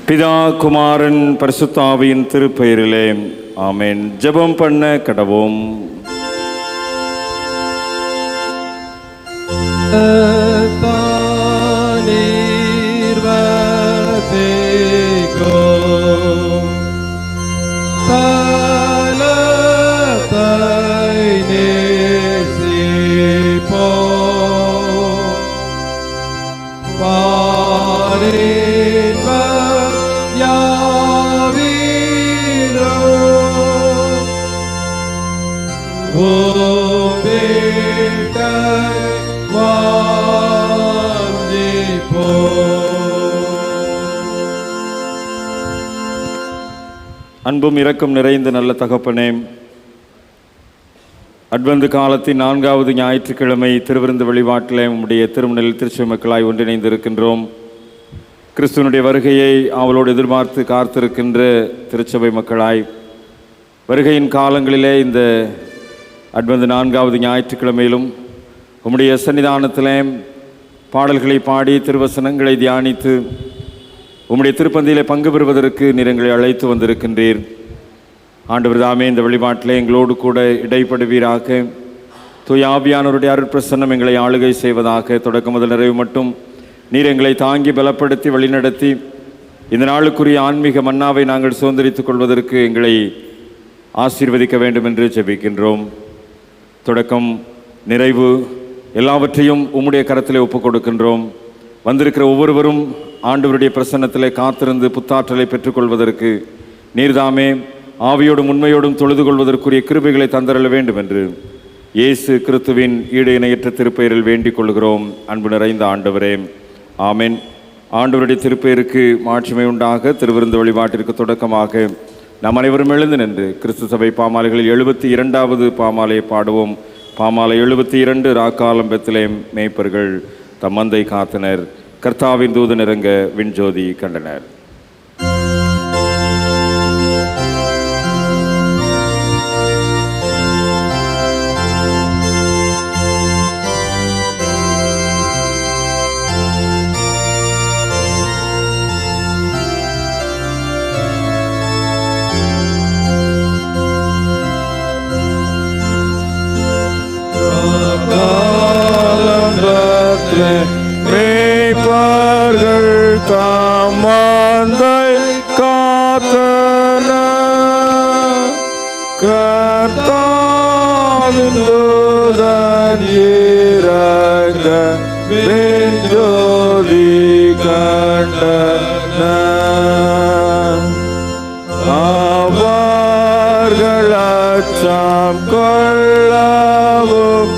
பிதா குமாரன் பரிசுத்த ஆவியின் திருப்பெயரிலே ஆமென். ஜெபம் பண்ண கடவோம். அன்பும் இரக்கம் நிறைந்த நல்ல தகப்பனே, அட்வந்து காலத்தின் 4வது ஞாயிற்றுக்கிழமை திருவிருந்து வழிபாட்டிலே உம்முடைய திருமணத்தில் திருச்சபை மக்களாய் ஒன்றிணைந்திருக்கின்றோம். கிறிஸ்துவனுடைய வருகையை அவளோடு எதிர்பார்த்து காத்திருக்கின்ற திருச்சபை மக்களாய் வருகையின் காலங்களிலே இந்த அட்வந்து 4வது ஞாயிற்றுக்கிழமையிலும் உம்முடைய சன்னிதானத்திலே பாடல்களை பாடி திருவசனங்களை தியானித்து உம்முடைய திருப்பந்தியிலே பங்கு பெறுவதற்கு நீர் எங்களை அழைத்து வந்திருக்கின்றீர். ஆண்டவர் தாமே இந்த வழிபாட்டிலே எங்களோடு கூட இடைப்படுவீராக. தூய ஆவியானவருடைய அருட்பிரசன்னம் எங்களை ஆளுகை செய்வதாக. தொடக்க முதல் நிறைவு மட்டும் நீர் எங்களை தாங்கி பலப்படுத்தி வழிநடத்தி இந்த நாளுக்குரிய ஆன்மீக மன்னாவை நாங்கள் சுதந்திரித்துக் கொள்வதற்கு எங்களை ஆசீர்வதிக்க வேண்டும் என்று ஜெபிக்கின்றோம். தொடக்கம் நிறைவு எல்லாவற்றையும் உம்முடைய கரத்திலே ஒப்புக் கொடுக்கின்றோம். வந்திருக்கிற ஒவ்வொருவரும் ஆண்டவருடைய பிரசன்னத்திலே காத்திருந்து புத்தாற்றலை பெற்றுக்கொள்வதற்கு நீர்தாமே ஆவியோடும் உண்மையோடும் தொழுது கொள்வதற்குரிய கிருபைகளை தந்தரல வேண்டும் என்று இயேசு கிறிஸ்துவின் ஈடு இணையற்ற திருப்பெயரில் வேண்டிக் கொள்கிறோம். அன்பு நிறைந்த ஆண்டவரே, ஆமென். ஆண்டவருடைய திருப்பெயருக்கு மாட்சிமை உண்டாக. திருவிருந்து வழிபாட்டிற்கு தொடக்கமாக நம் அனைவரும் எழுந்து நின்று கிறிஸ்து சபை பாமாலைகளில் 72வது பாமாலையை பாடுவோம். பாமாலை 72. ராக்காலம் பெத்லேம் மேய்ப்பர்கள் தம்மந்தை காத்தனர், கர்த்தாவின் தூதன் இறங்க விண்ஜோதி கண்டனர். மேய்ப்பர்கள் தம்மந்தை காத்தனர், கர்த்தாவின் தூதன் இறங்க விண்ஜோதி கண்டனர். அவர்கள் அச்சம் கொள்ளவும்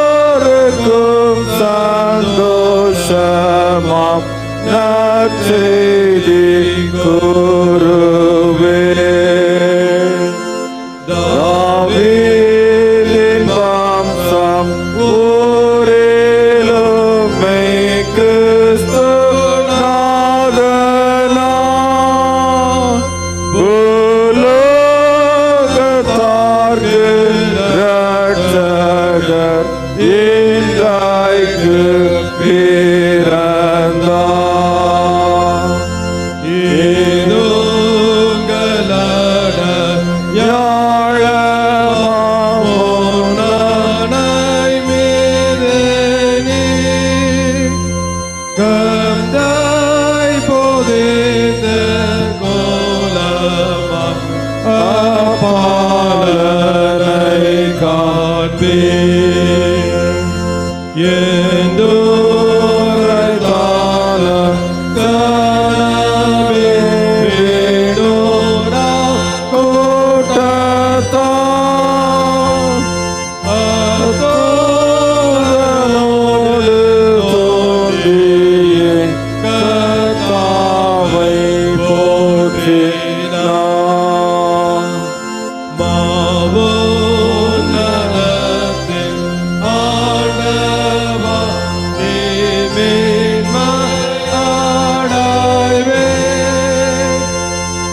எல்லோருக்கும் சந்தோஷமாம் நற்செய்தி கூறுவேன். தாவீதின் வம்சம் ஊரிலும் மெய் கிறிஸ்து நாதனார், பூலோகத்தார்க்கு இரட்சகர் இன்றைக்கு பிறந்தார். ஏதுங்களட யாழமாம் நனை மீது நீ கந்தாய் போதித்த கோலமாம் அப்பாலனை காண்பீர்.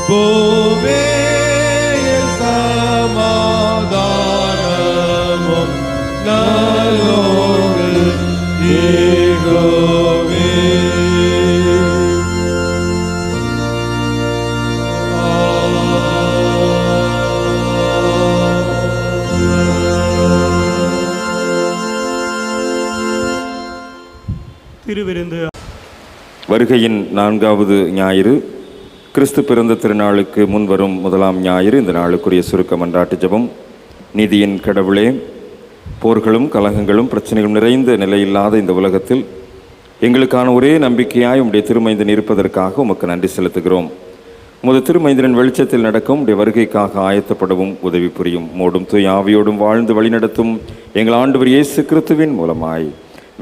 பூமியில் சமாதானமும் திருவிருந்து. வருகையின் 4வது ஞாயிறு, கிறிஸ்து பிறந்த திருநாளுக்கு முன்வரும் முதலாம் ஞாயிறு. இந்த நாளுக்குரிய சுருக்க மன்றாட்டு ஜெபம். நீதியின் கடவுளே, போர்களும் கலகங்களும் பிரச்சனைகளும் நிறைந்த நிலையில்லாத இந்த உலகத்தில் எங்களுக்கான ஒரே நம்பிக்கையாய் உம்முடைய திருமைந்தன் இருப்பதற்காக உமக்கு நன்றி செலுத்துகிறோம். உமது திருமைந்தனின் வெளிச்சத்தில் நடக்கும் உடைய வருகைக்காக ஆயத்தப்படவும் உதவி புரியும். மோடும் தூய் ஆவியோடும் வாழ்ந்து வழிநடத்தும் எங்கள் ஆண்டவர் இயேசு கிறிஸ்துவின் மூலமாய்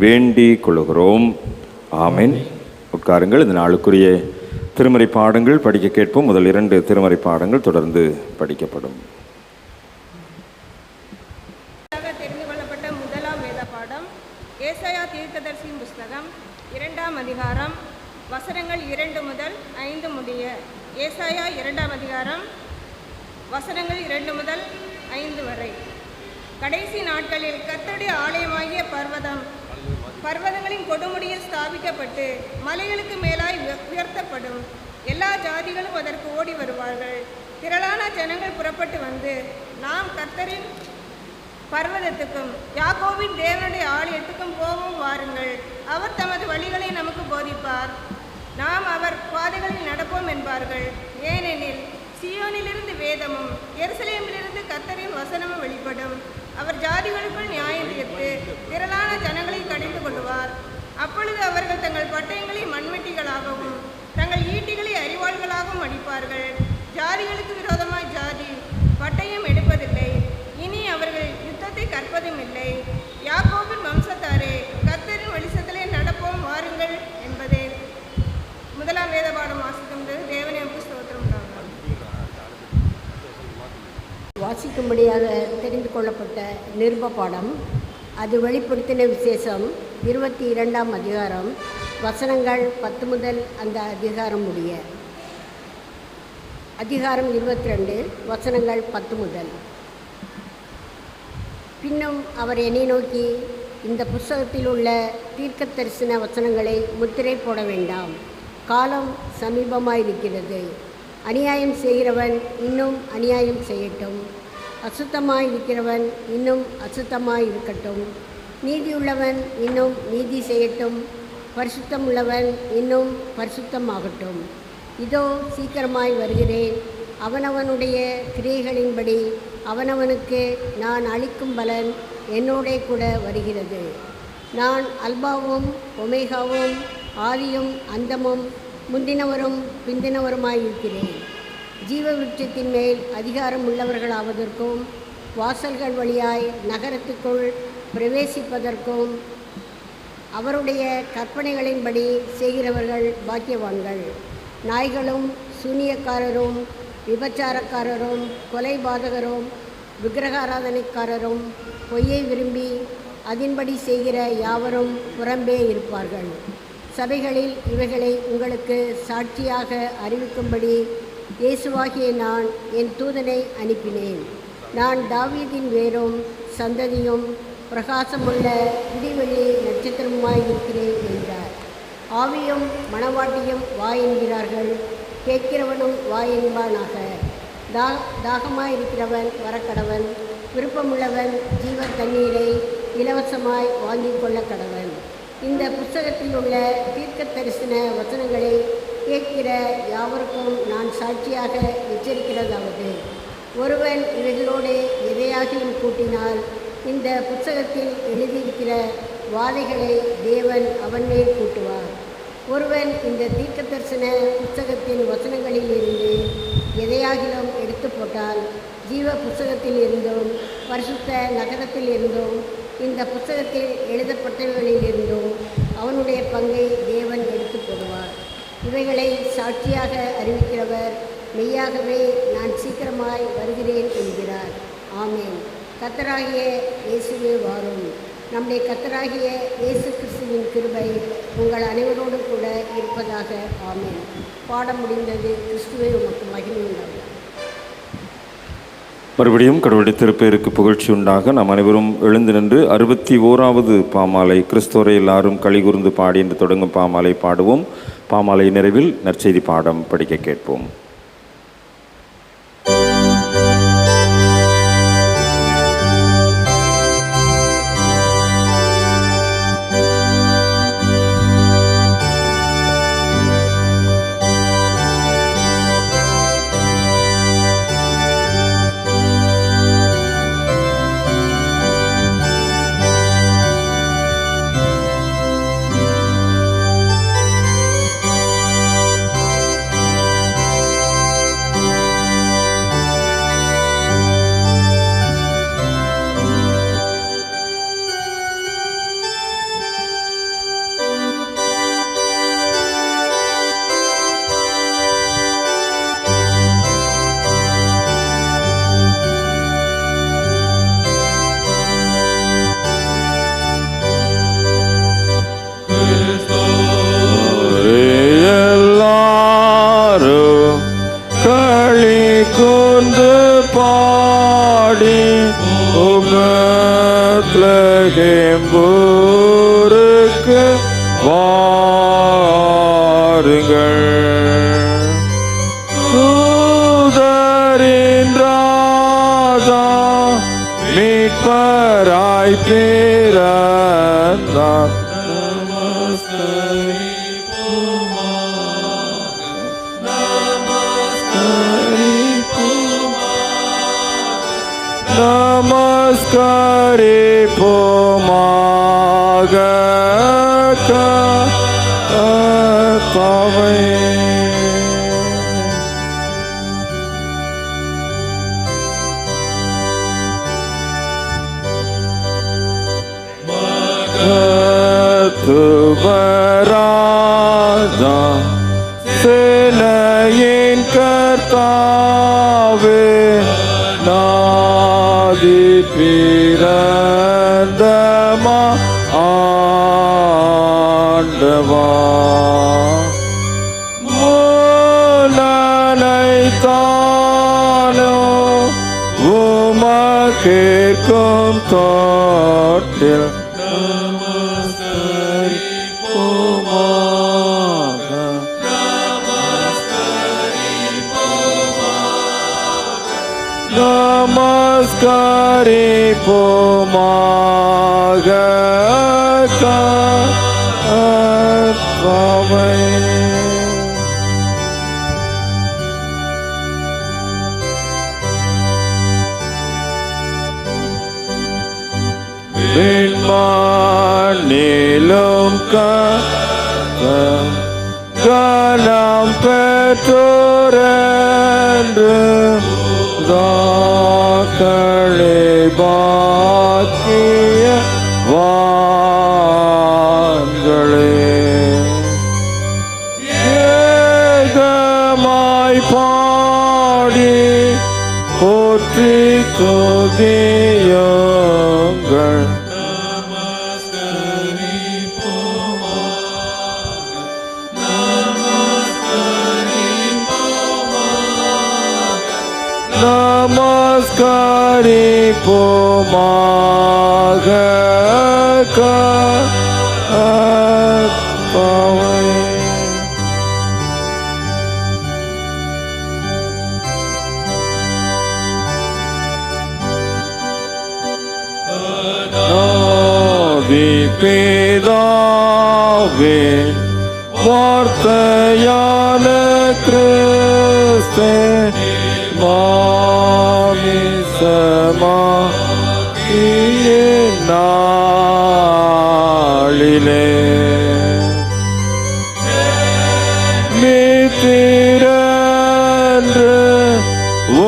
வேண்டிக் கொள்கிறோம். ஆமென். உட்காருங்கள். இந்த நாளுக்குரிய திருமறை பாடங்கள் படிக்க கேட்போம். முதல் 2 திருமறை பாடங்கள் தொடர்ந்து படிக்கப்படும். தெரிந்து கொள்ளப்பட்ட முதலாம் வேத பாடம் ஏசாயா தீர்க்கதரிசியின் புஸ்தகம் 2ஆம் அதிகாரம் வசனங்கள் 2 முதல் 5 முடிய. ஏசாயா 2ஆம் அதிகாரம் வசனங்கள் 2 முதல் 5 வரை. கடைசி நாட்களில் கர்த்தருடைய ஆலயமாகிய பர்வதங்களின் கொடுமுடியில் ஸ்தாபிக்கப்பட்டு மலைகளுக்கு மேலாய் உயர்த்தப்படும். எல்லா ஜாதிகளும் அதற்கு ஓடி வருவார்கள். திரளான ஜனங்கள் புறப்பட்டு வந்து, நாம் கர்த்தரின் பர்வதத்துக்கும் யாக்கோபின் தேவனுடைய ஆலயத்துக்கும் போவோம் வாருங்கள். அவர் தமது வழிகளை நமக்கு போதிப்பார். நாம் அவர் பாதைகளில் நடப்போம் என்பார்கள். ஏனெனில் சியோனிலிருந்து வேதமும் எருசலேமிலிருந்து கர்த்தரின் வசனமும் வெளிப்படும். அவர் ஜாதிகளுக்குள் நியாயம் தீர்த்து திரளான ஜனங்களை கடிந்து கொள்வார். அப்பொழுது அவர்கள் தங்கள் பட்டயங்களை மண்வெட்டிகளாகவும் தங்கள் ஈட்டிகளை அரிவாள்களாகவும் அடிப்பார்கள். ஜாதிகளுக்கு விரோதமாய் ஜாதி பட்டயம் எடுப்பதில்லை. இனி அவர்கள் யுத்தத்தை கற்பதும் இல்லை. யாக்கோபின் வம்சத்தாரே, கர்த்தரின் வெளிச்சத்திலே நடப்போம் வாருங்கள் என்பதே. முதலாம் வேத பாடம் வாசிக்கின்றது. தேவனுக்கு ஸ்தோத்திரம் உண்டாகும். வாசிக்கும்படியாக தெரிந்து கொள்ளப்பட்ட நிருப பாடம், அது வெளிப்படுத்தின விசேஷம் 22ஆம் அதிகாரம் வசனங்கள் 10 முதல் அந்த அதிகாரம் முடிய. அதிகாரம் 22 வசனங்கள் 10 முதல். பின்னும் அவர் என்னை நோக்கி, இந்த புஸ்தகத்தில் உள்ள தீர்க்க தரிசன வசனங்களை முத்திரை போட வேண்டாம், காலம் சமீபமாயிருக்கிறது. அநியாயம் செய்கிறவன் இன்னும் அநியாயம் செய்யட்டும், அசுத்தமாயிருக்கிறவன் இன்னும் அசுத்தமாயிருக்கட்டும், நீதியுள்ளவன் இன்னும் நீதி செய்யட்டும், பரிசுத்தம் உள்ளவன் இன்னும் பரிசுத்தமாகட்டும். இதோ சீக்கிரமாய் வருகிறேன். அவனவனுடைய கிரியைகளின்படி அவனவனுக்கு நான் அளிக்கும் பலன் என்னோடே கூட வருகிறது. நான் அல்பாவும் ஒமேகாவும் ஆதியும் அந்தமும் முந்தினவரும் பிந்தினவருமாயிருக்கிறேன். ஜீவ விருட்சத்தின் மேல் அதிகாரம் உள்ளவர்களாவதற்கும் வாசல்கள் வழியாய் நகரத்துக்குள் பிரவேசிப்பதற்கும் அவருடைய கற்பனைகளின்படி செய்கிறவர்கள் பாக்கியவான்கள். நாய்களும் சூனியக்காரரும் விபச்சாரக்காரரும் கொலைபாதகரும் விக்கிரகாராதனைக்காரரும் பொய்யை விரும்பி அதன்படி செய்கிற யாவரும் புறம்பே இருப்பார்கள். சபைகளில் இவைகளை உங்களுக்கு சாட்சியாக அறிவிக்கும்படி இயேசுவாகிய நான் என் தூதனை அனுப்பினேன். நான் தாவீதின் வேரும் சந்ததியும் பிரகாசமுள்ள விடிவெள்ளி நட்சத்திரமாயிருக்கிறேன் என்றார். ஆவியும் மணவாட்டியும் வா என்கிறார்கள், கேட்கிறவனும் வா என்பானாக. தாகமாயிருக்கிறவன் வரக்கடவன், விருப்பமுள்ளவன் ஜீவ தண்ணீரை இலவசமாய் வாங்கிக் கொள்ள கடவன். இந்த புஸ்தகத்தில் உள்ள தீர்க்க தரிசன வசனங்களை கேட்கிற யாவருக்கும் நான் சாட்சியாக எச்சரிக்கிறதாவது, ஒருவன் இவைகளோடு எதையாகியும் கூட்டினால் இந்த புஸ்தகத்தில் எழுதியிருக்கிற வாதைகளை தேவன் அவன் மேல் கூட்டுவார். ஒருவன் இந்த தீர்க்க தரிசன புஸ்தகத்தின் வசனங்களில் இருந்து எதையாகிலும் எடுத்து போட்டால் ஜீவ புஸ்தகத்தில் இருந்தும் பரிசுத்த நகரத்தில் இருந்தும் இந்த புஸ்தகத்தில் எழுதப்பட்டவைகளில் இருந்தும் அவனுடைய பங்கை தேவன் எடுத்து போடுவார். இவைகளை சாட்சியாக அறிவிக்கிறவர் மெய்யாகவே நான் சீக்கிரமாய் வருகிறேன் என்கிறார். ஆமேன். கர்த்தராகிய இயேசுவே வாரும். நம்முடைய கர்த்தராகிய இயேசு கிறிஸ்துவின் கிருபை உங்கள் அனைவரோடு கூட இருப்பதாக. ஆமேன். பாடம் முடிந்தது. கிறிஸ்துவே உமக்கு மகிமை உண்டாகும். மறுபடியும் கடவுளுடைய திருப்பெயருக்கு புகழ்ச்சி உண்டாக நாம் அனைவரும் எழுந்து நின்று 61வது பாமாலை கிறிஸ்தோரை எல்லாரும் களிகூர்ந்து பாடி என்று தொடங்கும் பாமாலை பாடுவோம். பாமாலை நிறைவில் நற்செய்தி பாடம் படிக்க கேட்போம். பெத்லகேம் ஊருக்கு வாருங்கள். தூதரின் ராஜா மீட்பராய் பிறந்தார். நமஸ்கரிப்போமாக கர்த்தாவே. மகத்துவராஜா சேனையின் கர்த்தாவே, நாதி பிறந்தமா ஆண்டவா. மூலனைத்தானோ உமக்கேற்கும் தோட்டில் நமஸ்கரிப்போமாக கர்த்தாவே. விண்மீனிலும் கனம் பெற்றோரென்று தாக்களே பாக்கிய வான்களே, ஏகமாய் பாடி போற்றி துதியுங்கள். நமஸ்கரிப்போமாக கர்த்தாவே. பிதாவே, வார்த்தையான கிறிஸ்தே, நாளிலே மித்திரன்று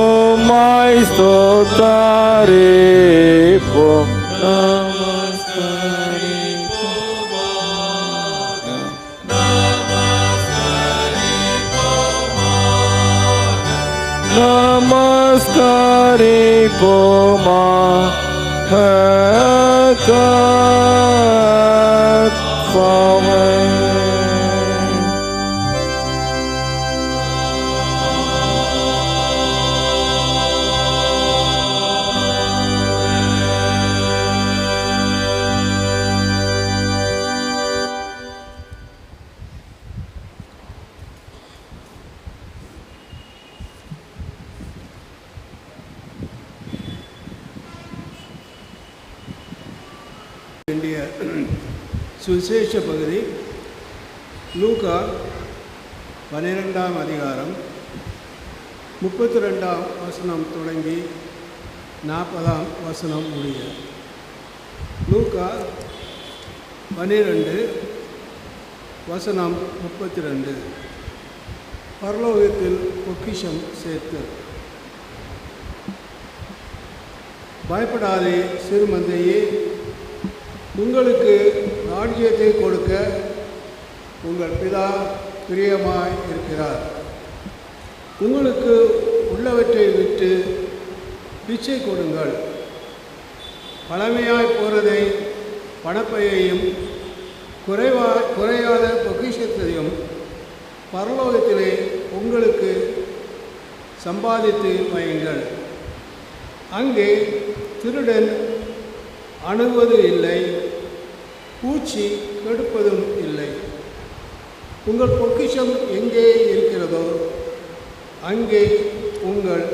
உம்மை ஸ்தோத்தரிப்போம். நமஸ்கரிப்போமாக கர்த்தாவே. வேண்டிய சுவிசேஷ பகுதி லூக்கா 12ஆம் அதிகாரம் 32ஆம் வசனம் தொடங்கி 40ஆம் வசனம் முடிய. லூக்கா 12 வசனம் 32. பரலோகத்தில் பொக்கிஷம் சேர்த்து. பயப்படாதே சிறுமந்தையே, உங்களுக்கு ராஜ்யத்தை கொடுக்க உங்கள் பிதா பிரியமாய் இருக்கிறார். உங்களுக்கு உள்ளவற்றை விட்டு பிச்சை கொடுங்கள். பழமையாய் போகிறதை பணப்பையையும் குறையாத பொக்கிஷத்தையும் பரலோகத்திலே உங்களுக்கு சம்பாதித்து வையுங்கள். அங்கே திருடன் அணுகுவது இல்லை, பூச்சி கெடுப்பதும் இல்லை. உங்கள் பொக்கிஷம் எங்கே இருக்கிறதோ அங்கே உங்கள்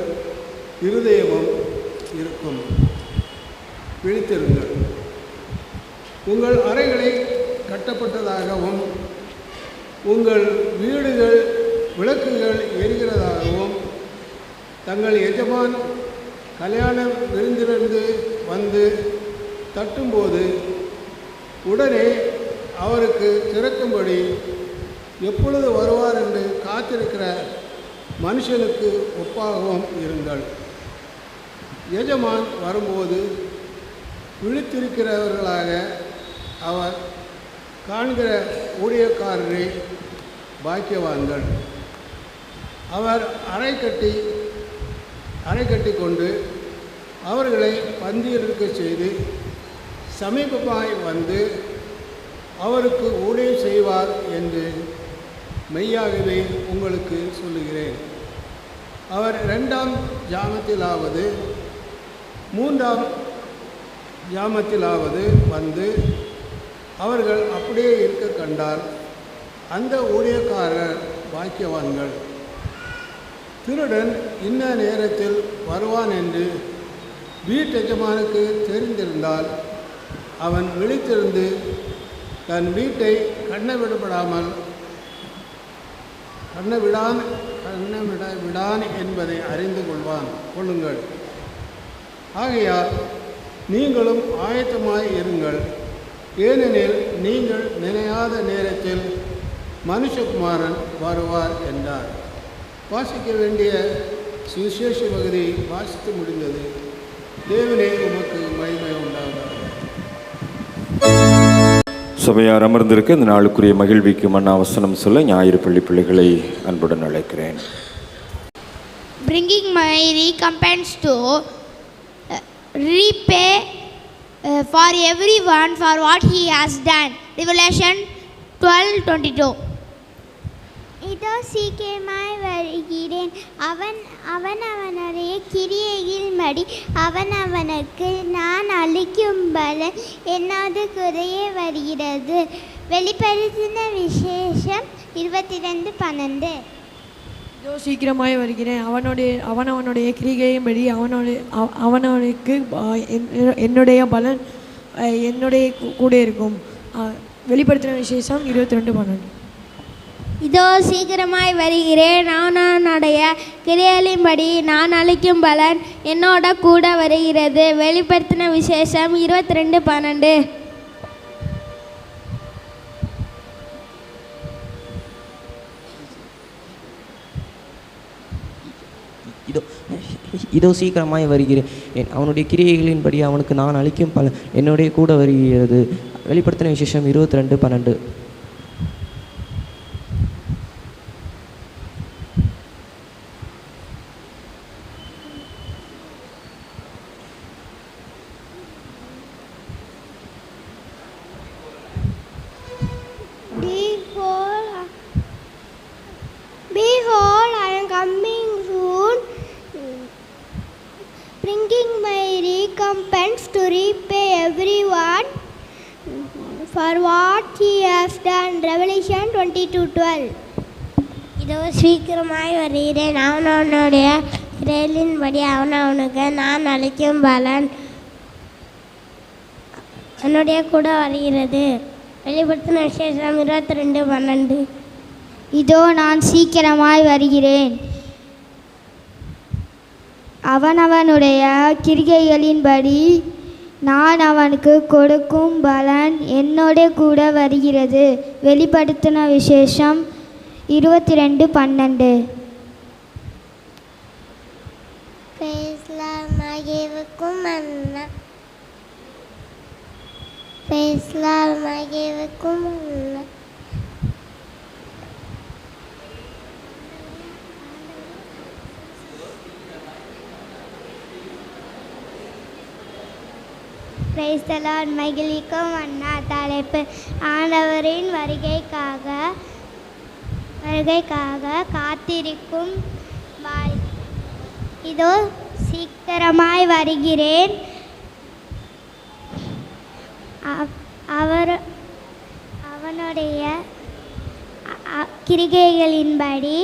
இருதயமும் இருக்கும். விழித்திருங்கள். உங்கள் அறைகளை கட்டப்பட்டதாகவும் உங்கள் வீடுகள் விளக்குகள் எரிகிறதாகவும் தங்கள் எஜமான் கல்யாண விருந்திலிருந்து வந்து தட்டும்போது உடனே அவருக்கு திறக்கும்படி எப்பொழுது வருவார் என்று காத்திருக்கிற மனுஷனுக்கு ஒப்பாகவும் இருங்கள். எஜமான் வரும்போது விழித்திருக்கிறவர்களாக அவர் காண்கிற ஊழியக்காரரை பாக்கியவான்கள். அவர் அறை கட்டி கொண்டு அவர்களை பந்தியிருக்க செய்து சமீபமாய் வந்து அவருக்கு ஊழியம் செய்வார் என்று மெய்யாகவே உங்களுக்கு சொல்லுகிறேன். அவர் 2ஆம் ஜாமத்திலாவது 3ஆம் ஜாமத்திலாவது வந்து அவர்கள் அப்படியே இருக்க கண்டால் அந்த ஊழியக்காரர் பாக்கியவான்கள். திருடன் இன்ன நேரத்தில் வருவான் என்று வீட்டெஜமானுக்கு தெரிந்திருந்தால் அவன் விழித்திருந்து தன் வீட்டை விடான் என்பதை அறிந்து கொள்ளுங்கள். ஆகையால் நீங்களும் ஆயத்தமாய் இருங்கள். ஏனெனில் நீங்கள் நினையாத நேரத்தில் மனுஷகுமாரன் வருவார் என்றார். வாசிக்க வேண்டிய சுவிசேஷ பகுதி வாசித்து முடிந்தது. தேவனே உமக்கு மகிமை உண்டாவதாக. சபையார் அமர்ந்திருக்க இந்த நாளுக்குரிய மகிழ்விக்கு மன்னாவசனம் சொல்ல ஞாயிறு பள்ளி பிள்ளைகளை அன்புடன் அழைக்கிறேன். Bringing my recompense to repay for everyone for what he has done. Revelation 12:22. இதோ சீக்கிரமாய் வருகிறேன், அவனவனுடைய கிரியையின்படி அவனவனுக்கு நான் அளிக்கும் பலன் என்னோடு குறைய வருகிறது. வெளிப்படுத்தின விசேஷம் 22:12. இதோ சீக்கிரமாய் வருகிறேன், அவனவனுடைய கிரிகையின்படி அவனவனுக்கு என்னுடைய பலன் என்னுடைய கூட இருக்கும். வெளிப்படுத்தின விசேஷம் 22:12. இதோ சீக்கிரமாய் வருகிறேன், அவனவனுடைய கிரியைகளின்படி நான் அளிக்கும் பலன் என்னோட கூட வருகிறது. வெளிப்படுத்தின விசேஷம் 22:12. இதோ சீக்கிரமாய் வருகிறேன், அவனுடைய கிரியைகளின்படி அவனுக்கு நான் அளிக்கும் பலன் என்னுடைய கூட வருகிறது. வெளிப்படுத்தின விசேஷம் 22:12. Behold, I am coming soon, bringing my recompense to repay everyone for what he has done. Revelation 22:12. இதோ சீக்கிரமாய் வருகிறேன், அவனவனுடைய கிரியைகளின்படி அவனவனுக்கு நான் அளிக்கும் பலன் என்னுடைய கூட வருகிறது. வெளிப்படுத்தின விசேஷம் 22:12. இதோ நான் சீக்கிரமாய் வருகிறேன், அவனவனுடைய கிரிகைகளின்படி நான் அவனுக்கு கொடுக்கும் பலன் என்னோட கூட வருகிறது. வெளிப்படுத்தின விசேஷம் 22:12. Praise the Lord. மகிழ்விக்கும் அண்ணா தலைப்பு ஆண்டவரின் வருகைக்காக காத்திருக்கும் இதோ சீக்கிரமாய் வருகிறேன், கிரிகைகளின்படி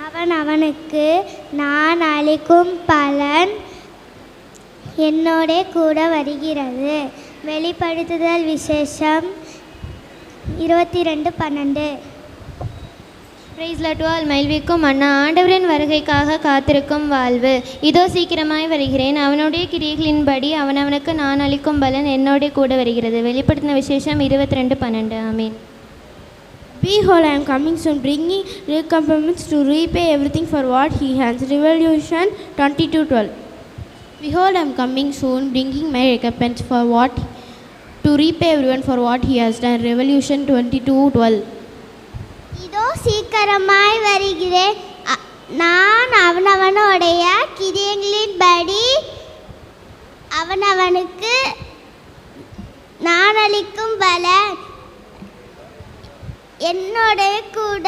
அவன் அவனுக்கு நான் அளிக்கும் பலன் என்னோட கூட வருகிறது. வெளிப்படுத்துதல் விசேஷம் 22:12. Price Lord. மகிழ்விக்கும் அண்ணா, ஆண்டவரின் வருகைக்காக காத்திருக்கும் வாழ்வு. இதோ சீக்கிரமாய் வருகிறேன், அவனுடைய கிரியைகளின்படி அவனவனுக்கு நான் அளிக்கும் பலன் என்னோட கூட வருகிறது. வெளிப்படுத்தின விசேஷம் 22:12. ஆமீன். Behold, I am coming soon, bringing recompense to repay everything for what he has. Revelation 22:12. Behold, I am coming soon, bringing my recompense for what to repay everyone for what he has done. Revelation 22:12. இதோ சீக்கிரமாய் வருகிறேன், நான் அவனவனுடைய கிரியைகளின்படி அவனவனுக்கு நான் அளிக்கும் பலன் என்னோட கூட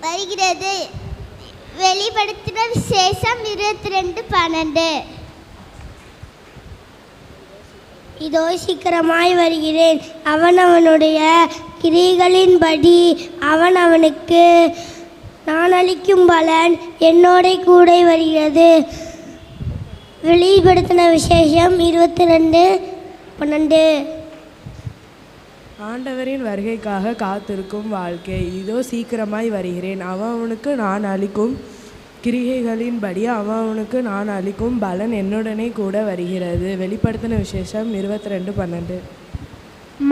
வருகிறது. வெளிப்படுத்தின விசேஷம் 22:12. இதோ சீக்கிரமாய் வருகிறேன், அவனவனுடைய கிரிகளின்படி அவனவனுக்கு நான் அளிக்கும் பலன் என்னோட கூட வருகிறது. வெளிப்படுத்தின விசேஷம் 22:12. ஆண்டவரின் வருகைக்காக காத்திருக்கும் வாழ்க்கை. இதோ சீக்கிரமாய் வருகிறேன், அவனுக்கு நான் அளிக்கும் கிரிகைகளின்படி அவனுக்கு நான் அளிக்கும் பலன் என்னுடனே கூட வருகிறது. வெளிப்படுத்தின விசேஷம் 22:12.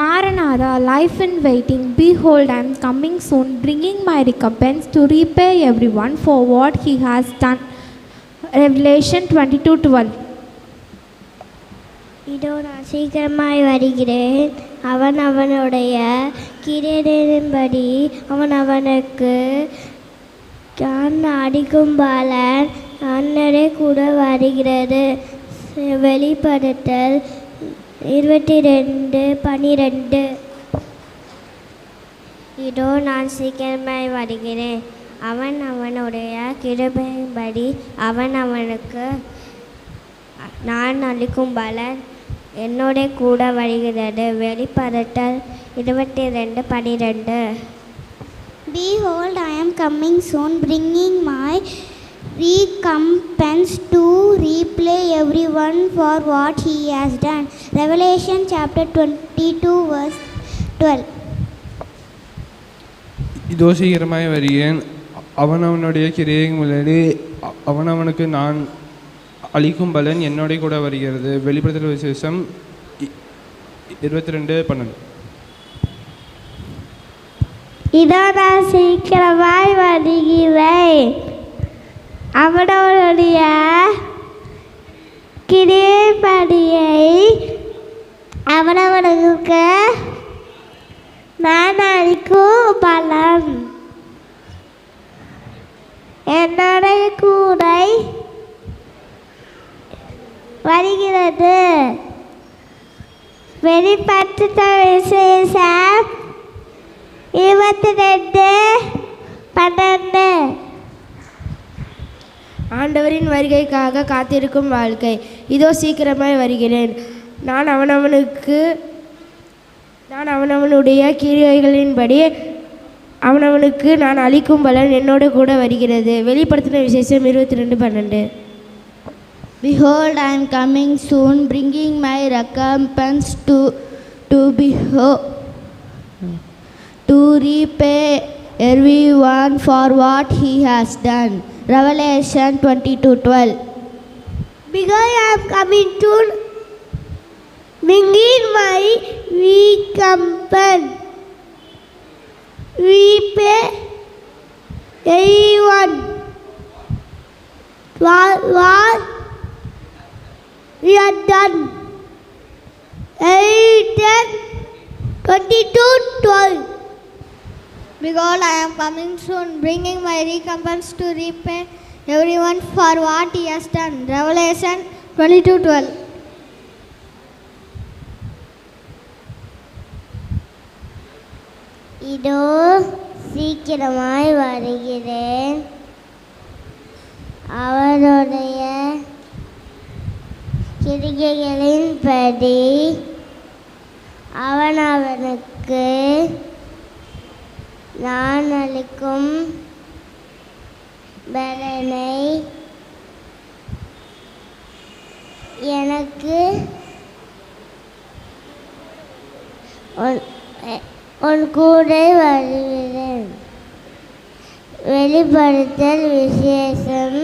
Maranatha, life in waiting. Behold, I am coming soon, bringing my recompense to repay everyone for what he has done. Revelation 22:12. இதோ நான் சீக்கிரமாய் வருகிறேன், அவனவனுடைய கிரியைகளின்படி அவனவனுக்கு நான் அளிக்கும் பலன் என்னோட கூட வருகிறது. வெளிப்படுத்தல் 22:12. இதோ நான் சீக்கிரமாய் வருகிறேன், அவன் அவனுடைய கிருபையின்படி அவன் அவனுக்கு நான் அளிக்கும் பலன் என்னோட கூட வருகிறது. வெளிப்படுத்தல் 22:12. Behold, I am coming soon, bringing my recompense to repay everyone for what he has done. Revelation chapter 22:12. இதோ சீக்கிரமாய் வருகிறேன், அவனவனுடைய கிரியைகளின்படி அவனவனுக்கு நான் அளிக்கும் பலன் என்னோட கூட வருகிறது. வெளிப்படுத்தல் விசேஷம் 22:12. இதோ நான் சீக்கிரமாய் வருகிறேன், அவனவனுடைய கிரியைப்படியை அவனவனுக்கு நான் அளிக்கும் பலன் என்னோட கூட வருகிறது. வெளிப்படுத்தின விசேஷம் 22:12. ஆண்டவரின் வருகைக்காக காத்திருக்கும் வாழ்க்கை. இதோ சீக்கிரமாய் வருகிறேன், நான் அவனவனுடைய கிரியைகளின்படி அவனவனுக்கு நான் அளிக்கும் பலன் என்னோட கூட வருகிறது. வெளிப்படுத்தின விசேஷம் 22:12. Behold, I am coming soon, bringing my recompense to repay everyone for what he has done. Revelation 22:12. Behold, I am coming soon, bringing my recompense, repay everyone for what we have done. 22:12. Behold, I am coming soon, bringing my recompense to repay everyone for what he has done. Revelation 22:12. இதோ சீக்கிரமாய் வருகிறேன், அவருடைய கிரிகைகளின்படி அவனவனுக்கு நான் அளிக்கும் பலனை எனக்கு உன் கூட வருகிறேன். வெளிப்படுத்தல் விசேஷம்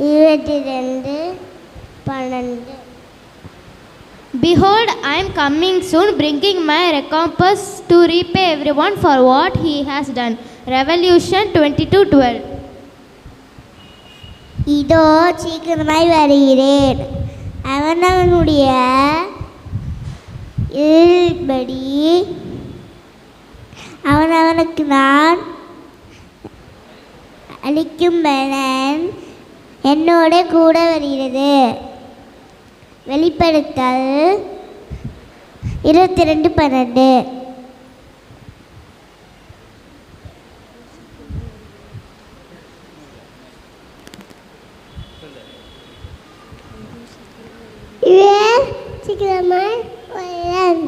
22:12. Behold, I am coming soon, bringing my recompense to repay everyone for what he has done. Revolution 22:12. இதோ சீக்கிரமாய் வருகிறேன். அவனவனுடைய இருள்படி அவனவனுக்கு நான் அளிக்கும் பலன் என்னோட கூட வருகிறது. வெளிப்படுத்தல் 22:12. சீக்கிரமாய் வரேன்.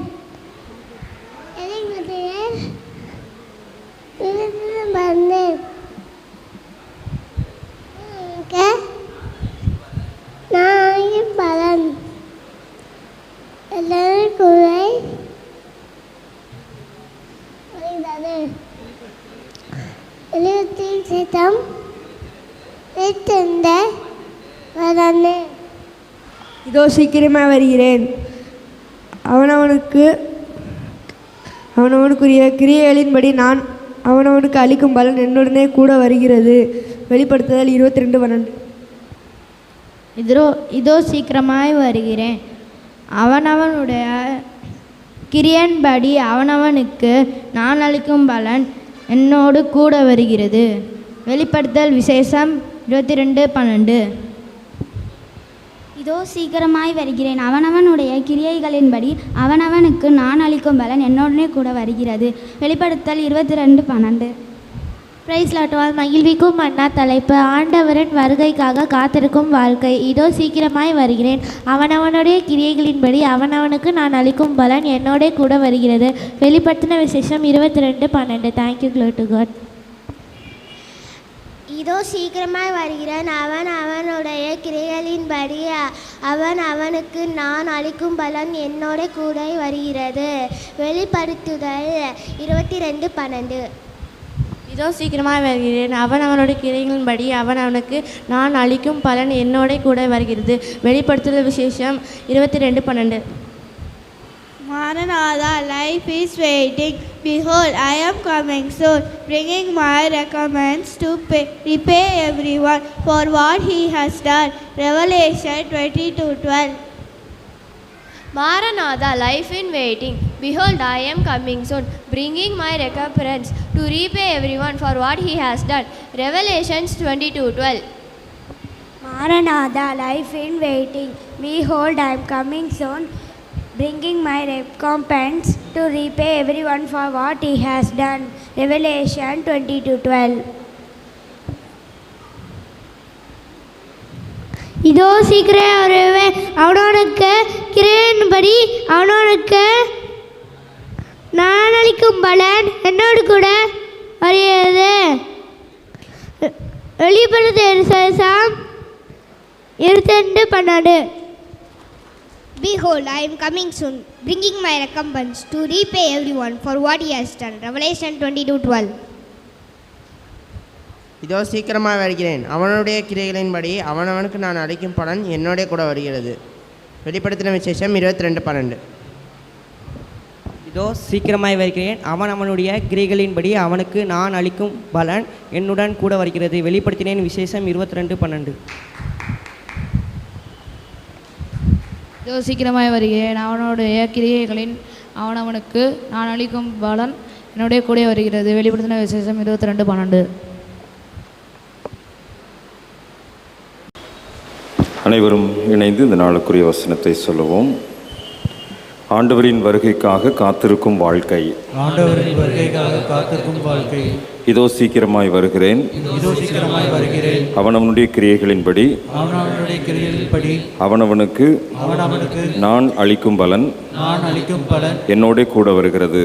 நான் பலன் எல்லாரும் குறை எழுபத்தி சதம் வரன்னு. இதோ சீக்கிரமாக வருகிறேன். அவனவனுக்குரிய கிரியைகளின்படி நான் அவனவனுக்கு அளிக்கும் பலன் என்னுடனே கூட வருகிறது. வெளிப்படுத்துதல் 22:12. இதோ சீக்கிரமாய் வருகிறேன். அவனவனுடைய கிரியன்படி அவனவனுக்கு நான் அளிக்கும் பலன் என்னோடு கூட வருகிறது. வெளிப்படுத்தல் விசேஷம் 22:12. இதோ சீக்கிரமாய் வருகிறேன். அவனவனுடைய கிரியைகளின்படி அவனவனுக்கு நான் அளிக்கும் பலன் என்னுடனே கூட வருகிறது. வெளிப்படுத்தல் 22:12. பிரைஸ் லாட்டுவால் மகிழ்விக்கும் அண்ணா தலைப்பு ஆண்டவரின் வருகைக்காக காத்திருக்கும் வாழ்க்கை. இதோ சீக்கிரமாய் வருகிறேன். அவனவனுடைய கிரியைகளின்படி அவனவனுக்கு நான் அளிக்கும் பலன் என்னோட கூட வருகிறது. வெளிப்படுத்தின விசேஷம் 22:12. Thank you glory to God. இதோ சீக்கிரமாய் வருகிறேன். அவனுடைய கிரியைகளின்படி அவனுக்கு நான் அளிக்கும் பலன் என்னோட கூட வருகிறது. வெளிப்படுத்துதல் 22:12. இதோ சீக்கிரமாய் வருகிறேன். அவனுடைய கிரியைகளின்படி அவனுக்கு நான் அளிக்கும் பலன் என்னோட கூட வருகிறது. வெளிப்படுத்துதல் விசேஷம் 22:12. Maranatha, life is waiting. Behold, I am coming soon, bringing my recompense to repay everyone for what he has done. Revelation 22:12. Maranatha, life in waiting. Behold, I am coming soon, bringing my recompense to repay everyone for what he has done. Revelations 22:12. Maranatha, life in waiting. Behold, I am coming soon, bringing my recompense to repay everyone for what he has done. Revelation 22:12. இதோ சீக்கிரம் வருவேன். அவனவனுக்கு கிரியையின்படி அவனவனுக்கு நான் அளிக்கும் பலன் என்னோடு கூட வருகிறது. வெளிப்படுத்தல் விசேஷம் 22:12. Behold, I am coming soon, bringing my recompense to repay everyone for what he has done. Revelation 22:12. இதோ சீக்கிரமாக வருகிறேன். அவனுடைய கிரியைகளின்படி அவனவனுக்கு நான் அளிக்கும் பலன் என்னோட கூட வருகிறது. வெளிப்படுத்தின விசேஷம் 22:12. இதோ சீக்கிரமாய் வருகிறேன். அவனுடைய கிரியைகளின்படி அவனுக்கு நான் அளிக்கும் பலன் என்னுடன் கூட வருகிறது. வெளிப்படுத்தினேன் விசேஷம் 22:12. இதோ சீக்கிரமாய் வருகிறேன். அவனுடைய கிரியைகளின் அவனவனுக்கு நான் அளிக்கும் பலன் என்னுடைய கூட வருகிறது. வெளிப்படுத்தின விசேஷம் 22:12. அனைவரும் இணைந்து இந்த நாளுக்குரிய வசனத்தை சொல்லுவோம். ஆண்டவரின் வருகைக்காக காத்திருக்கும் வாழ்க்கை. ஆண்டவரின் வருகைக்காக காத்திருக்கும் வாழ்க்கை. இதோ சீக்கிரமாய் வருகிறேன். அவனவனுடைய கிரியைகளின்படி அவனவனுக்கு நான் அளிக்கும் பலன் என்னோட கூட வருகிறது.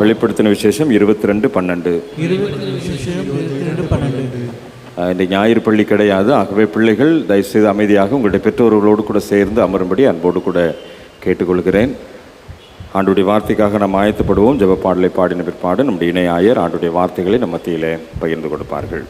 வெளிப்படுத்தின விசேஷம் 22:12. இந்த ஞாயிறு பள்ளி கிடையாது. ஆகவே பிள்ளைகள் தயவுசெய்து அமைதியாக உங்களுடைய பெற்றோர்களோடு கூட சேர்ந்து அமரும்படி அன்போடு கூட கேட்டுக்கொள்கிறேன். ஆண்டுடைய வார்த்தைக்காக நாம் ஆயத்தப்படுவோம். ஜெப பாடலை பாடின பிற்பாடு நம்முடைய இணை ஆயர் ஆண்டுடைய வார்த்தைகளை நம்ம மத்தியிலே பகிர்ந்து கொடுப்பார்கள்.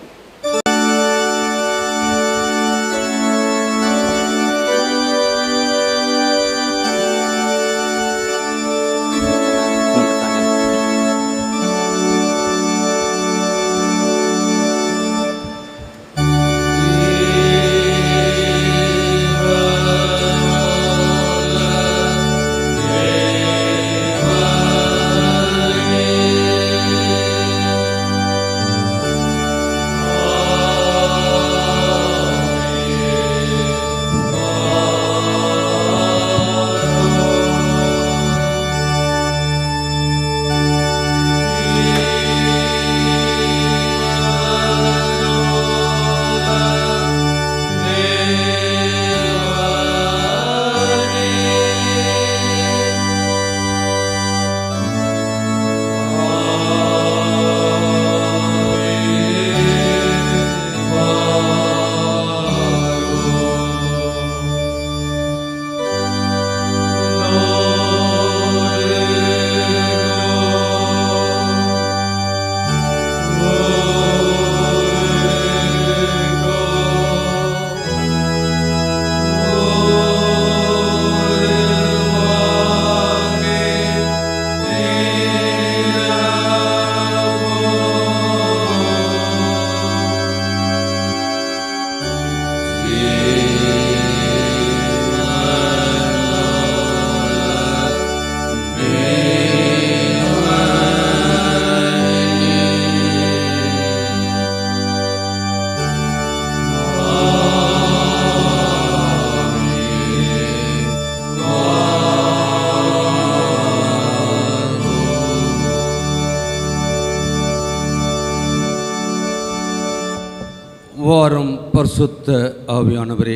வாரும் பரிசுத்த ஆவியானவரே,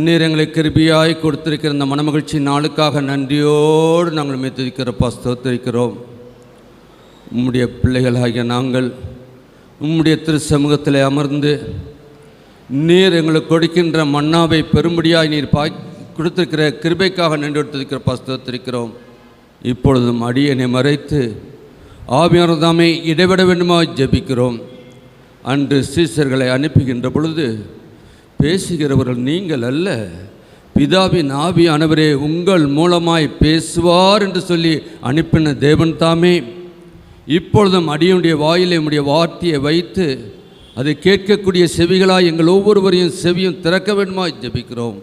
நீர் எங்களை கிருபையாய் கொடுத்திருக்கிற இந்த மனமகிழ்ச்சி நாளுக்காக நன்றியோடு நாங்கள் மெத்திருக்கிறப்பா ஸ்தோத்திரிக்கிறோம். உம்முடைய பிள்ளைகளாகிய நாங்கள் உம்முடைய திரு சமூகத்தில் அமர்ந்து நீர் எங்களுக்கு கொடுக்கின்ற மன்னாவை பெரும்படியாய் நீர் கொடுத்திருக்கிற கிருபைக்காக நன்றி எடுத்திருக்கிறப்பா ஸ்தோத்திரிக்கிறோம். இப்பொழுதும் அடியனை மறைத்து ஆவியானவர் தாமே இடைவிட வேண்டுமா ஜெபிக்கிறோம். அன்று சீசர்களை அனுப்புகின்ற பொழுது பேசுகிறவர்கள் நீங்கள் அல்ல, பிதாவின் ஆவியானவரே உங்கள் மூலமாய் பேசுவார் என்று சொல்லி அனுப்பின தேவன் தாமே இப்பொழுதும் அடியனுடைய வாயிலே உம்முடைய வார்த்தையை வைத்து அதை கேட்கக்கூடிய செவிகளாய் எங்கள் ஒவ்வொருவரையும் செவியும் திறக்க வேண்டுமாய் ஜெபிக்கிறோம்.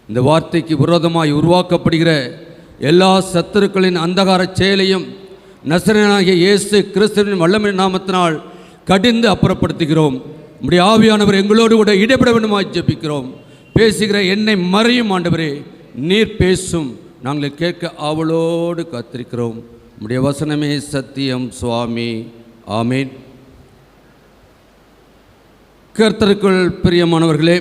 இந்த வார்த்தைக்கு விரோதமாய் உருவாக்கப்படுகிற எல்லா சத்துருக்களின் அந்தகார செயலையும் நசரேயனாகிய இயேசு கிறிஸ்துவின் வல்லமை நாமத்தினால் கடிந்து அப்புறப்படுத்துகிறோம். உம்முடைய ஆவியானவர் எங்களோடு கூட இடைப்பட வேண்டுமாய் ஜெபிக்கிறோம். பேசுகிற என்னை மறையும் ஆண்டவரே, நீர் பேசும், நாங்கள் கேட்க ஆவலோடு காத்திருக்கிறோம். உம்முடைய வசனமே சத்தியம் சுவாமி. ஆமீன். கர்த்தருக்குள் பிரியமானவர்களே,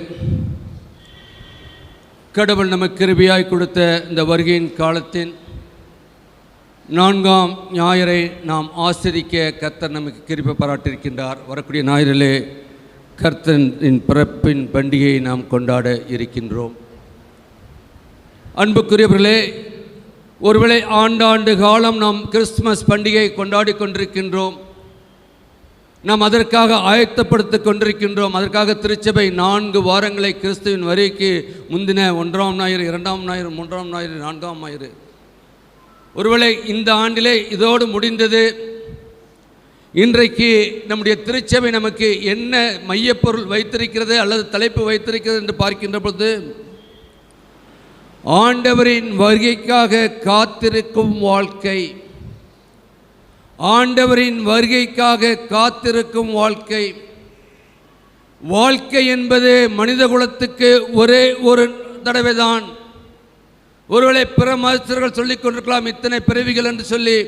கடவுள் நமக்கு கிருபையாய் கொடுத்த இந்த வருகையின் காலத்தின் 4ஆம் ஞாயிறை நாம் ஆசிரிக்க கர்த்தர் நமக்கு கிருபை பாராட்டியிருக்கின்றார். வரக்கூடிய ஞாயிறிலே கர்த்தரின் பிறப்பின் பண்டிகையை நாம் கொண்டாட இருக்கின்றோம். அன்புக்குரியவர்களே, ஒருவேளை ஆண்டாண்டு காலம் நாம் கிறிஸ்துமஸ் பண்டிகை கொண்டாடி கொண்டிருக்கின்றோம். நாம் அதற்காக ஆயத்தப்படுத்தி கொண்டிருக்கின்றோம். அதற்காக திருச்சபை 4 வாரங்களை கிறிஸ்துவின் வருகைக்கு முந்தின 1ஆம் ஞாயிறு, 2ஆம் ஞாயிறு, 3ஆம் ஞாயிறு, 4ஆம் ஞாயிறு, ஒருவேளை இந்த ஆண்டிலே இதோடு முடிந்தது. இன்றைக்கு நம்முடைய திருச்சபை நமக்கு என்ன மையப்பொருள் வைத்திருக்கிறது அல்லது தலைப்பு வைத்திருக்கிறது என்று பார்க்கின்ற பொழுது, ஆண்டவரின் வருகைக்காக காத்திருக்கும் வாழ்க்கை. ஆண்டவரின் வருகைக்காக காத்திருக்கும் வாழ்க்கை. வாழ்க்கை என்பது மனித குலத்துக்கு ஒரே ஒரு தடவை தான். ஒருவேளை பிற மதஸ்தர்கள் சொல்லிக் கொண்டிருக்கலாம் இத்தனை பிறவிகள் என்று சொல்லி.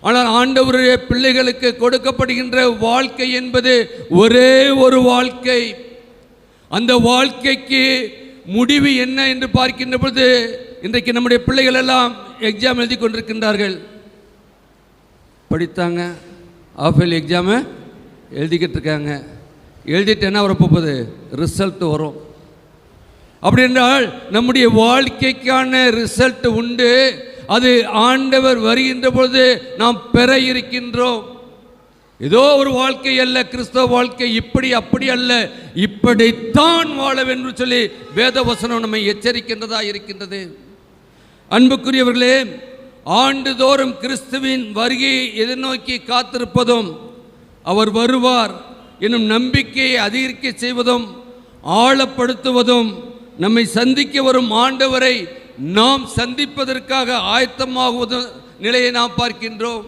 ஆனால் ஆண்டவருடைய பிள்ளைகளுக்கு கொடுக்கப்படுகின்ற வாழ்க்கை என்பது ஒரே ஒரு வாழ்க்கை. அந்த வாழ்க்கைக்கு முடிவு என்ன என்று பார்க்கின்ற பொழுது இன்றைக்கு நம்முடைய பிள்ளைகள் எல்லாம் எக்ஸாம் எழுதி கொண்டிருக்கின்றார்கள். படித்தாங்க, ஆஃபேல் எக்ஸாமு எழுதிக்கிட்டு இருக்காங்க. எழுதிட்டு என்ன வரப்போகுது? ரிசல்ட் வரும். அப்படி என்றால் நம்முடைய வாழ்க்கைக்கான ரிசல்ட் உண்டு. அது ஆண்டவர் வருகின்ற பொழுது நாம் பெற இருக்கின்றோம். ஏதோ ஒரு வாழ்க்கை அல்ல கிறிஸ்தவ வாழ்க்கை, இப்படி அப்படி அல்ல, இப்படித்தான் வாழ வேண்டும் என்று சொல்லி வேத வசனம் நம்மை எச்சரிக்கின்றதா இருக்கின்றது. அன்புக்குரியவர்களே, ஆண்டுதோறும் கிறிஸ்துவின் வருகையை எதிர்நோக்கி காத்திருப்பதும் அவர் வருவார் என்னும் நம்பிக்கையை அதிகரிக்க செய்வதும் ஆழப்படுத்துவதும் நம்மை சந்திக்க வரும் ஆண்டவரை நாம் சந்திப்பதற்காக ஆயத்தமாகுவது நிலையை நாம் பார்க்கின்றோம்.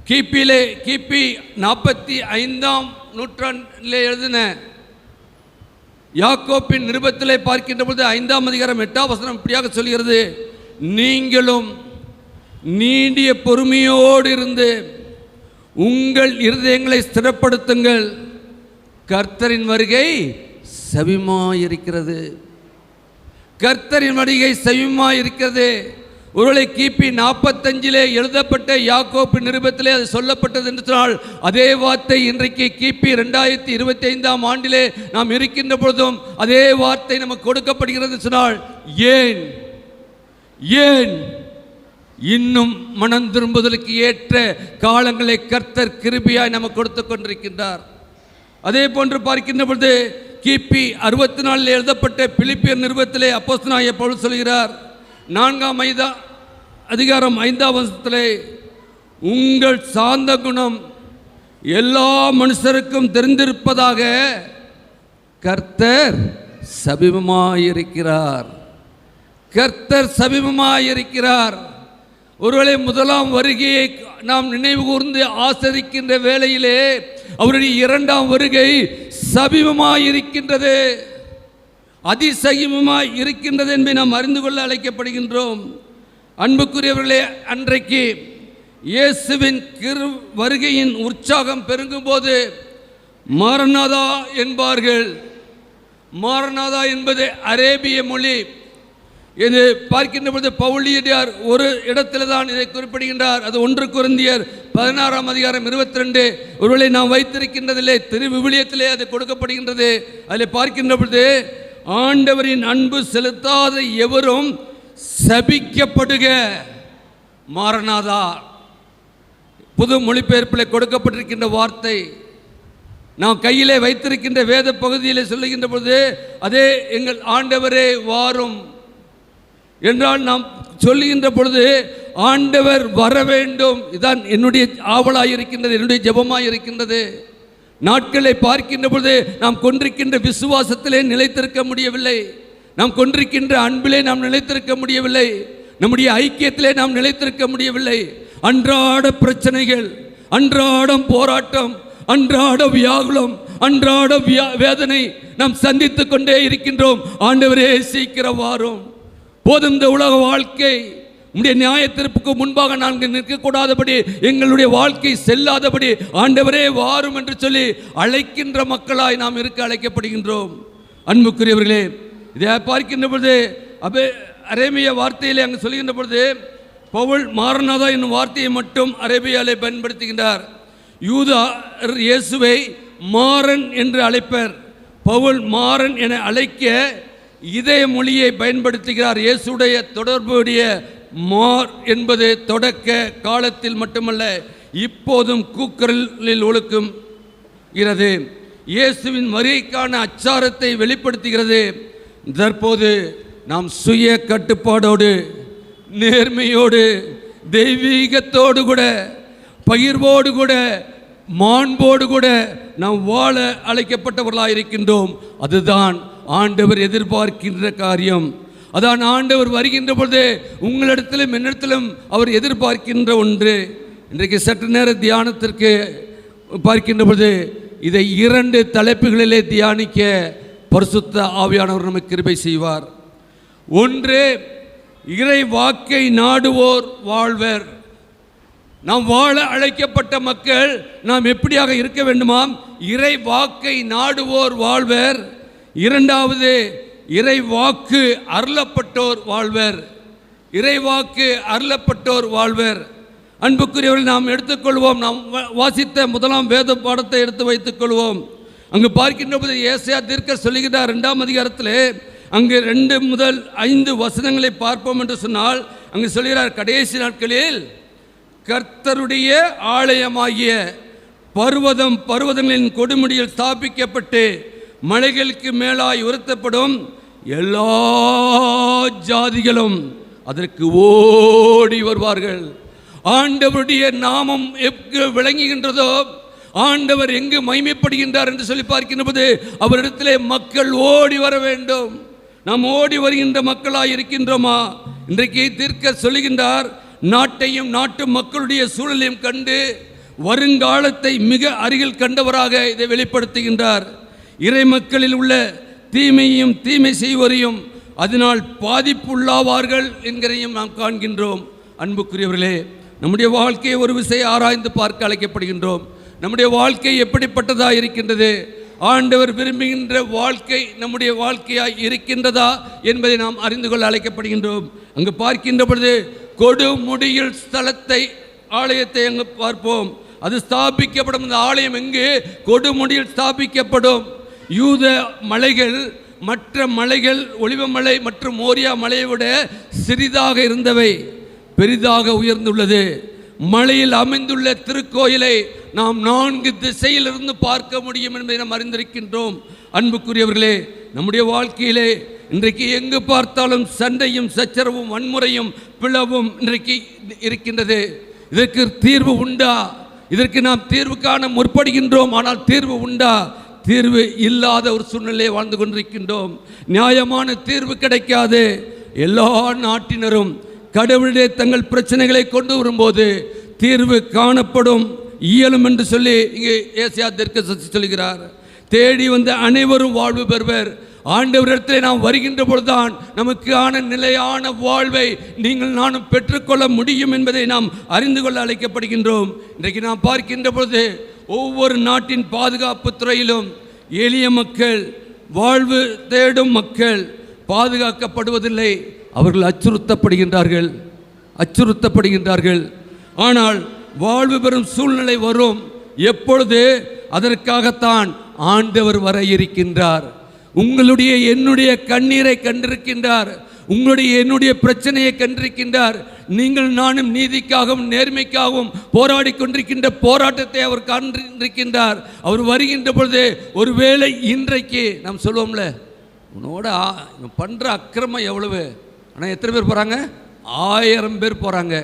கிபி 45ஆம் நூற்றாண்டிலே எழுதின யாக்கோப்பின் நிருபத்திலே பார்க்கின்ற பொழுது 5ஆம் அதிகாரம் 8ஆம் வசனம் இப்படியாக சொல்கிறது: நீங்களும் நீடிய பொறுமையோடு இருந்து உங்கள் இருதயங்களை ஸ்திரப்படுத்துங்கள், கர்த்தரின் வருகை சமீபமாயிருக்கிறது. கர்த்தரின் வருகை சமீபமாயிருக்கிறது. ஒருவேளை கிபி 45 எழுதப்பட்ட யாக்கோப்பு நிருபத்திலே அது சொல்லப்பட்டது என்று சொன்னால், அதே வார்த்தை இன்றைக்கு கிபி 2025ஆம் ஆண்டிலே நாம் இருக்கின்ற பொழுதும் அதே வார்த்தை நமக்கு கொடுக்கப்படுகிறது சொன்னால், ஏன் ஏன் இன்னும் மனம் திரும்புதலுக்கு ஏற்ற காலங்களை கர்த்தர் கிருபையாய் நமக்கு கொடுத்து கொண்டிருக்கின்றார். அதே போன்று பார்க்கின்ற பொழுது கிபி 64 எழுதப்பட்ட பிலிப்பியர் நிருபத்திலே அப்போஸ்தலனாகிய பவுல் சொல்கிறார், 4ஆம் அதிகாரம் 5ஆம் வசனத்திலே, உங்கள் சாந்த குணம் எல்லா மனுஷருக்கும் தெரிந்திருப்பதாக கர்த்தர் சமீபமாயிருக்கிறார். கர்த்தர் சமீபமாயிருக்கிறார். ஒருவேளை முதலாம் வருகையை நாம் நினைவு கூர்ந்து ஆசரிக்கின்ற வேளையிலே அவருடைய 2ஆம் வருகை சமீபமாயிருக்கின்றது, அதிசமீபமாய் இருக்கின்றது என்பதை நாம் அறிந்து கொள்ள அழைக்கப்படுகின்றோம். அன்புக்குரியவர்களே, அன்றைக்கு இயேசுவின் வருகையின் உற்சாகம் பெருகும் போது மாரநாதா என்பார்கள். மாரநாதா என்பது அரேபிய மொழி. இது பார்க்கின்ற பொழுது பவுலியடியார் ஒரு இடத்துல தான் இதை குறிப்பிடுகின்றார். அது 1 கொரிந்தியர் 16ஆம் அதிகாரம் 22. ஒருவேளை நாம் வைத்திருக்கின்றதிலே திருவிவிலியத்திலே அது கொடுக்கப்படுகின்றது. அதில் பார்க்கின்ற பொழுது, ஆண்டவரின் அன்பு செலுத்தாத எவரும் சபிக்கப்படுக. மாரநாதா புது மொழிபெயர்ப்பில் கொடுக்கப்பட்டிருக்கின்ற வார்த்தை நாம் கையிலே வைத்திருக்கின்ற வேத பகுதியில் சொல்லுகின்ற பொழுது, அதே எங்கள் ஆண்டவரே வாரும் என்றால் நாம் சொல்லுகின்ற பொழுது ஆண்டவர் வர வேண்டும். இதுதான் என்னுடைய ஆவலாக இருக்கின்றது, என்னுடைய ஜெபமாக இருக்கின்றது. நாட்களை பார்க்கின்ற பொழுது நாம் கொண்டிருக்கின்ற விசுவாசத்திலே நிலைத்திருக்க முடியவில்லை, நாம் கொண்டிருக்கின்ற அன்பிலே நாம் நிலைத்திருக்க முடியவில்லை, நம்முடைய ஐக்கியத்திலே நாம் நிலைத்திருக்க முடியவில்லை. அன்றாட பிரச்சனைகள், அன்றாடம் போராட்டம், அன்றாட வியாகுலம், அன்றாட வேதனை நாம் சந்தித்து கொண்டே இருக்கின்றோம். ஆண்டவரே சீக்கிரம் வாரும். போதும் இந்த உலக வாழ்க்கை உம்முடைய நியாயத்தீர்ப்புக்கு முன்பாக நாங்கள் நிற்கக்கூடாதபடி, எங்களுடைய வாழ்க்கை செல்லாதபடி ஆண்டவரே வாரும் என்று சொல்லி அழைக்கின்ற மக்களாய் நாம் இருக்க அழைக்கப்படுகின்றோம். அன்புக்குரியவர்களே, இதை பார்க்கின்ற பொழுது அரேபிய வார்த்தையிலே அங்கு சொல்கின்ற பொழுது பவுல் மாரநாதா என்னும் வார்த்தையை மட்டும் அரேபியாலே பயன்படுத்துகின்றார். யூதா இயேசுவை மாறன் என்று அழைப்பர். பவுல் மாறன் என அழைக்க இதய மொழியை பயன்படுத்துகிறார். இயேசுடைய தொடர்புடைய மார் என்பது தொடக்க காலத்தில் மட்டுமல்ல, இப்போதும் கூக்குரலில் ஒழுக்குகிறது. இயேசுவின் வருகைக்கான அச்சாரத்தை வெளிப்படுத்துகிறது. தற்போது நாம் சுய கட்டுப்பாடோடு, நேர்மையோடு, தெய்வீகத்தோடு கூட, பகிர்வோடு கூட, மாண்போடு கூட நாம் வாழ அழைக்கப்பட்டவர்களாக இருக்கின்றோம். அதுதான் ஆண்டவர் எதிர்பார்க்கின்ற காரியம். அதான் ஆண்டவர் வருகின்ற பொழுது உங்களிடத்திலும் என்னிடத்திலும் அவர் எதிர்பார்க்கின்ற ஒன்று. இன்றைக்கு சற்று நேர தியானத்திற்கு பார்க்கின்ற பொழுது இதை 2 தலைப்புகளிலே தியானிக்க பரிசுத்த ஆவியானவர் நமக்கு கிருபை செய்வார். ஒன்று, இறை வாக்கை நாடுவோர் வாழ்வர். நாம் வாழ அழைக்கப்பட்ட மக்கள் நாம் எப்படியாக இருக்க வேண்டுமாம்? இறை வாக்கை நாடுவோர் வாழ்வர். இரண்டாவது, இறை வாக்கு அருளப்பட்டோர் வாழ்வர். இறை வாக்கு அருளப்பட்டோர் வாழ்வர். அன்புக்குரியவர்கள், நாம் எடுத்துக்கொள்வோம். நாம் வாசித்த முதலாம் வேத பாடத்தை எடுத்து வைத்துக் கொள்வோம். அங்கு பார்க்கின்ற போது ஏசாயா தீர்க்கர் சொல்லுகிறார் 2ஆம் அதிகாரத்திலே, அங்கு 2 முதல் 5 வசனங்களை பார்ப்போம் என்று சொன்னால், அங்கு சொல்கிறார், கடைசி நாட்களில் கர்த்தருடைய ஆலயமாகிய பர்வதங்களின் கொடுமுடியில் ஸ்தாபிக்கப்பட்டு மலைகளுக்கு மேலாய் உயர்த்தப்படும். எல்லா ஜாதிகளும் அதற்கு ஓடி வருவார்கள். ஆண்டவருடைய நாமம் எங்கு விளங்குகின்றதோ, ஆண்டவர் எங்கு மகிமைப்படுகின்றார் என்று சொல்லி பார்க்கின்ற போது அவரிடத்திலே மக்கள் ஓடி வர வேண்டும். நாம் ஓடி வருகின்ற மக்களாய் இருக்கின்றோமா? இன்றைக்கு தீர்க்க சொல்லுகின்றார், நாட்டையும் நாட்டு மக்களுடைய சூழலையும் கண்டு வருங்காலத்தை மிக அருகில் கண்டவராக இதை வெளிப்படுத்துகின்றார். இறை மக்களில் உள்ள தீமையும் தீமை செய்வரையும் அதனால் பாதிப்புள்ளாவார்கள் என்கிறதையும் நாம் காண்கின்றோம். அன்புக்குரியவர்களே, நம்முடைய வாழ்க்கையை ஒரு விசை ஆராய்ந்து பார்க்க அழைக்கப்படுகின்றோம். நம்முடைய வாழ்க்கை எப்படிப்பட்டதாக இருக்கின்றது? ஆண்டவர் விரும்புகின்ற வாழ்க்கை நம்முடைய வாழ்க்கையாய் இருக்கின்றதா என்பதை நாம் அறிந்து கொள்ள அழைக்கப்படுகின்றோம். அங்கு பார்க்கின்ற பொழுது கொடுமுடியில் ஸ்தலத்தை, ஆலயத்தை அங்கு பார்ப்போம். அது ஸ்தாபிக்கப்படும். இந்த ஆலயம் எங்கு? கொடுமுடியில் ஸ்தாபிக்கப்படும். யூத மலைகள் மற்ற மலைகள், ஒலிவமலை மற்றும் மோரியா மலையை விட சிறிதாக இருந்தவை பெரிதாக உயர்ந்துள்ளது. மலையில் அமைந்துள்ள திருக்கோயிலை நாம் 4 திசையிலிருந்து பார்க்க முடியும் என்பதை நாம் அறிந்திருக்கின்றோம். அன்புக்குரியவர்களே, நம்முடைய வாழ்க்கையிலே இன்றைக்கு எங்கு பார்த்தாலும் சண்டையும் சச்சரவும் வன்முறையும் பிளவும் இன்றைக்கு இருக்கின்றது. இதற்கு தீர்வு உண்டா? இதற்கு நாம் தீர்வு காண முற்படுகின்றோம். ஆனால் தீர்வு உண்டா? தீர்வு இல்லாத ஒரு சூழ்நிலையை வாழ்ந்து கொண்டிருக்கின்றோம். நியாயமான தீர்வு கிடைக்காது. எல்லா நாட்டினரும் கடவுளுடைய தங்கள் பிரச்சனைகளை கொண்டு வரும்போது தீர்வு காணப்படும் இயலும் என்று சொல்லி இங்கே ஏசாயா தீர்க்கதரிசி சொல்கிறார். தேடி வந்த அனைவரும் வாழ்வு பெறுவர். ஆண்டவரிடத்தில் நாம் வருகின்ற பொழுதுதான் நமக்கான நிலையான வாழ்வை நீங்கள் நானும் பெற்றுக்கொள்ள முடியும் என்பதை நாம் அறிந்து கொள்ள அழைக்கப்படுகின்றோம். இன்றைக்கு நாம் பார்க்கின்ற பொழுது ஒவ்வொரு நாட்டின் பாதுகாப்பு துறையிலும் எளிய மக்கள், வாழ்வு தேடும் மக்கள் பாதுகாக்கப்படுவதில்லை. அவர்கள் அச்சுறுத்தப்படுகின்றார்கள். ஆனால் வாழ்வு பெறும் சூழ்நிலை வரும். எப்பொழுது? அதற்காகத்தான் ஆண்டவர் வர இருக்கின்றார். உங்களுடைய என்னுடைய கண்ணீரை கண்டிருக்கின்றார். உங்களுடைய என்னுடைய பிரச்சனையை கண்டிருக்கின்றார். நீங்கள் நானும் நீதிக்காகவும் நேர்மைக்காகவும் போராடி கொண்டிருக்கின்ற போராட்டத்தை அவர் கண்டிருக்கின்றார். அவர் வருகின்ற பொழுது ஒருவேளை இன்றைக்கு நாம் சொல்லுவோம்ல, உன்னோட பண்ணுற அக்கிரமம் எவ்வளவு, ஆனால் எத்தனை பேர் போகிறாங்க? 1000 பேர் போகிறாங்க.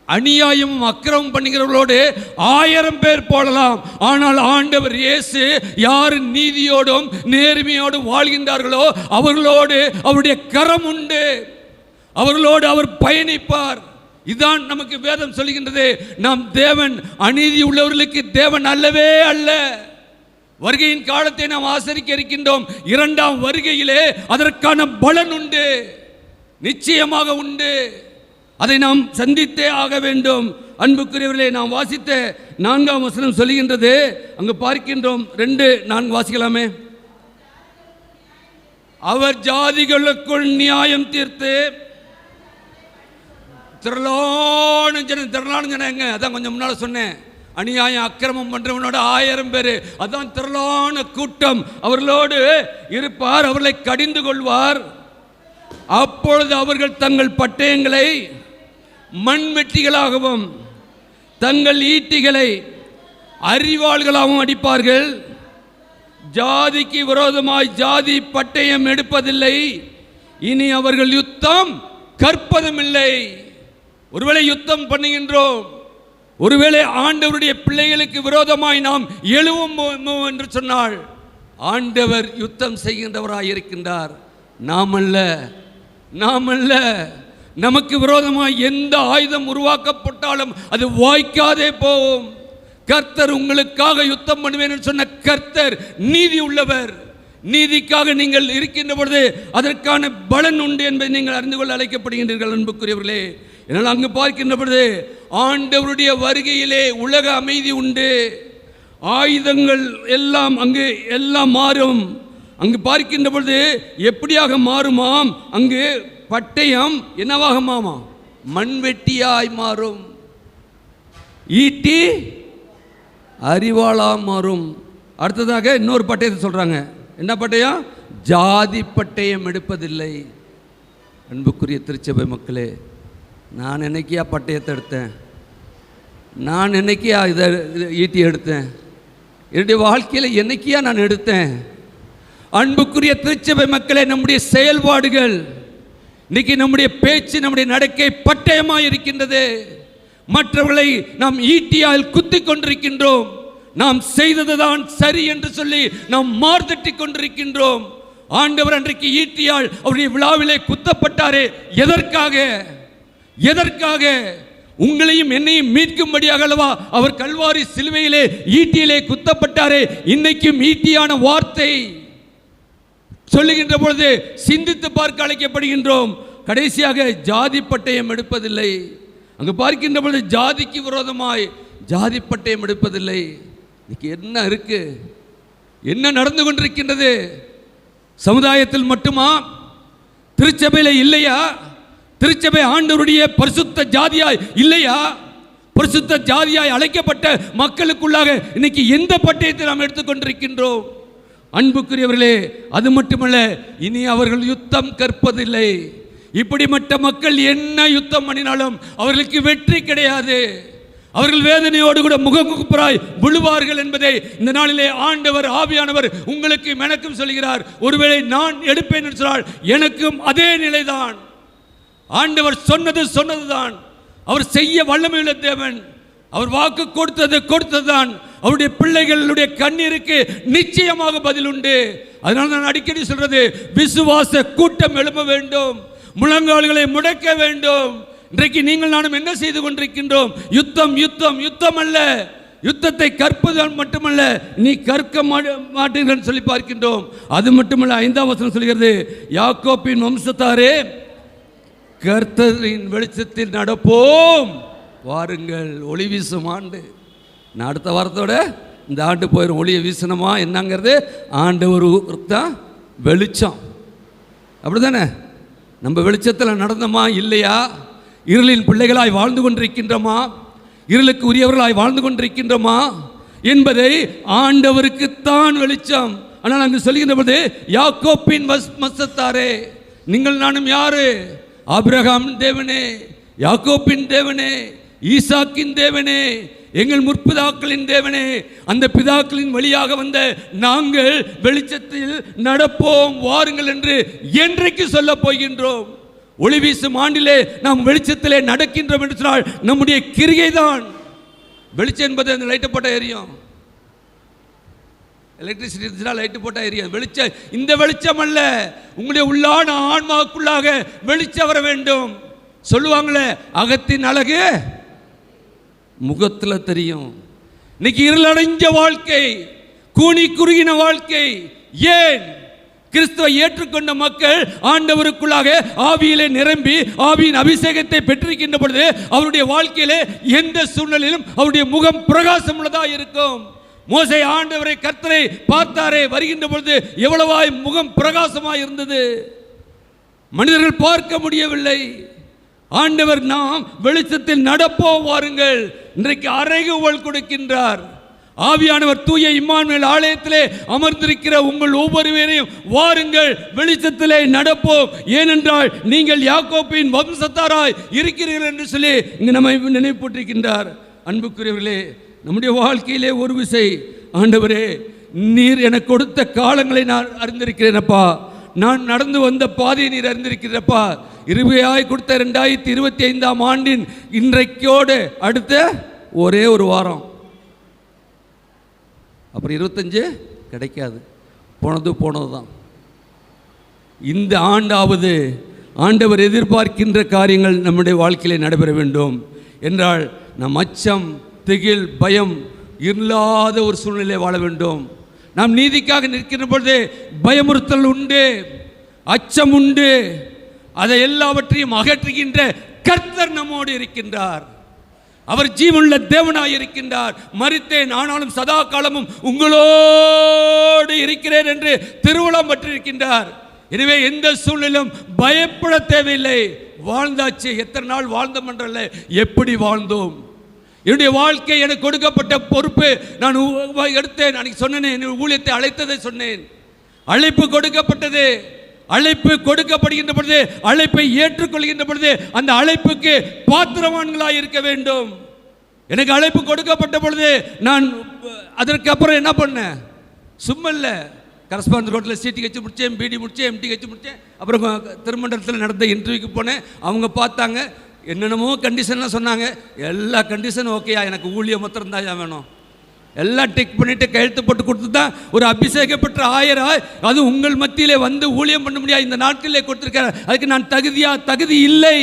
அநியாயமும் அக்கிரமம் பண்ணுகிறவர்களோடு 1000 பேர் போடலாம். ஆனால் ஆண்டவர் இயேசு யார் நீதியோடும் நேர்மையோடும் வாழ்கின்றார்களோ அவர்களோடு அவருடைய கரம் உண்டு. அவர்களோடு அவர் பயணிப்பார். இதுதான் நமக்கு வேதம் சொல்கின்றது. நாம் தேவன் அநீதி உள்ளவர்களுக்கு தேவன் அல்லவே அல்ல. வருகையின் காலத்தை நாம் ஆசரிக்க இருக்கின்றோம். 2ஆம் வருகையிலே அதற்கான பலன் உண்டு, நிச்சயமாக உண்டு. அதை நாம் சந்தித்தே ஆக வேண்டும். அன்புக்குரியவர்களே, நாம் வாசித்த 4ஆம் வசனம் சொல்லுகின்றது. அங்கு பார்க்கின்றோம். 2:4 வாசிக்கலாமே. அவர் ஜாதிகளுக்குள் நியாயம் தீர்த்து திரளான ஜனம் எங்க? அதான் கொஞ்சம் முன்னால் சொன்னேன். அநியாயம் அக்கிரமம் பண்றவனோட 1000 பேர், அதான் திரளான கூட்டம். அவர்களோடு இருப்பார், அவர்களை கடிந்து கொள்வார். அப்பொழுது அவர்கள் தங்கள் பட்டயங்களை மண்வெட்டிகளாகவும் தங்கள் ஈட்டிகளை அரிவாள்களாகவும் அடிப்பார்கள். ஜாதிக்கு விரோதமாய் ஜாதி பட்டயம் எடுப்பதில்லை. இனி அவர்கள் யுத்தம் கற்பதும் இல்லை. ஒருவேளை யுத்தம் பண்ணுகின்றோம், ஒருவேளை ஆண்டவருடைய பிள்ளைகளுக்கு விரோதமாய் நாம் எழுவோம் என்று சொன்னால் ஆண்டவர் யுத்தம் செய்கின்றவராய் இருக்கின்றார். நாம் அல்ல. நமக்கு விரோதமாய் எந்த ஆயுதம் உருவாக்கப்பட்டாலும் அது வாய்க்காதே போகும். கர்த்தர் உங்களுக்காக யுத்தம் பண்ணுவேன் என்று சொன்ன கர்த்தர் நீதி உள்ளவர். நீதிக்காக நீங்கள் இருக்கின்ற பொழுது அதற்கான பலன் உண்டு என்பதை நீங்கள் அறிந்து கொள்ள அழைக்கப்படுகின்றீர்கள். அன்புக்குரியவர்களே, என்னால் அங்கு பார்க்கின்ற பொழுது ஆண்டவருடைய வருகையிலே உலக அமைதி உண்டு. ஆயுதங்கள் எல்லாம் அங்கு எல்லாம் மாறும். அங்கு பார்க்கின்ற பொழுது எப்படியாக மாறுமாம்? அங்கு பட்டயம் என்னவாக மாறும்? மண்வெட்டியாய் மாறும். ஈட்டி அறிவாளா மாறும். அடுத்ததாக இன்னொரு பட்டயத்தை சொல்றாங்க. என்ன பட்டயம்? ஜாதி பட்டயம் எடுப்பதில்லை. அன்புக்குரிய திருச்சபை மக்களே, நான் என்னைக்கியா பட்டயத்தை எடுத்தேன்? நான் என்னைக்கியா இதை ஈட்டி எடுத்தேன்? என்னுடைய வாழ்க்கையில் என்னைக்கியா நான் எடுத்தேன்? அன்புக்குரிய திருச்சபை மக்களே, நம்முடைய செயல்பாடுகள் இன்னைக்கு, நம்முடைய பேச்சு, நம்முடைய நடக்கை பட்டயமாக இருக்கின்றது. மற்றவர்களை நாம் ஈட்டியால் குத்தி கொண்டிருக்கின்றோம். நாம் செய்ததுதான் சரி என்று சொல்லி நாம் மார்தட்டி கொண்டிருக்கின்றோம். ஆண்டவர் அன்றைக்கு ஈட்டியால் அவருடைய விழாவிலே குத்தப்பட்டாரே, எதற்காக? எதற்காக? உங்களையும் என்னையும் மீட்கும்படியாக அல்லவா அவர் கல்வாரி சிலுவையிலே ஈட்டியிலே குத்தப்பட்டாரே. இன்னைக்கும் ஈட்டியான வார்த்தை சொல்லுகின்ற பொழுது சிந்தித்து பார்க்க அழைக்கப்படுகின்றோம். கடைசியாக ஜாதி பட்டயம் எடுப்பதில்லை. அங்கு பார்க்கின்ற பொழுது ஜாதிக்கு விரோதமாய் ஜாதி பட்டயம் எடுப்பதில்லை. இன்னைக்கு என்ன இருக்கு? என்ன நடந்து கொண்டிருக்கின்றது? சமுதாயத்தில் மட்டுமா? திருச்சபையில் இல்லையா? திருச்சபை ஆண்டவருடைய பரிசுத்த ஜாதியாய் இல்லையா? பரிசுத்த ஜாதியாய் அழைக்கப்பட்ட மக்களுக்குள்ளாக இன்னைக்கு எந்த பட்டயத்தை நாம் எடுத்துக்கொண்டிருக்கின்றோம்? அன்புக்குரியவர்களே, அது மட்டுமல்ல, இனி அவர்கள் யுத்தம் கற்பதில்லை. இப்படிப்பட்ட மக்கள் என்ன யுத்தம் பண்ணினாலும் அவர்களுக்கு வெற்றி கிடையாது. அவர்கள் வேதனையோடு கூட முகமுகப்பராய் விழுவார்கள் என்பதை இந்த நாளிலே ஆண்டவர் ஆவியானவர் உங்களுக்கு எனக்கும் சொல்கிறார். ஒருவேளை நான் எடுப்பேன் என்று சொன்னால் எனக்கும் அதே நிலைதான். ஆண்டவர் சொன்னதுதான். அவர் செய்ய வல்லமையுள்ள தேவன். அவர் வாக்கு கொடுத்ததுதான். அவருடைய பிள்ளைகளுடைய கண்ணீருக்கு நிச்சயமாக பதில் உண்டு. அதனால நான் அடிக்கடி சொல்றது, விசுவாச கூட்டம் எழும்ப வேண்டும், முழங்கால்களை முடக்க வேண்டும். இன்றைக்கு நீங்கள் நானும் என்ன செய்து கொண்டிருக்கின்றோம்? யுத்தம் யுத்தம் யுத்தம் அல்ல. யுத்தத்தை கற்பது மட்டுமல்ல, நீ கற்க மாட்டீர்கள் சொல்லி பார்க்கின்றோம். அது மட்டுமல்ல, 5ஆம் வசனம் சொல்கிறது, யாக்கோப்பின் வம்சத்தாரே, கர்த்தரின் வெளிச்சத்தில் நடப்போம் வாருங்கள். ஒளி வீசும் ஆண்டு. நான் அடுத்த வாரத்தோட இந்த ஆண்டு போயிடும். ஒளியை வீசணுமா என்னங்கிறது ஆண்டவர் தான் வெளிச்சம். அப்படி தானே? நம்ம வெளிச்சத்தில் நடந்தோமா இல்லையா? இருளின் பிள்ளைகளாய் வாழ்ந்து கொண்டிருக்கின்றோமா? இருளுக்கு உரியவர்களாய் வாழ்ந்து கொண்டிருக்கின்றோமா என்பதை ஆண்டவருக்குத்தான் வெளிச்சம். ஆனால் அங்கு சொல்கின்ற போது, யாக்கோப்பின் வம்சத்தாரே, நீங்கள் நானும் யாரு? ஆபிரகாம் தேவனே, யாக்கோப்பின் தேவனே, ஈசாக்கின் தேவனே, எங்கள் முற்பிதாக்களின் தேவனே, அந்த பிதாக்களின் வழியாக வந்த நாங்கள் வெளிச்சத்தில் நடப்போம் வாருங்கள் என்று என்றைக்கு சொல்ல போகின்றோம்? ஒளி வீசும் ஆண்டிலே நாம் வெளிச்சத்திலே நடக்கின்றோம் என்று சொன்னால் நம்முடைய கிரியை தான் வெளிச்சம் என்பது. அந்த லைட்டை போட்டால் எரியும். எலக்ட்ரிசிட்டி இருந்துச்சுன்னா லைட்டு போட்டால் எரியும். வெளிச்சம் இந்த வெளிச்சம் அல்ல, உங்களுடைய உள்ளான ஆன்மாவுக்குள்ளாக வெளிச்சம் வர வேண்டும். சொல்லுவாங்களே, அகத்தின் அழகு முகத்தில் தெரியும். இன்னைக்கு இருளடைஞ்ச வாழ்க்கை, கூனி குறுகின வாழ்க்கை. ஏன்? கிறிஸ்துவை ஏற்றுக்கொண்ட மக்கள் ஆண்டவருக்குள்ளாக ஆவியிலே நிரம்பி ஆவியின் அபிஷேகத்தை பெற்றிருக்கின்ற பொழுது அவருடைய வாழ்க்கையிலே எந்த சூழ்நிலையிலும் அவருடைய முகம் பிரகாசம் உள்ளதா இருக்கும். மோசே ஆண்டவரை கர்த்தரை பார்த்தாரே, வருகின்ற பொழுது எவ்வளவாய் முகம் பிரகாசமாய் இருந்தது. மனிதர்கள் பார்க்க முடியவில்லை. ஆண்டவர் நாம் வெளிச்சத்தில் நடப்போம் வாருங்கள். இன்றைக்கு அறைகூவல் கொடுக்கின்றார். ஆவியானவர் தூய இம்மானுவேல் ஆலயத்திலே அமர்ந்திருக்கிற உங்கள் ஒவ்வொருவரையும் வாருங்கள், வெளிச்சத்திலே நடப்போம். ஏனென்றால் நீங்கள் யாக்கோப்பின் வம்சத்தாராய் இருக்கிறீர்கள் என்று சொல்லி இங்கு நம்மை நினைப்பூட்டிருக்கின்றார். அன்புக்குரியவர்களே, நம்முடைய வாழ்க்கையிலே ஒரு விசை, ஆண்டவரே, நீர் எனக்கு கொடுத்த காலங்களை நான் அறிந்திருக்கிறேனப்பா, நான் நடந்து வந்த பாதையை நீர் அறிந்திருக்கிறப்பா. இருபையாய் கொடுத்த 2025ஆம் ஆண்டின் இன்றைக்கோடு அடுத்த ஒரே ஒரு வாரம், அப்புறம் 25 கிடைக்காது. போனது தான். இந்த ஆண்டாவது ஆண்டவர் எதிர்பார்க்கின்ற காரியங்கள் நம்முடைய வாழ்க்கையிலே நடைபெற வேண்டும் என்றால் நம் அச்சம், திகில், பயம் இல்லாத ஒரு சூழ்நிலை வாழ வேண்டும். நாம் நீதிக்காக நிற்கின்ற பொழுது பயமுறுத்தல் உண்டு, அச்சம் உண்டு. அதை எல்லாவற்றையும் அகற்றுகின்ற கர்த்தர் நம்மோடு இருக்கின்றார். அவர் ஜீவனுள்ள தேவனாய் இருக்கின்றார். மரித்தேன் ஆனாலும் சதா காலமும் உங்களோடு இருக்கிறேன் என்று திருவுளம் பற்றிருக்கின்றார். எனவே எந்த சூழ்நிலும் பயப்பட தேவையில்லை. வாழ்ந்தாச்சு, எத்தனை நாள் வாழ்ந்தோம் என்றல்ல, எப்படி வாழ்ந்தோம். என்னுடைய வாழ்க்கை எனக்கு கொடுக்கப்பட்ட பொறுப்பு நான் எடுத்தேன். அன்னைக்கு சொன்னேன், என் ஊழியத்தை அழைத்ததை சொன்னேன். அழைப்பு கொடுக்கப்பட்டது. அழைப்பு கொடுக்கப்படுகின்ற பொழுது, அழைப்பை ஏற்றுக்கொள்கின்ற பொழுது அந்த அழைப்புக்கு பாத்திரவான்களாக இருக்க வேண்டும். எனக்கு அழைப்பு கொடுக்கப்பட்ட பொழுது நான் அதற்கு அப்புறம் என்ன பண்ணேன்? சும்மா இல்லை, கரஸ்பாண்ட் ரோட்டில் சிடி வச்சு முடித்தேன், பிடி முடித்தேன், எம்டி வச்சு முடித்தேன். அப்புறம் திருமண்டலத்தில் நடந்த இன்டர்வியூக்கு போனேன். அவங்க பார்த்தாங்க, என்னென்னமோ கண்டிஷன்லாம் சொன்னாங்க. எல்லா கண்டிஷனும் ஓகேயா, எனக்கு ஊழியம் மாத்திரம் தான் வேணும். எல்லாம் டிக் பண்ணிட்டு கையெழுத்து போட்டு கொடுத்து தான் ஒரு அபிஷேகப்பட்ட ஆயராய் அது உங்கள் மத்தியிலே வந்து ஊழியம் பண்ண முடியாது இந்த நாட்களிலே கொடுத்திருக்கிறார். அதுக்கு நான் தகுதி இல்லை.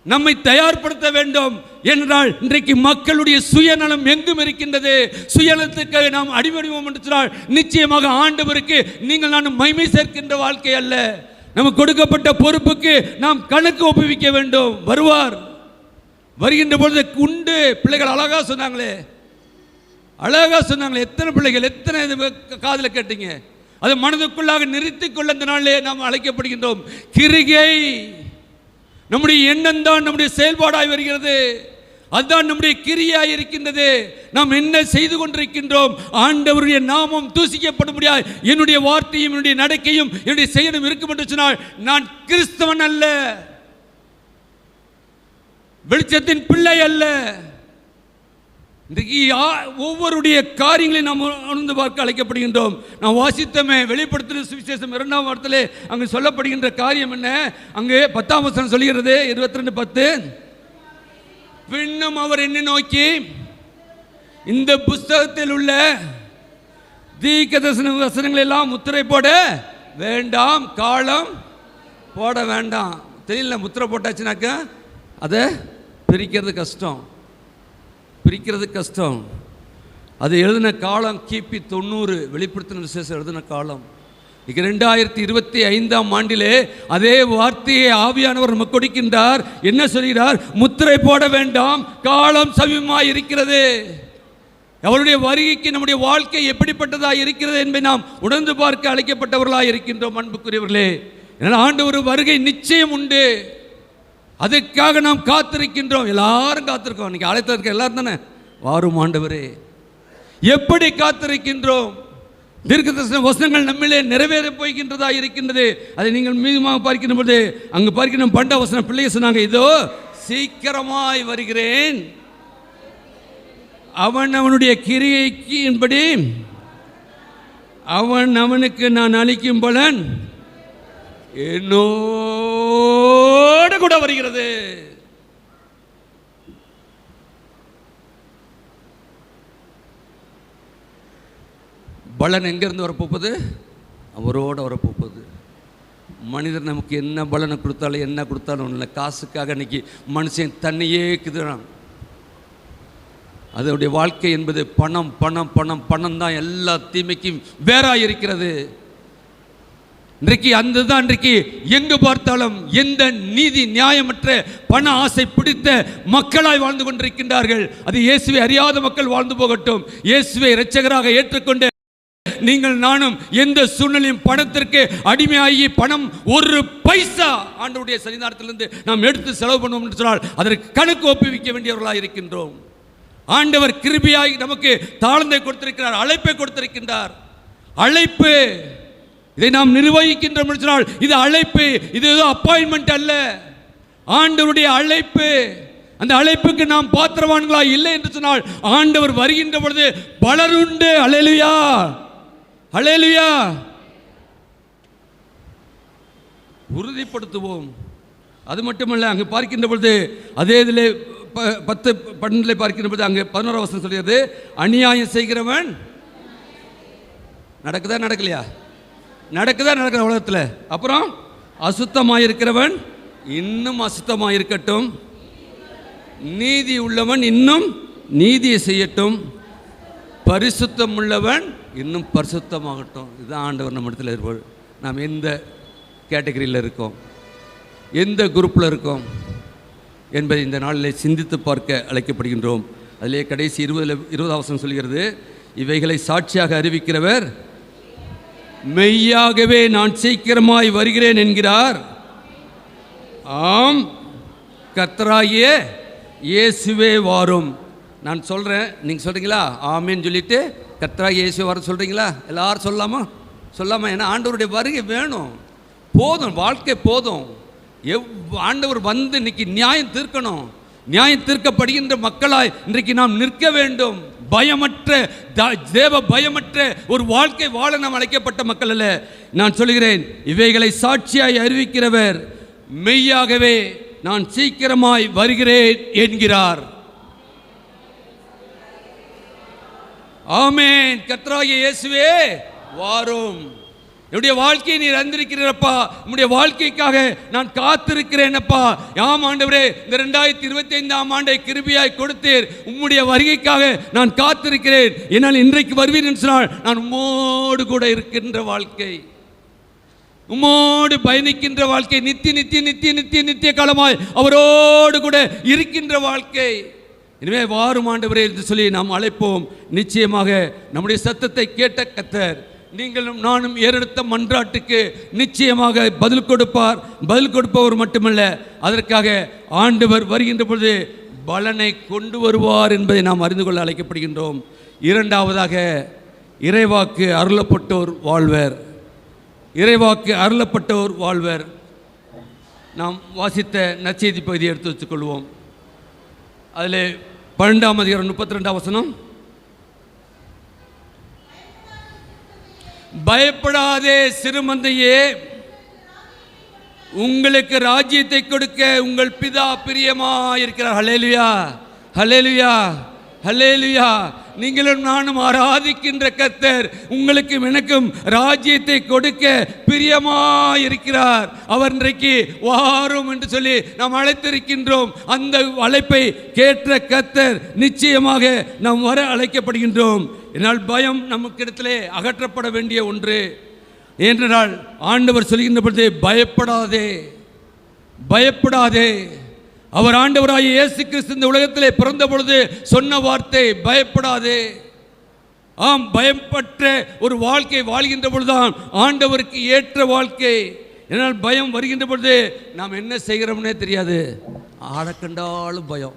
நம்மை தயார்படுத்த வேண்டும் என்றால் இன்றைக்கு மக்களுடைய சுயநலம் எங்கும் இருக்கின்றது. சுயநலத்துக்கு நாம் அடிபணிவோம் என்று சொன்னால் நிச்சயமாக ஆண்டவருக்கு நீங்கள் நான் மகிமை சேர்க்கின்ற வாழ்க்கை அல்ல. நமக்கு கொடுக்கப்பட்ட பொறுப்புக்கு நாம் கணக்கு ஒப்புவிக்க வேண்டும். வருவார், வருகின்ற பொழுது உண்டு. பிள்ளைகள் அழகா சொன்னாங்களே, எத்தனை பிள்ளைகள், எத்தனை காதில் கேட்டீங்க. அதை மனதுக்குள்ளாக நிறுத்திக் கொள்ள இந்த நாளிலே நாம் அழைக்கப்படுகின்றோம். கிரிகை நம்முடைய எண்ணம் தான் நம்முடைய செயல்பாடாய் வருகிறது. அதுதான் நம்முடைய கிரியாய் இருக்கின்றது. நாம் என்ன செய்து கொண்டிருக்கின்றோம்? ஆண்டவருடைய நாமம் தூசிக்கப்பட முடியாது. என்னுடைய வார்த்தையும் என்னுடைய நடக்கையும் என்னுடைய செயலும் இருக்கும் என்று சொன்னால் நான் கிறிஸ்தவன் அல்ல, வெளிச்சத்தின் பிள்ளை அல்ல. இன்றைக்கு ஒவ்வொருடைய காரியங்களையும் நாம் உணர்ந்து பார்க்க அழைக்கப்படுகின்றோம். நாம் வாசித்தமே வெளிப்படுத்தின சுவிசேஷம் 2ஆம் வாரத்திலே அங்கு சொல்லப்படுகின்ற காரியம் என்ன? அங்கு 10ஆம் வசனம் சொல்கிறது, 22:10. பின்னும் அவர் என்னை நோக்கி, இந்த புஸ்தகத்தில் உள்ள தீர்க்கதரிசன வசனங்கள் எல்லாம் முத்திரை போட வேண்டாம், காலம் போட வேண்டாம். தெரியல, முத்திரை போட்டாச்சுனாக்கா அதை பிரிக்கிறது கஷ்டம். அது எழுதின காலம் கிபி 90. வெளிப்படுத்தின விசேஷம் எழுதின காலம். 2025ஆம் ஆண்டிலே அதே வார்த்தையை ஆவியானவர் நமக்கு கொடுக்கின்றார். என்ன சொல்கிறார்? முத்திரை போட வேண்டாம், காலம் சமீபமாய் இருக்கிறது. அவருடைய வருகைக்கு நம்முடைய வாழ்க்கை எப்படிப்பட்டதாக இருக்கிறது என்பதை நாம் உணர்ந்து பார்க்க அழைக்கப்பட்டவர்களாக இருக்கின்றோம். அன்புக்குரியவர்களே, என்னால் ஆண்டவர் வருகை நிச்சயம் உண்டு. அதுக்காக நாம் காத்திருக்கின்றோம். எல்லாரும் காத்திருக்கோம். இன்னைக்கு அழைத்ததற்கு எல்லாரும் தானே வாரும் ஆண்டவரே. எப்படி காத்திருக்கின்றோம்? தீர்க்கதரிசன வசனங்கள் நம்மிலே நிறைவேற போகின்றதா இருக்கின்றது. அதை நீங்கள் மீதமாக பார்க்கின்ற பொழுது அங்கு பார்க்கின்ற பண்ட வசனம் பிள்ளைய சொன்னாங்க, இதோ சீக்கிரமாய் வருகிறேன், அவன் அவனுடைய கிரியைக்கின்படி அவனுக்கு நான் அளிக்கும் பலன் என்னோடு கூட வருகிறது. பலன் எங்கிருந்து வரப்போகுது? அவரோடு வரப்போகுது. மனிதர் நமக்கு என்ன பலனை கொடுத்தாலும் என்ன கொடுத்தாலும் இல்லை, காசுக்காக இன்னைக்கு மனுஷன் தன்னையே குதுறான். அதனுடைய வாழ்க்கை என்பது பணம் பணம் பணம் பணம் தான் எல்லா தீமைக்கும் வேறாக இருக்கிறது. இன்றைக்கு அந்த தான் இன்றைக்கு எங்கு பார்த்தாலும் எந்த நீதி நியாயமற்ற பண ஆசை பிடித்த மக்களாய் வாழ்ந்து கொண்டிருக்கின்றார்கள். அது இயேசுவை அறியாத மக்கள் வாழ்ந்து போகட்டும். இயேசுவை இரட்சகராக ஏற்றுக்கொண்ட நீங்கள் நானும் எந்த சூழ்நிலையும் பணத்திற்கு அடிமையாகி பணம் ஒரு பைசா ஆண்டவருடைய சன்னிதானத்திலிருந்து நாம் எடுத்து செலவு பண்ணுவோம் என்று சொன்னால் அதற்கு கணக்கு ஒப்புவிக்க வேண்டியவர்களாக இருக்கின்றோம். ஆண்டவர் கிருபையாய் நமக்கு தாழ்ந்தை கொடுத்திருக்கிறார், அழைப்பை கொடுத்திருக்கின்றார். அழைப்பு இதை நாம் நிர்வகிக்கின்றோம் என்று சொன்னால் இது அழைப்பு, இது ஏதோ அப்பாயின்மெண்ட் அல்ல. ஆண்டவருடைய அழைப்பு. அந்த அழைப்புக்கு நாம் பாத்திரவான்களா இல்லை என்று சொன்னால் ஆண்டவர் வருகின்ற பொழுது பலருண்டு. அல்லேலூயா, அல்லேலூயா. உறுதிப்படுத்துவோம். அது மட்டுமல்ல, அங்கு பார்க்கின்ற பொழுது அதே இதில் 10:12 பார்க்கின்ற பொழுது அங்கே 11ஆம் வசனம் சொல்கிறது, அநியாயம் செய்கிறவன் நடக்குதா நடக்கலையா? நடக்குதா நடக்கிற உலகத்தில். அப்புறம் அசுத்தமாயிருக்கிறவன் இன்னும் அசுத்தமாயிருக்கட்டும், நீதி உள்ளவன் இன்னும் நீதியை செய்யட்டும், பரிசுத்தம் உள்ளவன் இன்னும் பரிசுத்தமாகட்டும். இதுதான் ஆண்டவர் நம்ம இடத்துல இருப்பார். நாம் எந்த கேட்டகரியில் இருக்கோம்? எந்த குரூப்பில் இருக்கோம் என்பதை இந்த நாளில் சிந்தித்து பார்க்க அழைக்கப்படுகின்றோம். அதிலே கடைசி 20வது வசனம் சொல்கிறது, இவைகளை சாட்சியாக அறிவிக்கிறவர் மெய்யாகவே நான் சீக்கிரமாய் வருகிறேன் என்கிறார். ஆம், கர்த்தராகிய இயேசுவே வாரும். நான் சொல்கிறேன், நீங்கள் சொல்கிறீங்களா? ஆமேன்னு சொல்லிட்டு கர்த்தராகிய இயேசுவே வர சொல்கிறீங்களா? எல்லாரும் சொல்லாமா? ஏன்னா ஆண்டவருடைய வருகை வேணும். போதும், வாழ்க்கை போதும். ஆண்டவர் வந்து இன்னைக்கு நியாயம் தீர்க்கணும். நியாயம் தீர்க்கப்படுகின்ற மக்களாய் இன்றைக்கு நாம் நிற்க வேண்டும். பயமற்ற தேவ பயமற்ற ஒரு வாழ்க்கை வாழ நாம் அழைக்கப்பட்ட மக்கள் அல்ல. நான் சொல்கிறேன், இவைகளை சாட்சியாய் அறிவிக்கிறவர் மெய்யாகவே நான் சீக்கிரமாய் வருகிறேன் என்கிறார். ஆமென். கர்த்தராகிய இயேசுவே வாரும். என்னுடைய வாழ்க்கையை நீர் அறிந்திருக்கிறப்பா, உம்முடைய வாழ்க்கைக்காக நான் காத்திருக்கிறேனப்பா. ஆம் ஆண்டவரே, இந்த 2025ஆம் ஆண்டை கிருபையாய் கொடுத்தீர். உம்முடைய வருகைக்காக நான் காத்திருக்கிறேன். என்னால் இன்றைக்கு வருவீர் என்று சொன்னால் நான் உம்மோடு கூட இருக்கின்ற வாழ்க்கை, உம்மோடு பயணிக்கின்ற வாழ்க்கை, நித்திய காலமாய் அவரோடு கூட இருக்கின்ற வாழ்க்கை. எனவே வாரும் ஆண்டவரே என்று சொல்லி நாம் அழைப்போம். நிச்சயமாக நம்முடைய சத்தத்தை கேட்ட கர்த்தர் நீங்களும் நானும் ஏறெடுத்த மன்றாட்டுக்கு நிச்சயமாக பதில் கொடுப்பார். பதில் கொடுப்பவர் மட்டுமல்ல, அதற்காக ஆண்டவர் வருகின்ற பொழுது பலனை கொண்டு வருவார் என்பதை நாம் அறிந்து கொள்ள அழைக்கப்படுகின்றோம். இரண்டாவதாக, இறைவாக்கு அருளப்பட்டோர் வாழ்வர். இறைவாக்கு அருளப்பட்டோர் வாழ்வர். நாம் வாசித்த நற்செய்தி பகுதியை எடுத்து வச்சுக்கொள்வோம். அதில் 12ஆம் அதிகாரம் 32ஆம் வசனம், பயப்படாதே சிறுமந்தையே, உங்களுக்கு ராஜ்யத்தை கொடுக்க உங்கள் பிதா பிரியமாயிருக்கிறார். ஹல்லேலூயா, ஹல்லேலூயா, ஹல்லேலூயா. நீங்களும் நானும் ஆராதிக்கின்ற கர்த்தர் உங்களுக்கும் எனக்கும் ராஜ்யத்தை கொடுக்க பிரியமாயிருக்கிறார். அவர் இன்றைக்கு வாரும் என்று சொல்லி நாம் அழைத்திருக்கின்றோம். அந்த அழைப்பை கேட்ட கர்த்தர் நிச்சயமாக நாம் வர அழைக்கப்படுகின்றோம். என்னால் பயம் நமக்கிடத்திலே அகற்றப்பட வேண்டிய ஒன்று. ஏனென்றால் ஆண்டவர் சொல்கின்ற பொழுது பயப்படாதே, பயப்படாதே. அவர் ஆண்டவராகிய இயேசு கிறிஸ்து இந்த உலகத்திலே பிறந்த பொழுது சொன்ன வார்த்தை பயப்படாதே. ஆம், பயப்பட்ட ஒரு வாழ்க்கை வாழ்கின்ற பொழுதுதான் ஆண்டவருக்கு ஏற்ற வாழ்க்கை. என்னால் பயம் வருகின்ற பொழுது நாம் என்ன செய்கிறோம்னே தெரியாது. ஆளை கண்டாலும் பயம்,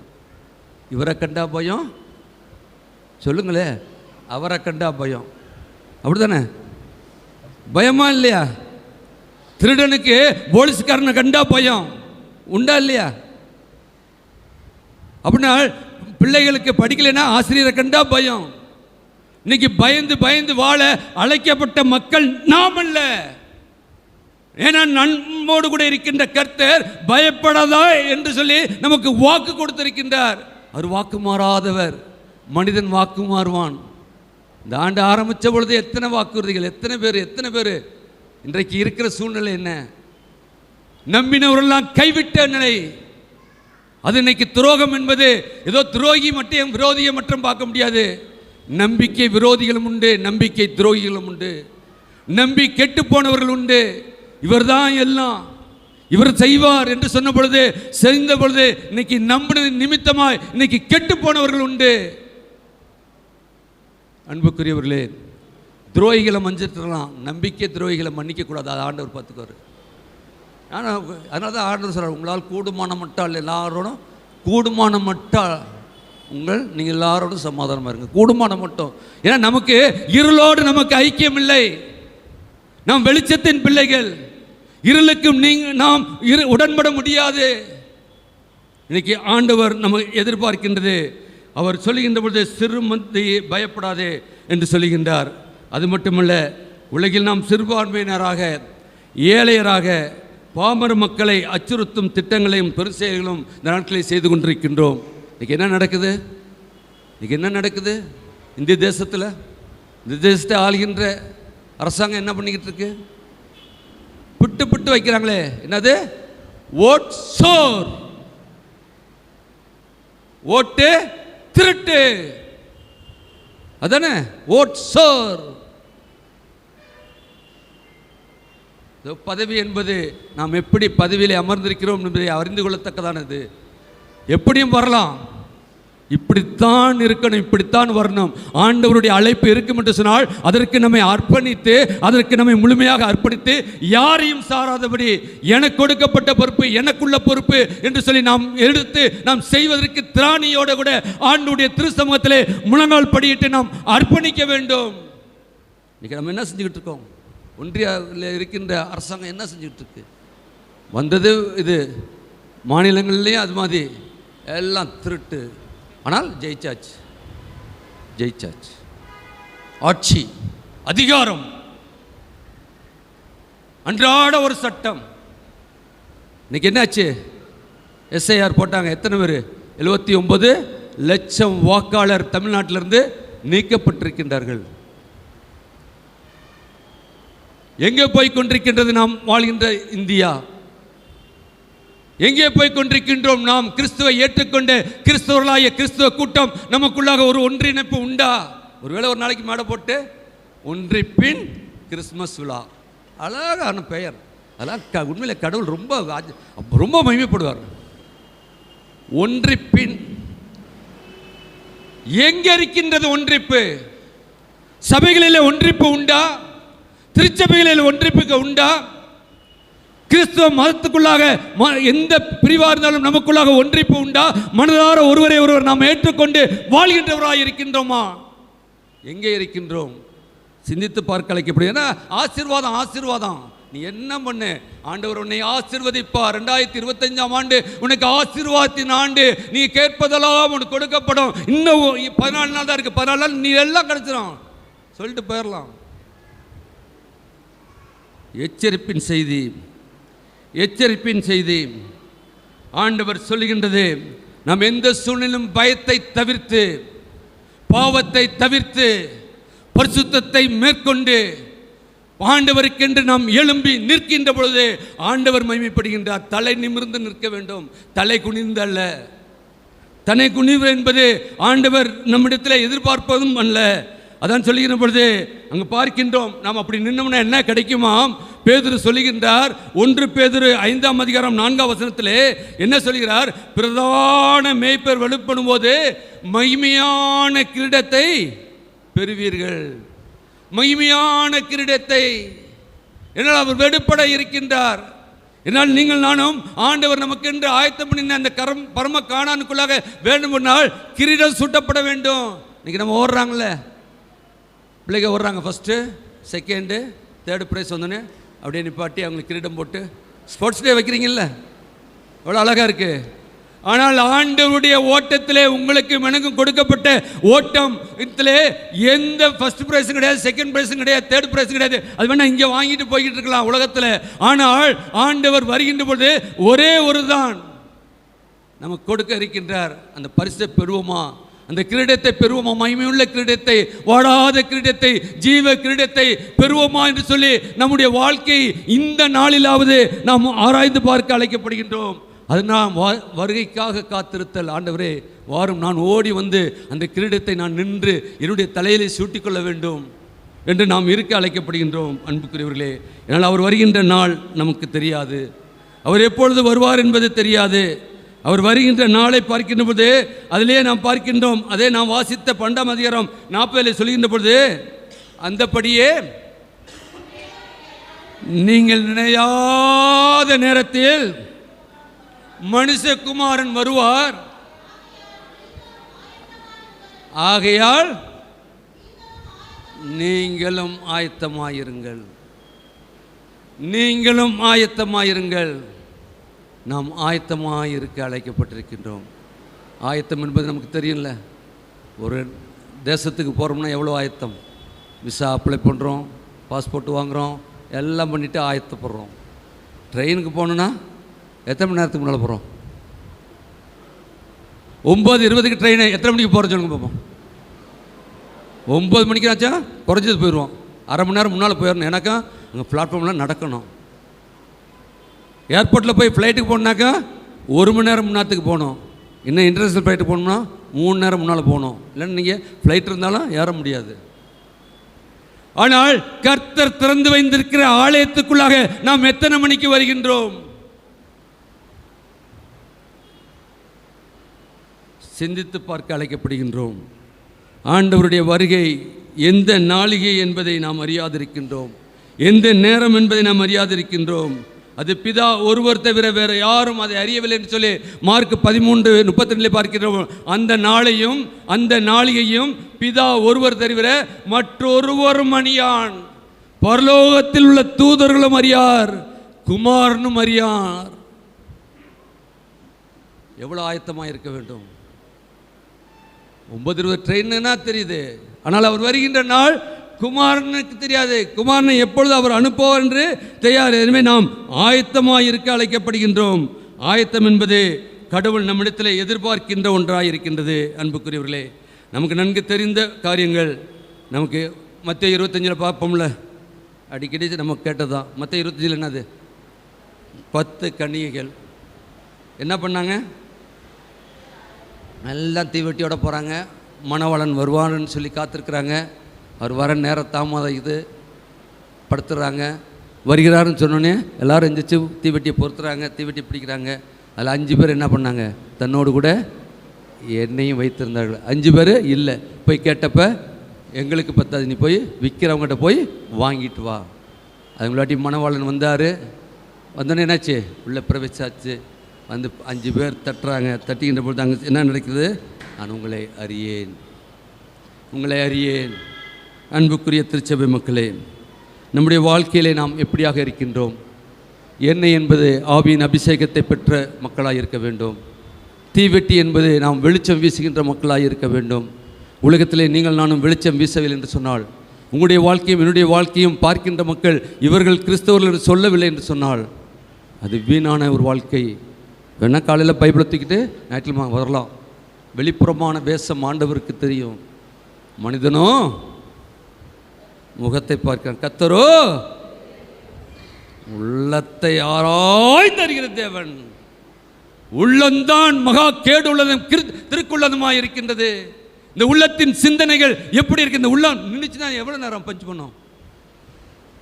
இவரை கண்டா பயம், சொல்லுங்களே, அவரை கண்டா பயம். அப்படித்தானே? பயமா இல்லையா? திருடனுக்கு போலீஸ்காரனை கண்டா பயம் உண்டா இல்லையா? அப்படின்னா பிள்ளைகளுக்கு படிக்கலைன்னா ஆசிரியரை கண்டா பயம். இன்னைக்கு பயந்து பயந்து வாழ அழைக்கப்பட்ட மக்கள் நாம் அல்ல. ஏன்னா நம்மோடு கூட இருக்கின்ற கர்த்தர் பயப்படாதா என்று சொல்லி நமக்கு வாக்கு கொடுத்திருக்கின்றார். அவர் வாக்கு மாறாதவர். மனிதன் வாக்கு மாறுவான். இந்த ஆண்டு ஆரம்பித்த பொழுது எத்தனை வாக்குறுதிகள், எத்தனை பேர். இன்றைக்கு இருக்கிற சூழ்நிலை என்ன? நம்பினவரெல்லாம் கைவிட்ட நிலை. அது இன்னைக்கு துரோகம் என்பது ஏதோ துரோகி மட்டும் விரோதியை மட்டும் பார்க்க முடியாது. நம்பிக்கை விரோதிகளும் உண்டு, நம்பிக்கை துரோகிகளும் உண்டு, நம்பி கெட்டு போனவர்கள் உண்டு. இவர் தான் எல்லாம், இவர் செய்வார் என்று சொன்ன பொழுது செய்த பொழுது இன்னைக்கு நம்பினது நிமித்தமாய் இன்னைக்கு கெட்டு போனவர்கள் உண்டு. அன்புக்குரியவர்களே, துரோகிகளை மன்னிச்சிடலாம், நம்பிக்கை துரோகிகளை மன்னிக்கக்கூடாது. அது ஆண்டவர் பார்த்துக்குவார். ஆனால் அதனால தான் ஆண்டவர் சொல்கிறார், உங்களால் கூடுமான மட்டால் எல்லாரோடும், கூடுமான மட்டால் நீங்கள் எல்லாரோடும் சமாதானமாக இருங்க, கூடுமான மட்டும். ஏன்னா நமக்கு இருளோடு நமக்கு ஐக்கியம் இல்லை. நாம் வெளிச்சத்தின் பிள்ளைகள். இருளுக்கும் நாம் உடன்பட முடியாது. இன்னைக்கு ஆண்டவர் நம்ம எதிர்பார்க்கின்றது. அவர் சொல்லுகின்ற பொழுது சிறுமந்தையை பயப்படாதே என்று சொல்லுகின்றார். அது மட்டுமல்ல, உலகில் நாம் சிறுபான்மையினராக, ஏழையராக, பாமர மக்களை அச்சுறுத்தும் திட்டங்களையும் பெருசெயல்களும் இந்த நாட்களில் செய்து கொண்டிருக்கின்றோம். இன்றைக்கி என்ன நடக்குது? இந்த தேசத்தை ஆளுகின்ற அரசாங்கம் என்ன பண்ணிக்கிட்டு இருக்கு? பிட்டு வைக்கிறாங்களே, என்னது? ஓட் சோர், ஓட்டு திருட்டு, அதானே ஓட் சோர். பதவி என்பது நாம் எப்படி பதவியில் அமர்ந்திருக்கிறோம் என்பதை அறிந்து கொள்ளத்தக்கதானது. எப்படியும் வரலாம், இப்படித்தான் இருக்கணும், இப்படித்தான் வரணும். ஆண்டவருடைய அழைப்பு இருக்கும் என்று சொன்னால் அதற்கு நம்மை அர்ப்பணித்து, அதற்கு நம்மை முழுமையாக அர்ப்பணித்து, யாரையும் சாராதபடி எனக்கு கொடுக்கப்பட்ட பொறுப்பு, எனக்குள்ள பொறுப்பு என்று சொல்லி நாம் எடுத்து நாம் செய்வதற்கு திராணியோடு கூட ஆண்டவருடைய திருச்சமூகத்திலே முழங்கால் படியிட்டு நாம் அர்ப்பணிக்க வேண்டும். இன்னைக்கு நம்ம என்ன செஞ்சுக்கிட்டு இருக்கோம்? ஒன்றியில் இருக்கின்ற அரசாங்கம் என்ன செஞ்சுக்கிட்டு இருக்கு? வந்தது இது, மாநிலங்கள்லேயும் அது மாதிரி எல்லாம் திருட்டு. ஆனால் ஜெயிச்சாச்சு. ஆட்சி, அதிகாரம், அன்றாட ஒரு சட்டம். இன்னைக்கு என்னாச்சு? எஸ்ஐஆர் போட்டாங்க. எத்தனை பேர்? 79 லட்சம் வாக்காளர் தமிழ்நாட்டிலிருந்து நீக்கப்பட்டிருக்கின்றார்கள். எங்கே போய் கொண்டிருக்கின்றது நாம் வாழ்கின்ற இந்தியா? எங்கே போய் கொண்டிருக்கின்றோம்? நாம் கிறிஸ்துவை ஏற்றுக்கொண்ட கிறிஸ்தவர்களாகிய கிறிஸ்துவ கூட்டம் நமக்குள்ளாக ஒரு ஒன்றிணைப்பு உண்டா? ஒருவேளை ஒரு நாளைக்கு மேடை போட்டு ஒன்றிப்பின் கிறிஸ்மஸ் விழா, அழகான பெயர். அதெல்லாம் உண்மையில கடவுள் ரொம்ப மகிமைப்படுவார். ஒன்றிப்பின் எங்கே இருக்கின்றது ஒன்றிப்பு? சபைகளில் ஒன்றிப்பு உண்டா? திருச்சபைகளில் ஒன்றிப்புக்கு உண்டா? கிறிஸ்துவ மதத்துக்குள்ளாக எந்த பிரிவாக இருந்தாலும் நமக்குள்ளாக ஒன்றிப்பு உண்டா? மனதார ஒருவரை ஒருவர் நாம் ஏற்றுக்கொண்டு வாழ்கின்றவராக இருக்கின்றோமா? எங்கே இருக்கின்றோம்? சிந்தித்து பார்க்க அழைக்கப்படும். ஏன்னா ஆசீர்வாதம். நீ என்ன பண்ணு, ஆண்டவர் உன்னை ஆசீர்வதிப்பார். 2025ஆம் ஆண்டு உனக்கு ஆசீர்வாதத்தின் ஆண்டு. நீ கேட்பதெல்லாம் உனக்கு கொடுக்கப்படும். இன்னும் 14 நாள் தான் இருக்கு. 14 நாள் நீ எல்லாம் கிடைச்சிடும் சொல்லிட்டு போயிடலாம். எச்சரிப்பின் செய்தி ஆண்டவர் சொல்லுகின்றது. நாம் எந்த சூழ்நிலையும் பயத்தை தவிர்த்து, பாவத்தை தவிர்த்து, பரிசுத்தத்தை மேற்கொண்டு ஆண்டவருக்கென்று நாம் எழும்பி நிற்கின்ற பொழுது ஆண்டவர் மகிமைப்படுகின்றார். தலை நிமிர்ந்து நிற்க வேண்டும், தலை குனிந்து அல்ல. தலை குனிவு என்பது ஆண்டவர் நம்மிடத்தில் எதிர்பார்ப்பதும் அல்ல. அதான் சொல்லுகின்ற பொழுது அங்கே பார்க்கின்றோம். நாம் அப்படி நின்னோம்னா என்ன கிடைக்குமாம்? பேதுரு சொல்லுகின்றார். 1 பேதுரு 5ஆம் அதிகாரம் 4ஆம் வசனத்திலே என்ன சொல்கிறார்? பிரதான மேய்ப்பர் வெளிப்படும் போது மகிமையான கிரீடத்தை பெறுவீர்கள். மகிமையான கிரீடத்தை. என்னால் அவர் வெடுப்பட இருக்கின்றார். என்னால் நீங்கள் நானும் ஆண்டவர் நமக்கு என்று ஆயத்தம் பண்ணின அந்த பரம காணானுக்குள்ளாக வேண்டுமென்றால் கிரீடம் சூட்டப்பட வேண்டும். இன்னைக்கு நம்ம ஓடுறாங்களே, பிள்ளைங்க ஓடுறாங்க, ஃபஸ்ட்டு, செகண்டு, தேர்டு ப்ரைஸ் வந்தோன்னே அப்படியே நிப்பாட்டி அவங்களுக்கு கிரீடம் போட்டு ஸ்போர்ட்ஸ் டே வைக்கிறீங்கல்ல, அவ்வளோ அழகாக இருக்குது. ஆனால் ஆண்டவருடைய ஓட்டத்திலே உங்களுக்கு எனக்கும் கொடுக்கப்பட்ட ஓட்டம் இதிலே எந்த ஃபர்ஸ்ட் ப்ரைஸும் கிடையாது, செகண்ட் ப்ரைஸும் கிடையாது, தேர்ட் ப்ரைஸும் கிடையாது. அது வேணால் இங்கே வாங்கிட்டு போய்கிட்டு இருக்கலாம் உலகத்தில். ஆனால் ஆண்டவர் வருகின்ற பொழுது ஒரே ஒரு தான் நமக்கு கொடுக்க இருக்கின்றார். அந்த பரிசை பெறுவோமா? அந்த கிரீடத்தை பெறுவோமா? மகிமையுள்ள கிரீடத்தை, வாடாத கிரீடத்தை, ஜீவ கிரீடத்தை பெறுவோமா என்று சொல்லி நம்முடைய வாழ்க்கை இந்த நாளிலாவது நாம் ஆராய்ந்து பார்க்க அழைக்கப்படுகின்றோம். அது நாம் வருகைக்காக காத்திருத்தல். ஆண்டவரே வாரும், நான் ஓடி வந்து அந்த கிரீடத்தை நான் நின்று என்னுடைய தலையிலே சூட்டிக்கொள்ள வேண்டும் என்று நாம் இருக்க அழைக்கப்படுகின்றோம். அன்புக்குரியவர்களே, ஏன்னால் அவர் வருகின்ற நாள் நமக்கு தெரியாது. அவர் எப்பொழுது வருவார் என்பது தெரியாது. அவர் வருகின்ற நாளை பார்க்கின்ற பொழுது அதிலே நாம் பார்க்கின்றோம். அதே நாம் வாசித்த 12ஆம் அதிகாரம் 40 சொல்கின்ற பொழுது, அந்தபடியே நீங்கள் நினையாத நேரத்தில் மனுஷகுமாரன் வருவார், ஆகையால் நீங்களும் ஆயத்தமாயிருங்கள். நீங்களும் ஆயத்தமாயிருங்கள். நாம் ஆயத்தமாயிருக்க அழைக்கப்பட்டிருக்கின்றோம். ஆயத்தம் என்பது நமக்கு தெரியும்ல. ஒரு தேசத்துக்கு போகிறோம்னா எவ்வளோ ஆயத்தம். விசா அப்ளை பண்ணுறோம், பாஸ்போர்ட் வாங்குகிறோம், எல்லாம் பண்ணிவிட்டு ஆயத்தப்படுறோம். ட்ரெயினுக்கு போகணுன்னா எத்தனை மணி நேரத்துக்கு முன்னால் போகிறோம்? 9:20க்கு ட்ரெயினை எத்தனை மணிக்கு போகிற சொல்லுங்க பார்ப்போம். 9 மணிக்கு ஆச்சா குறைஞ்சது போயிடுவோம். அரை மணி நேரம் முன்னால் போயிடணும். எனக்கா அங்கே பிளாட்ஃபார்ம்லாம் நடக்கணும். ஏர்போர்ட்டில் போய் ஃப்ளைட்டுக்கு போகணுனாக்கா 1 மணி நேரம் முன்னாத்துக்கு போகணும். இன்னும் இன்டர்நேஷ்னல் ஃப்ளைட்டுக்கு போகணும்னா 3 நேரம் முன்னால் போகணும். இல்லைன்னா நீங்கள் ஃப்ளைட் இருந்தாலும் ஏற முடியாது. ஆனால் கர்த்தர் திறந்து வைத்திருக்கிற ஆலயத்துக்குள்ளாக நாம் எத்தனை மணிக்கு வருகின்றோம்? சிந்தித்து பார்க்க அழைக்கப்படுகின்றோம். ஆண்டவருடைய வருகை எந்த நாளிகை என்பதை நாம் அறியாதிருக்கின்றோம். எந்த நேரம் என்பதை நாம் அறியாதிருக்கின்றோம். அது பிதா ஒருவர் தவிர வேறு யாரும் அதை அறியவில்லை என்று சொல்லி மார்க் 13:32 பார்க்கிறோம். அந்த நாளையும் அந்த நாளிகையும் பிதா ஒருவர் தவிர மற்றொருவரும் அறியான். பரலோகத்தில் உள்ள தூதர்களும் அறியார், குமாரனும் அறியார். எவ்வளவு ஆயத்தமாக இருக்க வேண்டும்? 9:20 ட்ரெயின்னா தெரியுது, ஆனால் அவர் வருகின்ற நாள் குமாரனுக்கு தெரியாது. குமாரனை எப்பொழுது அவர் அனுப்புவார் என்று தெரியாது. எனவே நாம் ஆயத்தமாக இருக்க அழைக்கப்படுகின்றோம். ஆயத்தம் என்பது கடவுள் நம்மிடத்தில் எதிர்பார்க்கின்ற ஒன்றாக இருக்கின்றது. அன்புக்குரியவர்களே, நமக்கு நன்கு தெரிந்த காரியங்கள் நமக்கு மத்தேயு 25 பார்ப்போம்ல, அடிக்கடி நம்ம கேட்டதான். மத்தேயு 25 என்னது? 10 கன்னிகைகள் என்ன பண்ணாங்க? எல்லாம் தீவெட்டியோட போகிறாங்க. மணவாளன் வருவான்னு சொல்லி காத்திருக்கிறாங்க. அவர் வர நேரம் தாமதம் இது படுத்துடுறாங்க. வருகிறாருன்னு சொன்னோன்னே எல்லோரும் எந்திரிச்சு தீவெட்டியை பொறுத்துறாங்க, தீவெட்டி பிடிக்கிறாங்க. அதில் 5 பேர் என்ன பண்ணாங்க? தன்னோடு கூட எண்ணெயும் வைத்திருந்தார்கள். 5 பேர் இல்லை. போய் கேட்டப்ப எங்களுக்கு பத்தாது, நீ போய் விற்கிறவங்ககிட்ட போய் வாங்கிட்டு வா. அதுங்களாட்டி மணவாளன் வந்தார். வந்தோடனே என்னாச்சு? உள்ளே பிரவேசாச்சு. வந்து 5 பேர் தட்டுறாங்க. தட்டிக்கின்ற பொழுது அங்கே என்ன நடக்குது? நான் உங்களை அறியேன், உங்களை அறியேன். அன்புக்குரிய திருச்சபை மக்களே, நம்முடைய வாழ்க்கையிலே நாம் எப்படியாக இருக்கின்றோம்? எண்ணெய் என்பது ஆவியின் அபிஷேகத்தை பெற்ற மக்களாக இருக்க வேண்டும். தீவெட்டி என்பது நாம் வெளிச்சம் வீசுகின்ற மக்களாக இருக்க வேண்டும். உலகத்திலே நீங்கள் நானும் வெளிச்சம் வீசவில்லை என்று சொன்னால், உங்களுடைய வாழ்க்கையும் என்னுடைய வாழ்க்கையும் பார்க்கின்ற மக்கள் இவர்கள் கிறிஸ்தவர்கள் என்று சொல்லவில்லை என்று சொன்னால், அது வீணான ஒரு வாழ்க்கை. வேணால் காலையில் பைபிளை தூக்கிட்டு ஞாயிற்றுக்கிழமை வரலாம். வெளிப்புறமான வேஷம் ஆண்டவருக்கு தெரியும். மனிதனோ முகத்தை பார்க்கிறான், கர்த்தரோ உள்ளத்தை ஆராய்ந்து அறிகிற தேவன். உள்ளம்தான் மகா கேடு உள்ளதும் திருக்குள்ளதுமாக இருக்கின்றது. இந்த உள்ளத்தின் சிந்தனைகள் எப்படி இருக்கு? இந்த உள்ளம் நின்றுச்சுன்னா எவ்வளோ நேரம் பஞ்சு பண்ணோம்?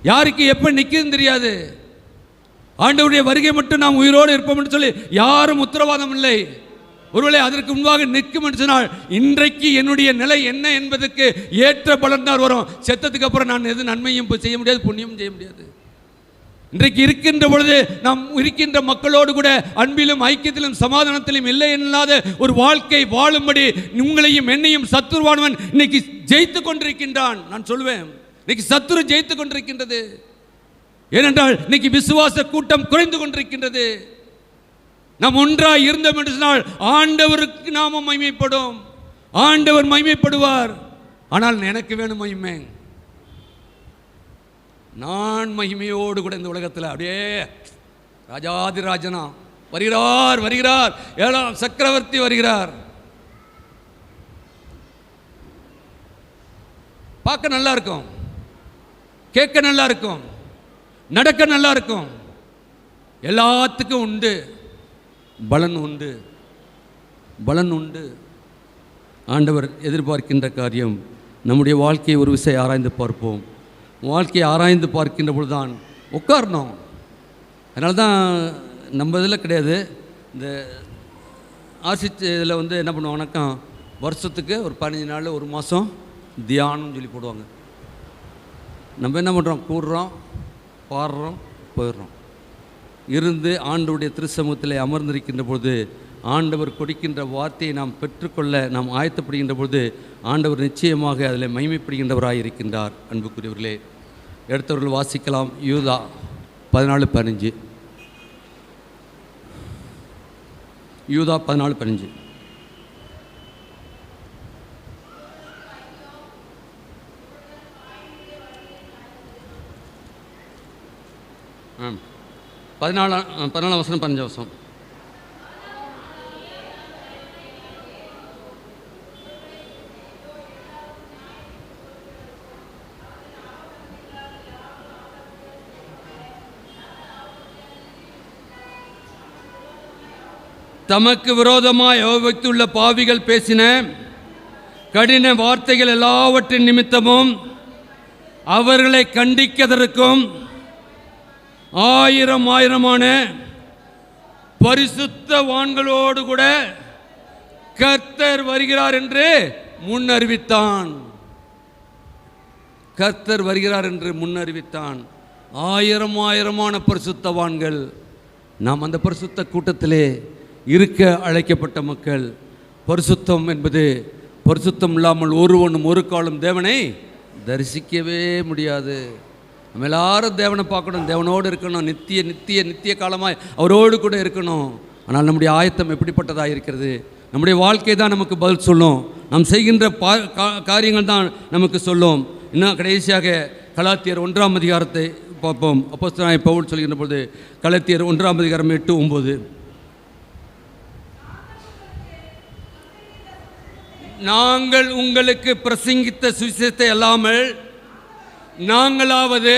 யாருக்கு எப்போ நிற்குதுன்னு தெரியாது. ஆண்டவருடைய வருகை மட்டும் நாம் உயிரோடு இருப்போம் என்று சொல்லி யாரும் உத்தரவாதம் இல்லை. ஒருவேளை அதற்கு முன்பாக நிற்கும் என்று சொன்னால், இன்றைக்கு என்னுடைய நிலை என்ன என்பதற்கு ஏற்ற பலன் தான் வரும். செத்ததுக்கு அப்புறம் நான் எது நன்மையும் செய்ய முடியாது, புண்ணியமும் செய்ய முடியாது. இன்றைக்கு இருக்கின்ற பொழுது நாம் இருக்கின்ற மக்களோடு கூட அன்பிலும் ஐக்கியத்திலும் சமாதானத்திலும் இல்லை இல்லாத ஒரு வாழ்க்கை வாழும்படி உங்களையும் என்னையும் சத்துருவானவன் இன்னைக்கு ஜெயித்து கொண்டிருக்கின்றான். நான் சொல்லுவேன், இன்னைக்கு சத்துரு ஜெயித்து கொண்டிருக்கின்றது. ஏனென்றால் இன்னைக்கு விசுவாச கூட்டம் குறைந்து கொண்டிருக்கின்றது. நாம் ஒன்றாய் இருந்தோம் என்று சொன்னால் ஆண்டவருக்கு நாம மகிமைப்படும், ஆண்டவர் மகிமைப்படுவார். ஆனால் எனக்கு வேணும் மகிமை. நான் மகிமையோடு கூட இந்த உலகத்தில் அப்படியே ராஜாதிராஜனா வருகிறார் வருகிறார், 7ஆம் சக்கரவர்த்தி வருகிறார். பார்க்க நல்லா இருக்கும், கேட்க நல்லா இருக்கும், நடக்க நல்லா இருக்கும். எல்லாத்துக்கும் உண்டு பலன், உண்டு பலன் உண்டு. ஆண்டவர் எதிர்பார்க்கின்ற காரியம் நம்முடைய வாழ்க்கையை ஒரு விஷயம் ஆராய்ந்து பார்ப்போம். வாழ்க்கையை ஆராய்ந்து பார்க்கின்ற பொழுதுதான் உட்காரணும். அதனால தான் நம்ம இதில் கிடையாது, இந்த ஆசிச்சு இதில் வந்து என்ன பண்ணுவோம், வணக்கம் வருஷத்துக்கு ஒரு 15 நாள் 1 மாதம் தியானம் சொல்லி போடுவாங்க. நம்ம என்ன பண்ணுறோம், கூடுறோம், பாடுறோம், போயிடுறோம். இருந்து ஆண்டவருடைய திருச்சமூகத்தில் அமர்ந்திருக்கின்ற பொழுது ஆண்டவர் கொடுக்கின்ற வார்த்தையை நாம் பெற்றுக்கொள்ள நாம் ஆயத்தப்படுகின்ற பொழுது ஆண்டவர் நிச்சயமாக அதில் மகிமைப்படுகின்றவராக இருக்கின்றார். அன்புக்குரியவர்களே, எடுத்தவர்கள் வாசிக்கலாம். யூதா 14:15. யூதா 14:15. ஆ 14 வசனம் 15 வசனம். தமக்கு விரோதமாய் அவவைத்துள்ள பாவிகள் பேசின கடின வார்த்தைகள் எல்லாவற்றின் நிமித்தமும் அவர்களை கண்டிக்கதற்கும் ஆயிரமான பரிசுத்தவான்களோடு கூட கர்த்தர் வருகிறார் என்று முன்னறிவித்தான். கர்த்தர் வருகிறார் என்று முன்னறிவித்தான். ஆயிரமான பரிசுத்தவான்கள். நாம் அந்த பரிசுத்த கூட்டத்திலே இருக்க அழைக்கப்பட்ட மக்கள். பரிசுத்தம் என்பது, பரிசுத்தம் இல்லாமல் ஒருவனும் ஒரு காலம் தேவனை தரிசிக்கவே முடியாது. நம்ம எல்லாரும் தேவனை பார்க்கணும், தேவனோடு இருக்கணும், நித்திய காலமாய் அவரோடு கூட இருக்கணும். ஆனால் நம்முடைய ஆயத்தம் எப்படிப்பட்டதாக இருக்கிறது? நம்முடைய வாழ்க்கை தான் நமக்கு பதில் சொல்லும். நாம் செய்கின்ற காரியங்கள் தான் நமக்கு சொல்லும். இன்னும் கடைசியாக கலாத்தியர் 1ஆம் அதிகாரத்தை பார்ப்போம். அப்போஸ்தலனாகிய பவுல் சொல்கின்ற பொழுது கலாத்தியர் 1ஆம் அதிகாரம் 8-9, நாங்கள் உங்களுக்கு பிரசங்கித்த சுவிசேஷத்தை அல்லாமல் நாங்களாவது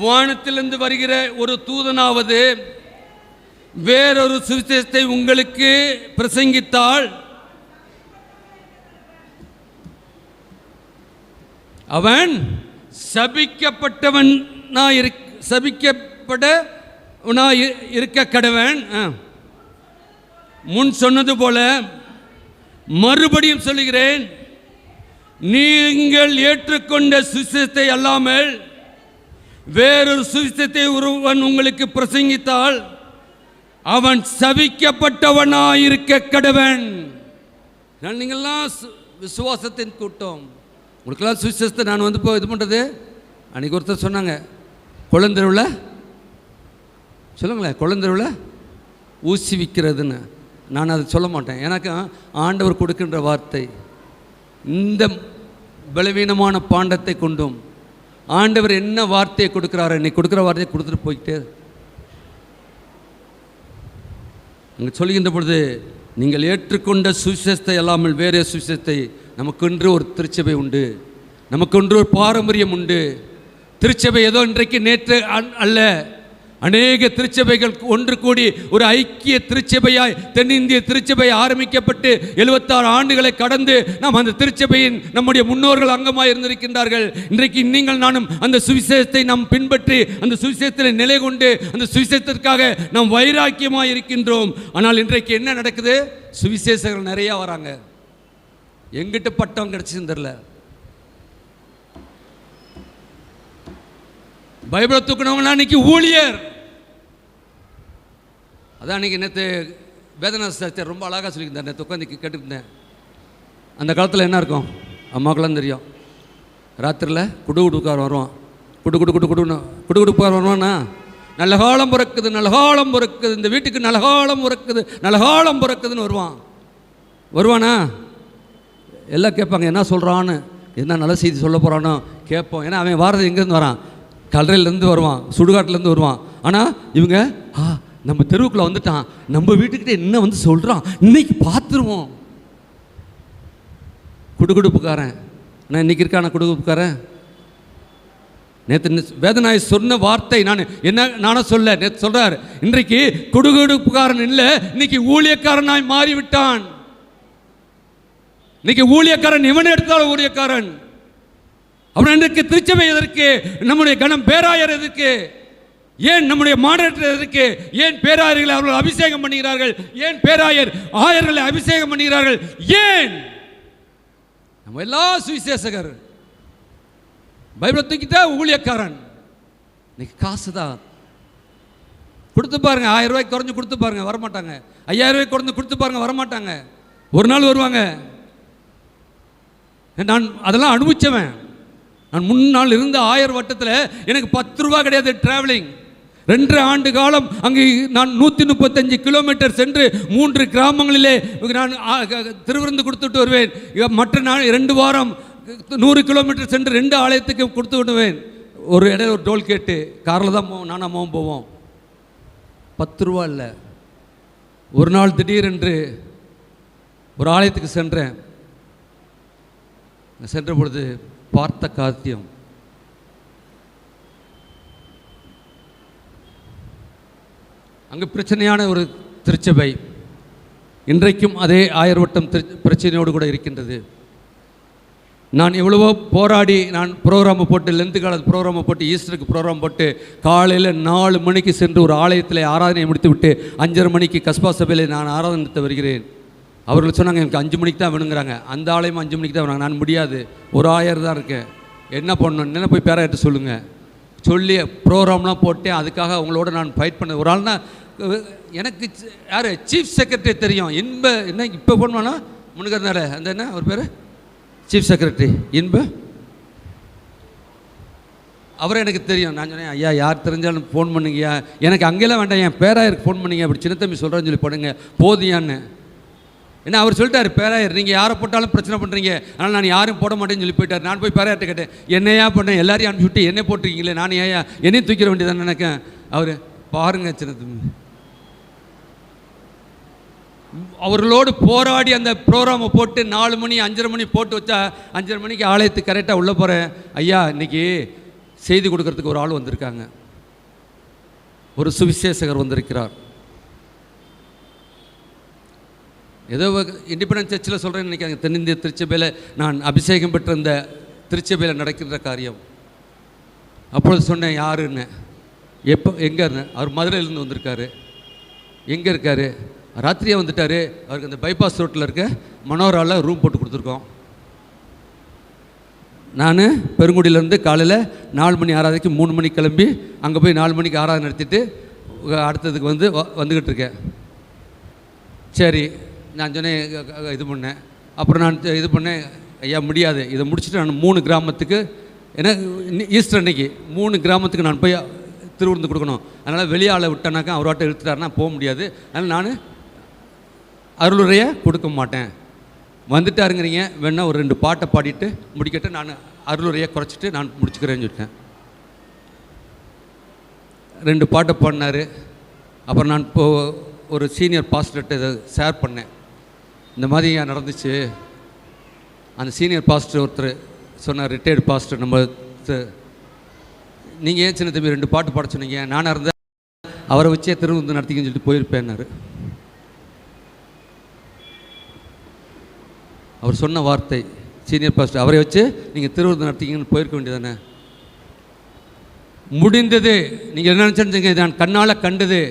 வானத்திலிருந்து வருகிற ஒரு தூதனாவது வேறொரு சுவிசேஷத்தை உங்களுக்கு பிரசங்கித்தால் அவன் சபிக்கப்பட்டவனாய் இருக்க கடவன். முன் சொன்னது போல மறுபடியும் சொல்லுகிறேன், நீங்கள் ஏற்றுக்கொண்ட சுவிசேஷத்தை அல்லாமல் வேறொரு சுவிசேஷத்தை ஒருவன் உங்களுக்கு பிரசங்கித்தால் அவன் சபிக்கப்பட்டவனாயிருக்க கடவன். நீங்கள்லாம் விசுவாசத்தின் கூட்டம். உங்களுக்கெல்லாம் சுவிசேஷத்தை நான் வந்து இப்போ இது பண்ணுறது. அன்றைக்கி ஒருத்தர் சொன்னாங்க, குழந்தருவில் சொல்லுங்களேன், குழந்தருவில் ஊசி விற்கிறதுன்னு. நான் அதை சொல்ல மாட்டேன். எனக்கு ஆண்டவர் கொடுக்கின்ற வார்த்தை, இந்த பலவீனமான பாண்டத்தை கொண்டும் ஆண்டவர் என்ன வார்த்தையை கொடுக்குறாரு, இன்னைக்கு கொடுக்குற வார்த்தையை கொடுத்துட்டு போய்கிட்டே. அங்கே சொல்லுகின்ற பொழுது, நீங்கள் ஏற்றுக்கொண்ட சுவிசேஷத்தை அல்லாமல் வேறே சுவிசேஷத்தை, நமக்கென்று ஒரு திருச்சபை உண்டு, நமக்கென்று ஒரு பாரம்பரியம் உண்டு. திருச்சபை ஏதோ இன்றைக்கு நேற்று அல்ல, அநேக திருச்சபைகள் ஒன்று கூடி ஒரு ஐக்கிய திருச்சபையாய் தென்னிந்திய திருச்சபை ஆரம்பிக்கப்பட்டு 76 ஆண்டுகளை கடந்து நாம் அந்த திருச்சபையின் நம்முடைய முன்னோர்கள் அங்கமாக இருந்திருக்கின்றார்கள். இன்றைக்கு நீங்கள் நானும் அந்த சுவிசேஷத்தை நாம் பின்பற்றி அந்த சுவிசேஷத்தில் நிலை கொண்டு அந்த சுவிசேஷத்திற்காக நாம் வைராக்கியமாக இருக்கின்றோம். ஆனால் இன்றைக்கு என்ன நடக்குது? சுவிசேஷகர்கள் நிறையா வராங்க, எங்கிட்ட பட்டம் கிடைச்சுன்னு தெரில. பைபிளை தூக்கினவங்கன்னா அன்றைக்கி ஊழியர். அதான் அன்றைக்கி நேற்று வேதனா சாஸ்திரி ரொம்ப அழகாக சொல்லியிருந்தார். நேற்று உட்காந்து கேட்டுருந்தேன். அந்த காலத்தில் என்ன இருக்கும் அம்மாக்கெல்லாம் தெரியும். ராத்திரியில் குடுகுடுக்கார் வருவான், குடுகுடுப்பார் வருவான்னா, நல்ல காலம் பிறக்குது, நல்ல காலம் பிறக்குது, இந்த வீட்டுக்கு நல்ல காலம் பிறக்குது, நல்ல காலம் பிறக்குதுன்னு வருவானா? எல்லாம் கேட்பாங்க, என்ன சொல்கிறான்னு, என்ன நல்ல செய்தி சொல்ல போகிறானோ கேட்போம். ஏன்னா அவன் வாரது எங்கேருந்து வரான்? கல்லறையிலேருந்து வருவான், சுடுகாட்டிலேருந்து வருவான். ஆனால் இவங்க நம்ம தெருவுக்குள்ளே வந்துட்டான், நம்ம வீட்டுக்கிட்ட என்ன வந்து சொல்கிறான், இன்னைக்கு பார்த்துருவோம். குடுகுடுப்புக்காரன் நான் இன்றைக்கி இருக்கான குடுகுடுப்புக்காரன். நேற்று வேதனாய் சொன்ன வார்த்தை நானும் சொல்ல. நேற்று சொல்கிறார், இன்றைக்கு குடுகுடுப்புக்காரன் இல்லை, இன்னைக்கு ஊழியக்காரனாய் மாறிவிட்டான். இன்னைக்கு ஊழியக்காரன் இவன் எடுத்தாலும் ஊழியக்காரன். அவன் இன்றைக்கு திருச்சபை எதற்கு? நம்முடைய கணம் பேராயர் எதற்கு? ஏன் நம்முடைய மாடரேட்டர் எதற்கு? ஏன் பேராயர்களை அவர்கள் அபிஷேகம் பண்ணுகிறார்கள்? ஏன் பேராயர் ஆயர்களை அபிஷேகம் பண்ணுகிறார்கள்? ஏன்? நம்ம எல்லா சுவிசேஷகர் பைபிளை தூக்கிட்டா ஊழியக்காரன். இன்னைக்கு காசு தான். கொடுத்து பாருங்க, 1000 ரூபாய்க்கு குறைஞ்சு கொடுத்து பாருங்க, வரமாட்டாங்க. 5000 ரூபாய்க்கு குறைஞ்சு கொடுத்து பாருங்க, வரமாட்டாங்க. ஒரு நாள் வருவாங்க. நான் அதெல்லாம் அனுபவிச்சவன். நான் முன்னாள் இருந்த ஆயர் வட்டத்தில் எனக்கு 10 ரூபா கிடையாது டிராவலிங். 2 ஆண்டு காலம் அங்கே நான் 135 கிலோமீட்டர் சென்று 3 கிராமங்களிலே நான் திருவிருந்து கொடுத்துட்டு வருவேன். மற்ற நாள் 2 வாரம் 100 கிலோமீட்டர் சென்று 2 ஆலயத்துக்கு கொடுத்து விடுவேன். ஒரு இடையில ஒரு டோல் கேட்டு காரில் தான் நானும் அம்மாவும் போவோம். 10 ரூபா இல்லை. ஒரு நாள் திடீரென்று ஒரு ஆலயத்துக்கு சென்றேன். சென்ற பொழுது பார்த்த காத்தியம், அங்கு பிரச்சனையான ஒரு திருச்சபை. இன்றைக்கும் அதே ஆயர் வட்டம் பிரச்சனையோடு கூட இருக்கின்றது. நான் எவ்வளவோ போராடி நான் ப்ரோக்ராமை போட்டு லென்த்து காலத்து ப்ரோக்ராமை போட்டு ஈஸ்டருக்கு ப்ரோக்ராம் போட்டு காலையில் 4 மணிக்கு சென்று ஒரு ஆலயத்தில் ஆராதனையை முடித்து விட்டு 5:30 மணிக்கு கஸ்பா சபையில் நான் ஆராதனை நடத்த வருகிறேன். அவர்கள் சொன்னாங்க எனக்கு 5 மணிக்கு தான் வேணுங்கிறாங்க. அந்த ஆலயம் 5 மணிக்கு தான் வேணாங்க. நான் முடியாது, ஒரு 1000 தான் இருக்கேன், என்ன பண்ணணும் என்ன போய் பேராயிட்ட சொல்லுங்கள் சொல்லி ப்ரோக்ராம்லாம் போட்டேன். அதுக்காக அவங்களோட நான் ஃபைட் பண்ண ஒரு ஆள்னா எனக்கு யார் சீஃப் செக்ரட்டரி தெரியும், என்ன இப்போ பண்ணுவானா முன்னுக்கு இருந்தார் அந்த என்ன ஒரு பேர் சீஃப் செக்ரட்டரி அவரை எனக்கு தெரியும். நான் சொன்னேன் ஐயா யார் தெரிஞ்சாலும் ஃபோன் பண்ணுங்கய்யா, எனக்கு அங்கெல்லாம் வேண்டாம் என் பேராயருக்கு ஃபோன் பண்ணிங்க, அப்படி சின்ன தம்பி சொல்கிறேன்னு சொல்லி போடுங்க போதியான்னு. ஏன்னா அவர் சொல்லிட்டார் பேராயர் நீங்கள் யாரை போட்டாலும் பிரச்சனை பண்ணுறீங்க, அதனால் நான் யாரும் போட மாட்டேன்னு சொல்லி போயிட்டார். நான் போய் பேராயர்கிட்ட கேட்டேன் என்னையா பண்ணேன், எல்லாரையும் அனுப்பிச்சுட்டு என்னை போட்டிருக்கீங்களே, நான் ஏன் என்னையும் தூக்கிட வேண்டியதானே நினைக்கேன். அவர் பாருங்க சின்ன தம்பி அவர்களோடு போராடி அந்த ப்ரோக்ராமை போட்டு 4 மணி 5:30 மணி போட்டு வச்சா 5:30 மணிக்கு ஆலயத்துக்கு கரெக்டாக உள்ளே போகிறேன். ஐயா இன்றைக்கி செய்தி கொடுக்கறதுக்கு ஒரு ஆள் வந்திருக்காங்க, ஒரு சுவிசேஷகர் வந்திருக்கிறார். ஏதோ இண்டிபெண்டன்ட் சர்ச்சில் சொல்கிறேன்னு நினைக்காங்க, தென்னிந்திய திருச்சபையில் நான் அபிஷேகம் பெற்ற இந்த திருச்சபையில் நடக்கின்ற காரியம். அப்பொழுது சொன்னேன் யாருன்னு, எப்போ எங்கே இருந்தேன், அவர் மதுரையிலேருந்து வந்திருக்காரு. எங்கே இருக்கார், ராத்திரியாக வந்துட்டார். அவருக்கு அந்த பைபாஸ் ரோட்டில் இருக்க மனோராவில் ரூம் போட்டு கொடுத்துருக்கோம். நான் பெருங்குடியிலேருந்து காலையில் 4 மணி ஆராதனைக்கு 3 மணிக்கு கிளம்பி அங்கே போய் 4 மணிக்கு ஆராதனை நடத்திட்டு அடுத்ததுக்கு வந்துக்கிட்டு இருக்கேன். சரி நான் சொன்னேன் இது பண்ணேன். அப்புறம் நான் இது பண்ணேன் ஐயா முடியாது, இதை முடிச்சுட்டு நான் 3 கிராமத்துக்கு ஏன்னா ஈஸ்டர் அன்னைக்கு 3 கிராமத்துக்கு நான் போய் திருவிருந்து கொடுக்கணும். அதனால் வெளியாளை விட்டேனாக்கா அவர்வாட்ட இழுத்துட்டாருன்னா போக முடியாது. அதனால் நான் அருளுரையை கொடுக்க மாட்டேன். வந்துட்டாருங்கிறீங்க வேணா ஒரு 2 பாட்டை பாடிட்டு முடிக்கட்டு நான் அருளுரையை குறைச்சிட்டு நான் முடிச்சுக்கிறேன்னு சொல்லிட்டேன். 2 பாட்டை பாடினார். அப்புறம் நான் இப்போது ஒரு சீனியர் பாஸ்டர்கிட்ட இதை ஷேர் பண்ணேன், இந்த மாதிரி நடந்துச்சு. அந்த சீனியர் பாஸ்டர் ஒருத்தர் சொன்னார், ரிட்டையர்டு பாஸ்டர், நம்ம நீங்கள் ஏன் சின்ன தம்பி 2 பாட்டு பாட சொன்னீங்க, நானாக இருந்தேன் அவரை வச்சே திருவிருந்து நடத்திக்கன்னு சொல்லிட்டு போயிருப்பேன்னாரு. அவர் சொன்ன வார்த்தை சீனியர் பாஸ்டர், அவரை வச்சு நீங்கள் திருவிருந்து நடத்திக்கன்னு போயிருக்க வேண்டியதானே. முடிந்தது. நீங்கள் என்ன நினச்சிருந்தீங்க, நான் கண்ணால் கண்டது.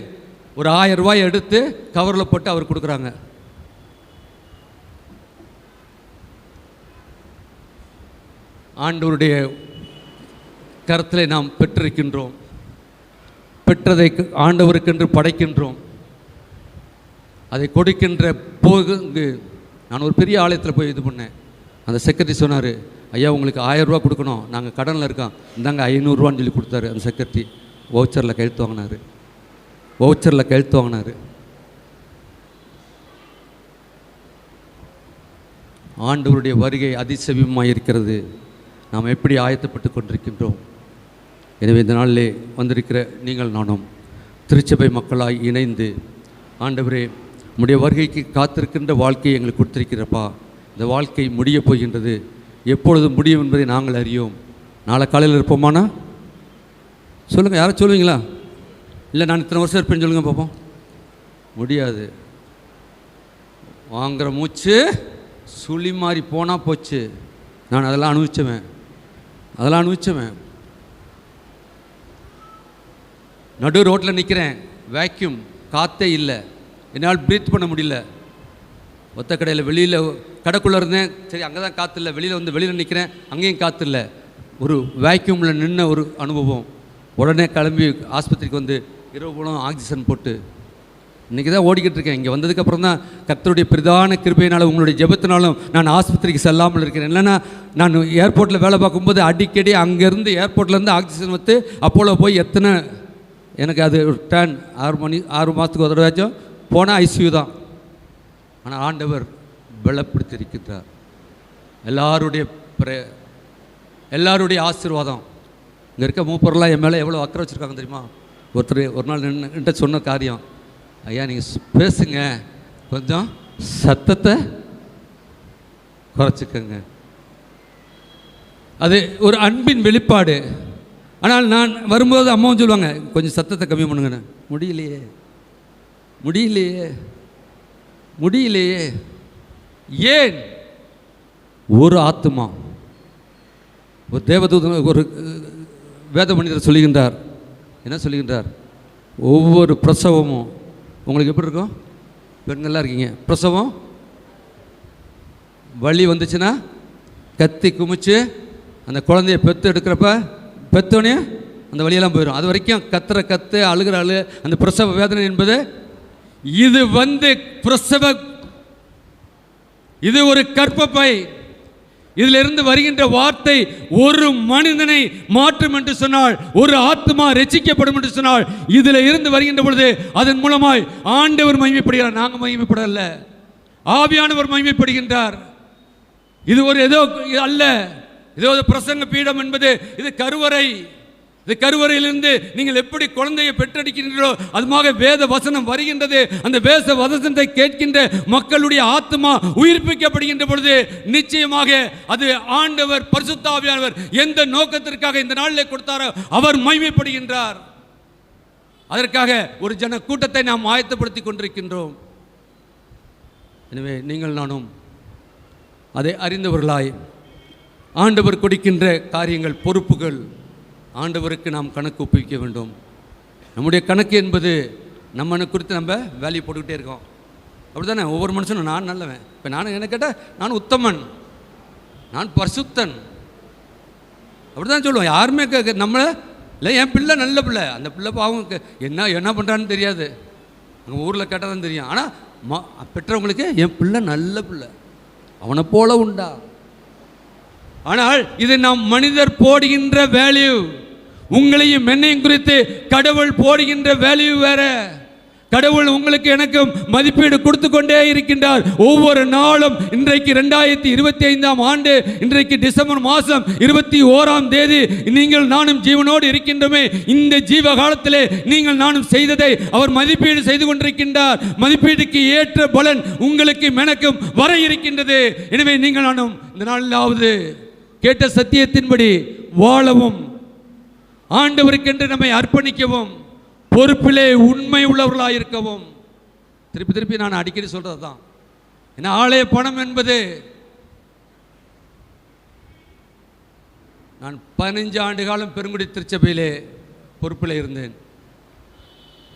ஒரு 1000 ரூபாய் எடுத்து கவரில் போட்டு அவர் கொடுக்குறாங்க. ஆண்டவருடைய கரத்தில் நாம் பெற்றிருக்கின்றோம். பெற்றதை ஆண்டவருக்கென்று படைக்கின்றோம். அதை கொடுக்கின்ற போகு. நான் ஒரு பெரிய ஆலயத்தில் போய் இது பண்ணேன். அந்த செக்ரட்டரி சொன்னார், ஐயா உங்களுக்கு 1000 ரூபா கொடுக்கணும், நாங்கள் கடனில் இருக்கோம், இந்தாங்க 500 ரூபான்னு சொல்லி கொடுத்தாரு. அந்த செக்ரட்டரி வவுச்சரில் கையெழுத்து வாங்கினார். ஆண்டவருடைய வருகை அதிசயமாக இருக்கிறது. நாம் எப்படி ஆயத்தப்பட்டு கொண்டிருக்கின்றோம். எனவே இந்த நாளிலே வந்திருக்கிற நீங்கள் நானும் திருச்சபை மக்களாய் இணைந்து ஆண்டவரே உம்முடைய வருகைக்கு காத்திருக்கின்ற வாழ்க்கையை எங்களுக்கு கொடுத்திருக்கிறப்பா. இந்த வாழ்க்கை முடியப் போகின்றது, எப்பொழுது முடியும் என்பதை நாங்கள் அறியோம். நாளை காலையில் இருப்போமானா சொல்லுங்கள், யாரும் சொல்லுவீங்களா? இல்லை நான் இத்தனை வருஷம் இருப்பேன்னு சொல்லுங்கள் பார்ப்போம். முடியாது. வாங்குகிற மூச்சு சுழி மாறி போனால் போச்சு. நான் அதெல்லாம் அனுபவிச்சவன். நடு ரோட்டில் நிற்கிறேன், வேக்யூம், காற்றே இல்லை, என்னால் ப்ரீத் பண்ண முடியல. ஒத்த கடையில் வெளியில் கடைக்குள்ளே இருந்தேன், சரி அங்கே தான் காற்று இல்லை, வெளியில் நிற்கிறேன், அங்கேயும் காற்று இல்லை. ஒரு வேக்யூமில் நின்ன ஒரு அனுபவம். உடனே கிளம்பி ஆஸ்பத்திரிக்கு வந்து இரவு போலும் ஆக்சிஜன் போட்டு இன்றைக்கி தான் ஓடிக்கிட்டு இருக்கேன். இங்கே வந்ததுக்கப்புறம் தான் கர்த்தருடைய பிரதான கிருபையினால் உங்களுடைய ஜெபத்தினாலும் நான் ஆஸ்பத்திரிக்கு செல்லாமல் இருக்கிறேன். இல்லைன்னா நான் ஏர்போர்ட்டில் வேலை பார்க்கும்போது அடிக்கடி அங்கேருந்து ஏர்போர்ட்லேருந்து ஆக்சிஜன் வந்து அப்போலோ போய் எத்தனை எனக்கு அது ஒரு 6 மாதத்துக்கு ஒரு தடவையாச்சும் போனால் ஐசியூ தான். ஆனால் ஆண்டவர் பலப்படுத்தியிருக்கிறார். எல்லாருடைய ஆசீர்வாதம். இங்கே இருக்க மூப்பரெல்லாம் என் மேலே எவ்வளோ அக்கறை வச்சுருக்காங்க தெரியுமா? ஒருத்தர் ஒரு நாள் நின்றுட்ட சொன்ன காரியம், ஐயா நீங்கள் பேசுங்க, கொஞ்சம் சத்தத்தை குறைச்சிக்கங்க. அது ஒரு அன்பின் வெளிப்பாடு. ஆனால் நான் வரும்போது அம்மாவும் சொல்லுவாங்க, கொஞ்சம் சத்தத்தை கம்மி பண்ணுங்கண்ணே. முடியலையே. ஏன்? ஒரு ஆத்துமா ஒரு தேவதூதன் ஒரு வேத மனிதர் சொல்லுகின்றார். என்ன சொல்லுகின்றார்? ஒவ்வொரு பிரசவமும் உங்களுக்கு எப்படி இருக்கும்? பெண்கள்லாம் இருக்கீங்க, பிரசவம் வலி வந்துச்சுன்னா கத்தி குமிச்சு அந்த குழந்தைய பெற்று எடுக்கிறப்ப பெற்றோடனே அந்த வழியெல்லாம் போயிடும். அது வரைக்கும் கத்துற கத்து அழுகிற அழு அந்த பிரசவ வேதனை என்பது இது பிரசவ, இது ஒரு கற்பப்பை. இதிலிருந்து வருகின்ற வார்த்தை ஒரு மனிதனை மாற்றும் என்று சொன்னால், ஒரு ஆத்மா ரட்சிக்கப்படும் என்று சொன்னால், இதில் இருந்து வருகின்ற பொழுது அதன் மூலமாய் ஆண்டவர் மகிமைப்படுகிறார். நாங்கள் மகிமைப்படல, ஆவியானவர் மகிமைப்படுகின்றார். இது ஒரு ஏதோ அல்ல, இதோ பிரசங்க பீடம் என்பது இது கருவறை. இது கருவறையிலிருந்து நீங்கள் எப்படி குழந்தையை பெற்றெடுக்கின்றீர்களோ அதுமாக வேத வசனம் வருகின்றது. அந்த வேத வசனத்தை கேட்கின்ற மக்களுடைய ஆத்மா உயிர்ப்பிக்கப்படுகின்ற பொழுது நிச்சயமாக அது ஆண்டவர் பரிசுத்த ஆவியானவர் எந்த நோக்கத்திற்காக இந்த நாளில் கொடுத்தாரோ அவர் மகிமைப்படுகின்றார். அதற்காக ஒரு ஜன கூட்டத்தை நாம் ஆயத்தப்படுத்தி கொண்டிருக்கின்றோம். எனவே நீங்கள் நானும் அதை அறிந்தவர்களாய் ஆண்டவர் கொடுக்கின்ற காரியங்கள், பொறுப்புகள் ஆண்டவருக்கு நாம் கணக்கு ஒப்புவிக்க வேண்டும். நம்முடைய கணக்கு என்பது நம்ம குறித்து நம்ம வேல்யூ போட்டுக்கிட்டே இருக்கோம். அப்படி தானே? ஒவ்வொரு மனுஷனும் நான் நல்லவன், இப்போ நான் என்ன கேட்டால் நான் உத்தமன், நான் பரிசுத்தன், அப்படி தான் சொல்லுவோம். யாருமே நம்மளை இல்லை என் பிள்ளை நல்ல பிள்ளை, அந்த பிள்ளை பாவம் என்ன பண்ணுறான்னு தெரியாது, அங்கே ஊரில் கேட்டால் தான் தெரியும். ஆனால் பெற்றவங்களுக்கு என் பிள்ளை நல்ல பிள்ளை, அவனை போல உண்டா. ஆனால் இது நாம் மனிதர் போடுகின்ற வேல்யூ. உங்களையும் என்னையும் குறித்து கடவுள் போடுகின்ற வேல்யூ வேற. கடவுள் உங்களுக்கு எனக்கும் மதிப்பீடு கொடுத்து கொண்டே இருக்கின்றார் ஒவ்வொரு நாளும். இன்றைக்கு 2025ஆம் ஆண்டு, இன்றைக்கு டிசம்பர் மாதம் 21ஆம் தேதி நீங்கள் நானும் ஜீவனோடு இருக்கின்றோமே. இந்த ஜீவ காலத்திலே நீங்கள் நானும் செய்ததை அவர் மதிப்பீடு செய்து கொண்டிருக்கின்றார். மதிப்பீடுக்கு ஏற்ற பலன் உங்களுக்கு எனக்கும் வர இருக்கின்றது. எனவே நீங்கள் நானும் இந்த நாளிலாவது கேட்ட சத்தியத்தின்படி வாழவும், ஆண்டவருக்கென்று நம்மை அர்ப்பணிக்கவும், பொறுப்பிலே உண்மை உள்ளவர்களாக இருக்கவும். திருப்பி நான் அடிக்கடி சொல்கிறது தான். ஏன்னா ஆலய பணம் என்பது, நான் 15 ஆண்டு காலம் பெருங்குடி திருச்சபையிலே பொறுப்பில் இருந்தேன்.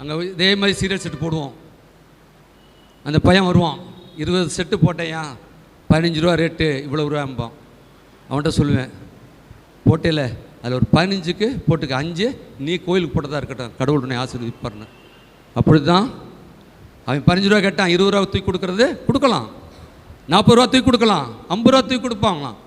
அங்கே இதே மாதிரி சீரியல் செட்டு போடுவோம். அந்த பையன் வருவான், 20 செட்டு போட்டேயா, 15 ரூபா ரேட்டு, இவ்வளோ ரூபாம்பான். அவன்கிட்ட சொல்லுவேன், போட்டேல அதில் ஒரு 15க்கு போட்டுக்க, 5 நீ கோயிலுக்கு போட்டதாக இருக்கட்டும், கடவுள் உன்னை ஆசீர்வதிப்பார்னு. அப்படி தான் அவன் 15 ரூபா கேட்டான். 20 ரூபா தூக்கி கொடுக்கறது கொடுக்கலாம், 40 ரூபா தூக்கி கொடுக்கலாம், 50 ரூபா தூக்கி கொடுப்பாங்களாம்.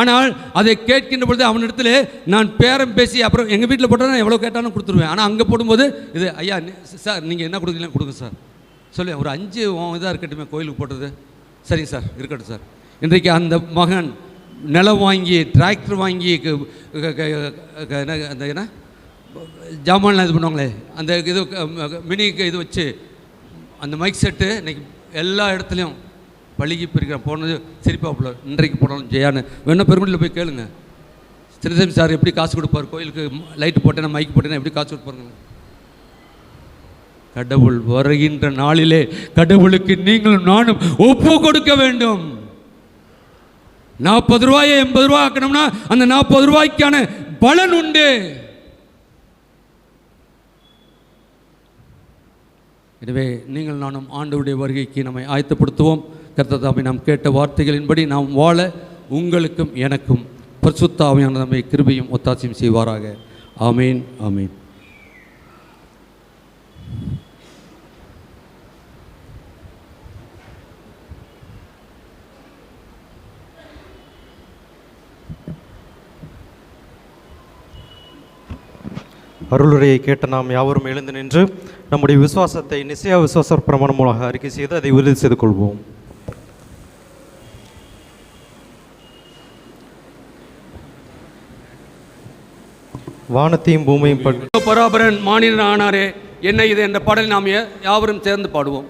ஆனால் அதை கேட்கின்ற பொழுது அவனிடத்துல நான் பேரம் பேசி, அப்புறம் எங்கள் வீட்டில் போட்டால் எவ்வளோ கேட்டாலும் கொடுத்துருவேன். ஆனால் அங்கே போடும்போது இது ஐயா சார் நீங்கள் என்ன கொடுக்கலாம் கொடுங்க சார், சொல்லுவேன் ஒரு 5 இதாக இருக்கட்டுமே கோயிலுக்கு போட்டது, சரிங்க சார் இருக்கட்டும் சார். இன்றைக்கு அந்த மகன் நிலம் வாங்கி, டிராக்டர் வாங்கி, அந்த என்ன ஜாமான்லாம் இது பண்ணுவாங்களே, அந்த இது மினிக்கு இது வச்சு அந்த மைக் செட்டு இன்றைக்கி எல்லா இடத்துலையும் பழகி பிரிக்கிறேன். போனது சிரிப்பாப்புல, இன்றைக்கு போனாலும் ஜெயான்னு வேணா பெருமடியில் போய் கேளுங்க. சிறுசாமி சார் எப்படி காசு கொடுப்பார், கோயிலுக்கு லைட்டு போட்டேன்னா மைக் போட்டேன்னா எப்படி காசு கொடுப்பாருங்க. கடவுள் வருகின்ற நாளிலே கடவுளுக்கு நீங்களும் நானும் ஒப்பு கொடுக்க வேண்டும். 40 ரூபாயை 80 ரூபா ஆக்கணும்னா அந்த 40 ரூபாய்க்கான பலன் உண்டு. எனவே நீங்கள் நானும் ஆண்டவருடைய வருகைக்கு நம்மை ஆயத்தப்படுத்துவோம். கர்த்ததாமை நாம் கேட்ட வார்த்தைகளின்படி நாம் வாழ உங்களுக்கும் எனக்கும் பரிசுத்த ஆவியானவர் நம்மை கிருபையும் ஒத்தாசையும் செய்வாராக. ஆமீன், ஆமீன். அருளுரையை கேட்ட நாம் யாவரும் எழுந்து நின்று நம்முடைய விசுவாசத்தை நிச்சய விசுவாச பிரமாணம் மூலமாக அறிக்கை செய்து அதை உறுதி செய்து கொள்வோம். வானத்தையும் பூமியும் பராபரன் மானிடன் ஆனாரே என்ன இது என்ற பாடலை நாம் யாவரும் சேர்ந்து பாடுவோம்.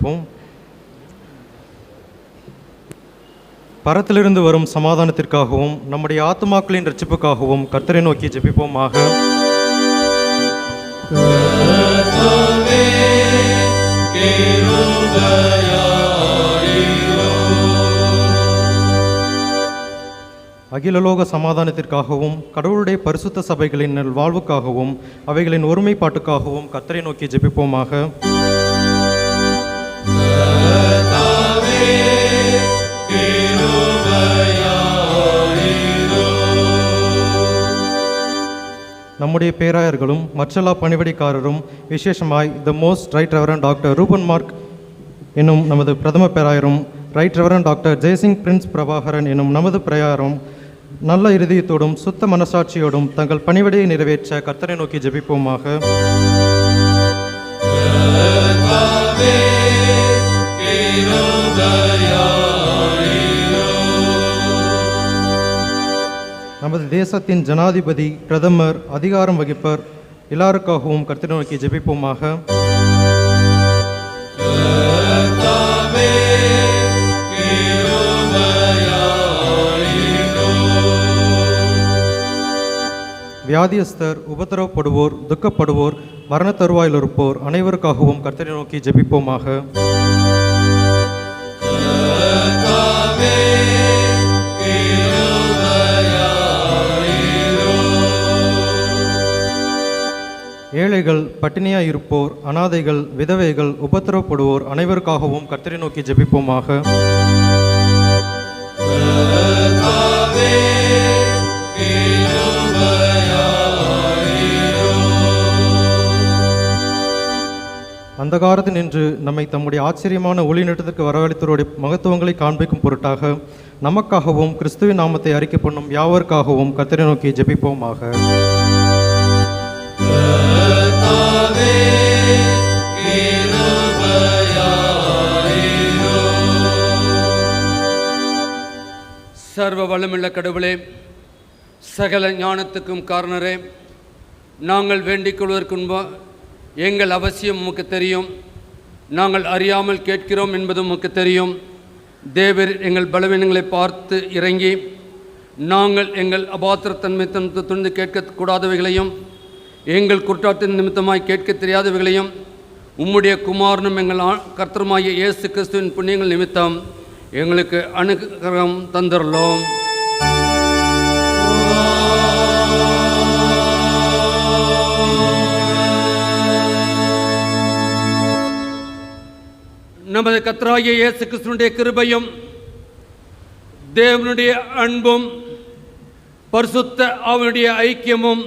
ஜெபிப்போம். பரத்திலிருந்து வரும் சமாதானத்திற்காகவும் நம்முடைய ஆத்துமாக்களின் ரட்சிப்புக்காகவும் கர்த்தரை நோக்கி ஜெபிப்போமாக. அகிலலோக சமாதானத்திற்காகவும் கடவுளுடைய பரிசுத்த சபைகளின் வாழ்வுக்காகவும் அவைகளின் ஒருமைப்பாட்டுக்காகவும் கர்த்தரை நோக்கி ஜெபிப்போமாக. நம்முடைய பேராயர்களும் மற்றெல்லா பணிவிடைக்காரரும் விசேஷமாய் the most right reverend doctor Reuben Mark என்னும் நமது பிரதம பேராயரும், right reverend doctor Jaisingh Prince Prabhakaran என்னும் நமது பிரயாரும் நல்ல இருதயத்தோடும் சுத்த மனசாட்சியோடும் தங்கள் பணிவிடையை நிறைவேற்ற கர்த்தரை நோக்கி ஜெபிப்போமாக. நமது தேசத்தின் ஜனாதிபதி, பிரதமர், அதிகாரம் வகிப்பர் எல்லாருக்காகவும் கர்த்தரை நோக்கி ஜெபிப்போமாக. வியாதியஸ்தர், உபத்திரவப்படுவோர், துக்கப்படுவோர், மரண தருவாயில் இருப்போர் அனைவருக்காகவும் கர்த்தரை நோக்கி ஜெபிப்போமாக. ஏழைகள், பட்டினியாய் இருப்போர், அனாதைகள், விதவைகள், உபத்திரவப்படுவோர் அனைவருக்காகவும் கர்த்தரை நோக்கி ஜெபிப்போமாக. அந்தகாரத்தில் நின்று நம்மை தம்முடைய ஆச்சரியமான ஒளி நட்டத்திற்கு வரவழைத்தவருடைய மகத்துவங்களை காண்பிக்கும் பொருட்டாக நமக்காகவும் கிறிஸ்துவின் நாமத்தை அறிக்கை பண்ணும் யாவருக்காகவும் கர்த்தரை நோக்கி ஜெபிப்போமாக. சர்வ வளமுள்ள கடவுளே, சகல ஞானத்துக்கும் காரணரே, நாங்கள் வேண்டிக் கொள்வதற்கு முன்பு எங்கள் அவசியம் உமக்கு தெரியும். நாங்கள் அறியாமல் கேட்கிறோம் என்பதும் உமக்கு தெரியும். தேவர் எங்கள் பலவீனங்களை பார்த்து இறங்கி நாங்கள் எங்கள் அபாத்திரத்தன்மை துணிந்து கேட்கக்கூடாதவைகளையும் எங்கள் குற்றாட்டின் நிமித்தமாய் கேட்க தெரியாதவைகளையும் உம்முடைய குமாரனும் எங்கள் கர்த்தருமாகிய இயேசு கிறிஸ்துவின் புண்ணியங்கள் நிமித்தம் எங்களுக்கு அனுகிரகம் தந்துள்ளோம். நமது கர்த்தராகிய இயேசு கிறிஸ்துவினுடைய கிருபையும் தேவனுடைய அன்பும் பரிசுத்த அவனுடைய ஐக்கியமும்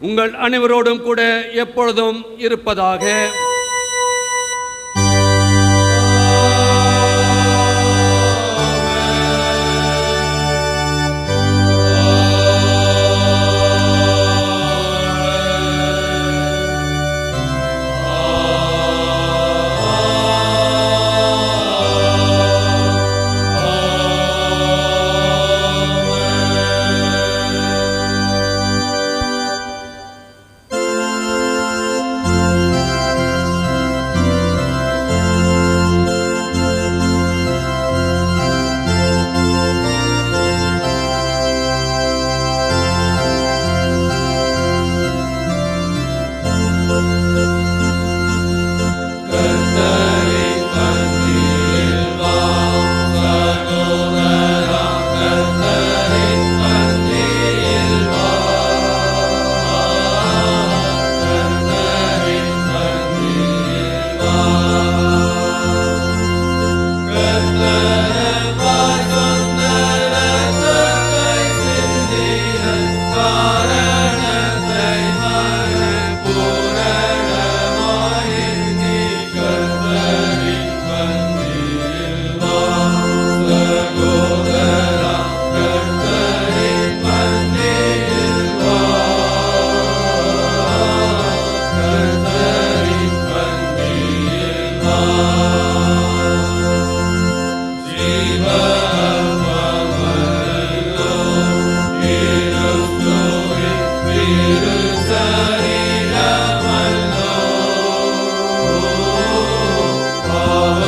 உங்கள் அனைவரோடும் கூட எப்பொழுதும் இருப்பதாக. Oh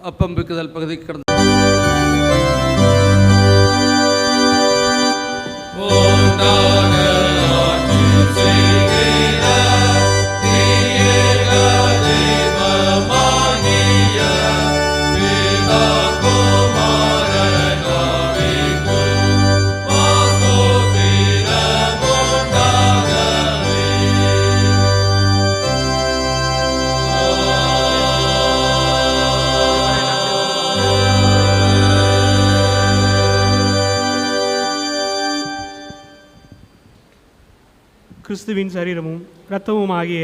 அப்பம் பிக்குதல் பகுதி கடந்த கிறிஸ்துவின் சரீரமும் இரத்தமும் ஆகிய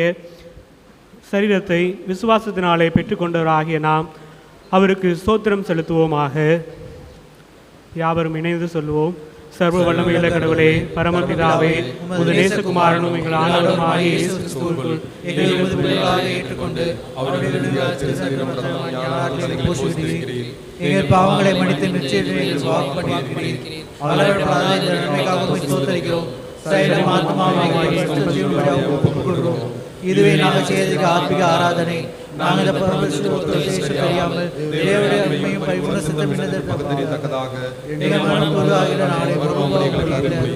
சரீரத்தை விசுவாசத்தினாலே பெற்றுக்கொண்டவராகிய நாம் அவருக்கு ஸ்தோத்திரம் செலுத்துவோமாக. யாவரும் இணைந்து சொல்லுவோம். சர்வ வல்லமையுள்ள கடவுளே, பரமபிதாவே, உமது நேசகுமாரனும் எங்கள் ஆண்டவருமாகிய இயேசு கிறிஸ்துவுக்குள் எங்களை உமது பிள்ளைகளாக ஏற்றுக்கொண்டு அவருடைய எங்கள் பாவங்களை மன்னித்து நிச்சயம் வாக்கு பண்ணியிருக்கிறீர். அளவிடப்படாத இந்த நன்மைக்காக உம்மை ஸ்தோத்திரிக்கிறோம். சரீரம் ஆத்மாவாகிய ஒப்புக்கொள்கிறோம். இதுவே நாங்கள் செய்ததுக்கு ஆத்மிக ஆராதனை. நாங்கள் இந்த பரமேஸ்வரத்தை அறியாமல் தேவனுடைய உண்மையும் பரிபூர்ண சித்தம் தக்கதாக எங்கள் மனம் பொருளாகிற நாளை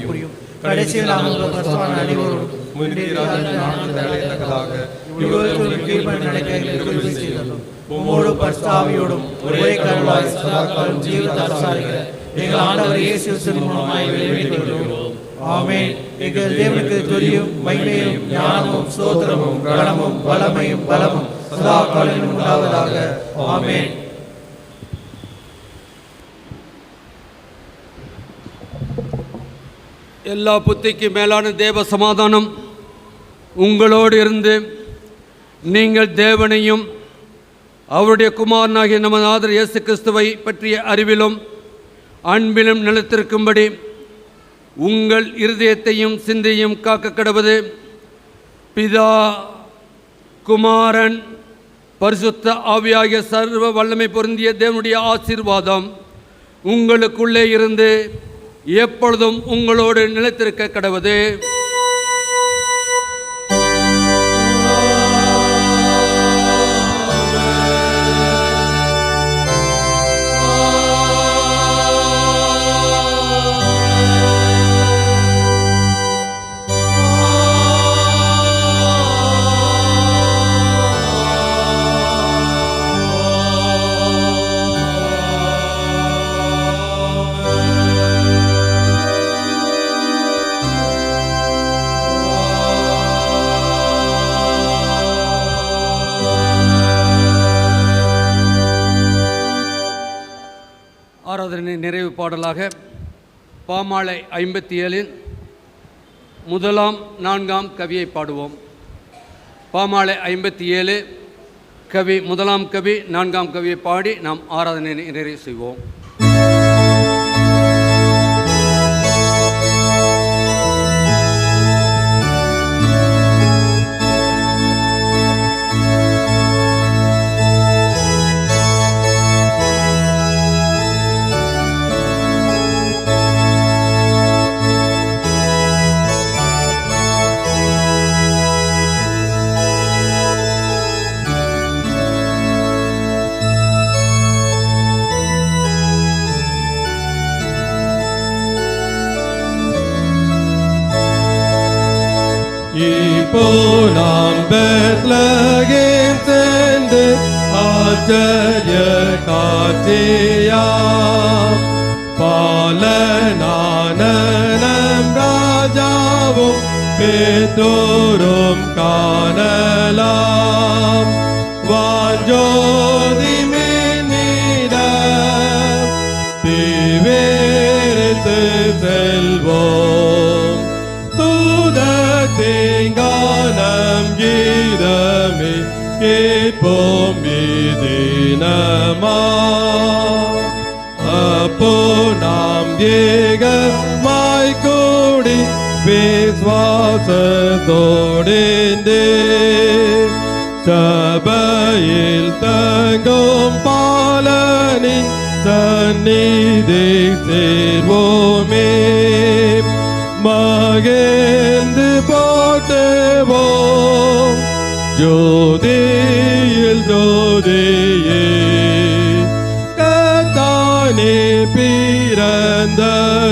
புரியும். கடைசியில் நாங்கள் கஷ்டமான அனைவரும் உம்மோடு பரிசுத்தாவியோடும் ஒரே கருளாய் சதாகாலம் ஜீவித்த அரசாரிகிற எங்கள் ஆண்டவர் இயேசு கிறிஸ்துவின் மூலமாய் வெளிப்படுகிறோம். ஆமென். எங்கள் தேவனுக்கு துதியும் மகிமையும் ஞானமும் ஸ்தோத்திரமும் கனமும் வல்லமையும் பலமும் சதா காலமும் உண்டாவதாக. ஆமென். எல்லா புத்திக்கு மேலான தேவ சமாதானம் உங்களோடு இருந்து நீங்கள் தேவனையும் அவருடைய குமாரனாகிய நமது ஆதர் இயேசு கிறிஸ்துவை பற்றிய அறிவிலும் அன்பிலும் நிலைத்திருக்கும்படி உங்கள் இருதயத்தையும் சிந்தையும் காக்க கடவது பிதா, குமாரன், பரிசுத்த ஆவியாகிய சர்வ வல்லமை பொருந்திய தேவனுடைய ஆசீர்வாதம் உங்களுக்குள்ளே இருந்து எப்பொழுதும் உங்களோடு நிலைத்திருக்க கடவது. ஆராதனை நிறைவு பாடலாக பாமாலை 57 முதலாம் 4ஆம் கவியை பாடுவோம். பாமாலை 57 கவி முதலாம் கவி 4ஆம் கவியை பாடி நாம் ஆராதனை நிறைவு செய்வோம். நாம் பெத்லகேம் சென்று ஆச்சரிய காட்சியாம் பாலனான நம் ராஜாவும் பெற்றோரும் காணலாம். வாஞ்சோதி மின்னிடம் தீவேரித்து செல்வோம். தூதத்திங்கானம் கீதமே கேட்போம் தினமா. அப்போ நாம் ஏகமாய் கூடி விசுவாசத்தோடு சபையில் தங்கும் பாலனின் சந்நிதி சேர்வோமே. மகிழ்ந்து போற்றுவோம் ஜோதியில் ஜோதியே. பிறந்த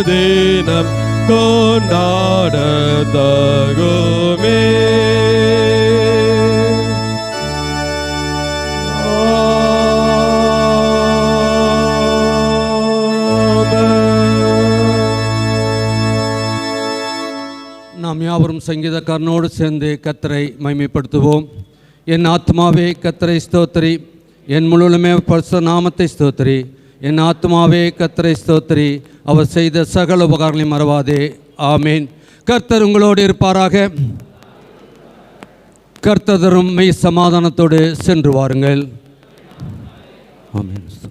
தினம் கொண்டாட தகுமே. நாம் யாவரும் சங்கீதக்காரனோடு சேர்ந்து கர்த்தரை மகிமைப்படுத்துவோம். என் ஆத்மாவே கர்த்தரை ஸ்தோத்திரி, என் முழுவதுமே பரிசுத்த நாமத்தை ஸ்தோத்திரி. என் ஆத்மாவே கர்த்தரை ஸ்தோத்திரி, அவர் செய்த சகல உபகாரங்களையும் மறவாதே. ஆமீன். கர்த்தர் உங்களோடு இருப்பாராக. கர்த்தரும் மெய் சமாதானத்தோடு சென்று வாருங்கள். ஆமீன்.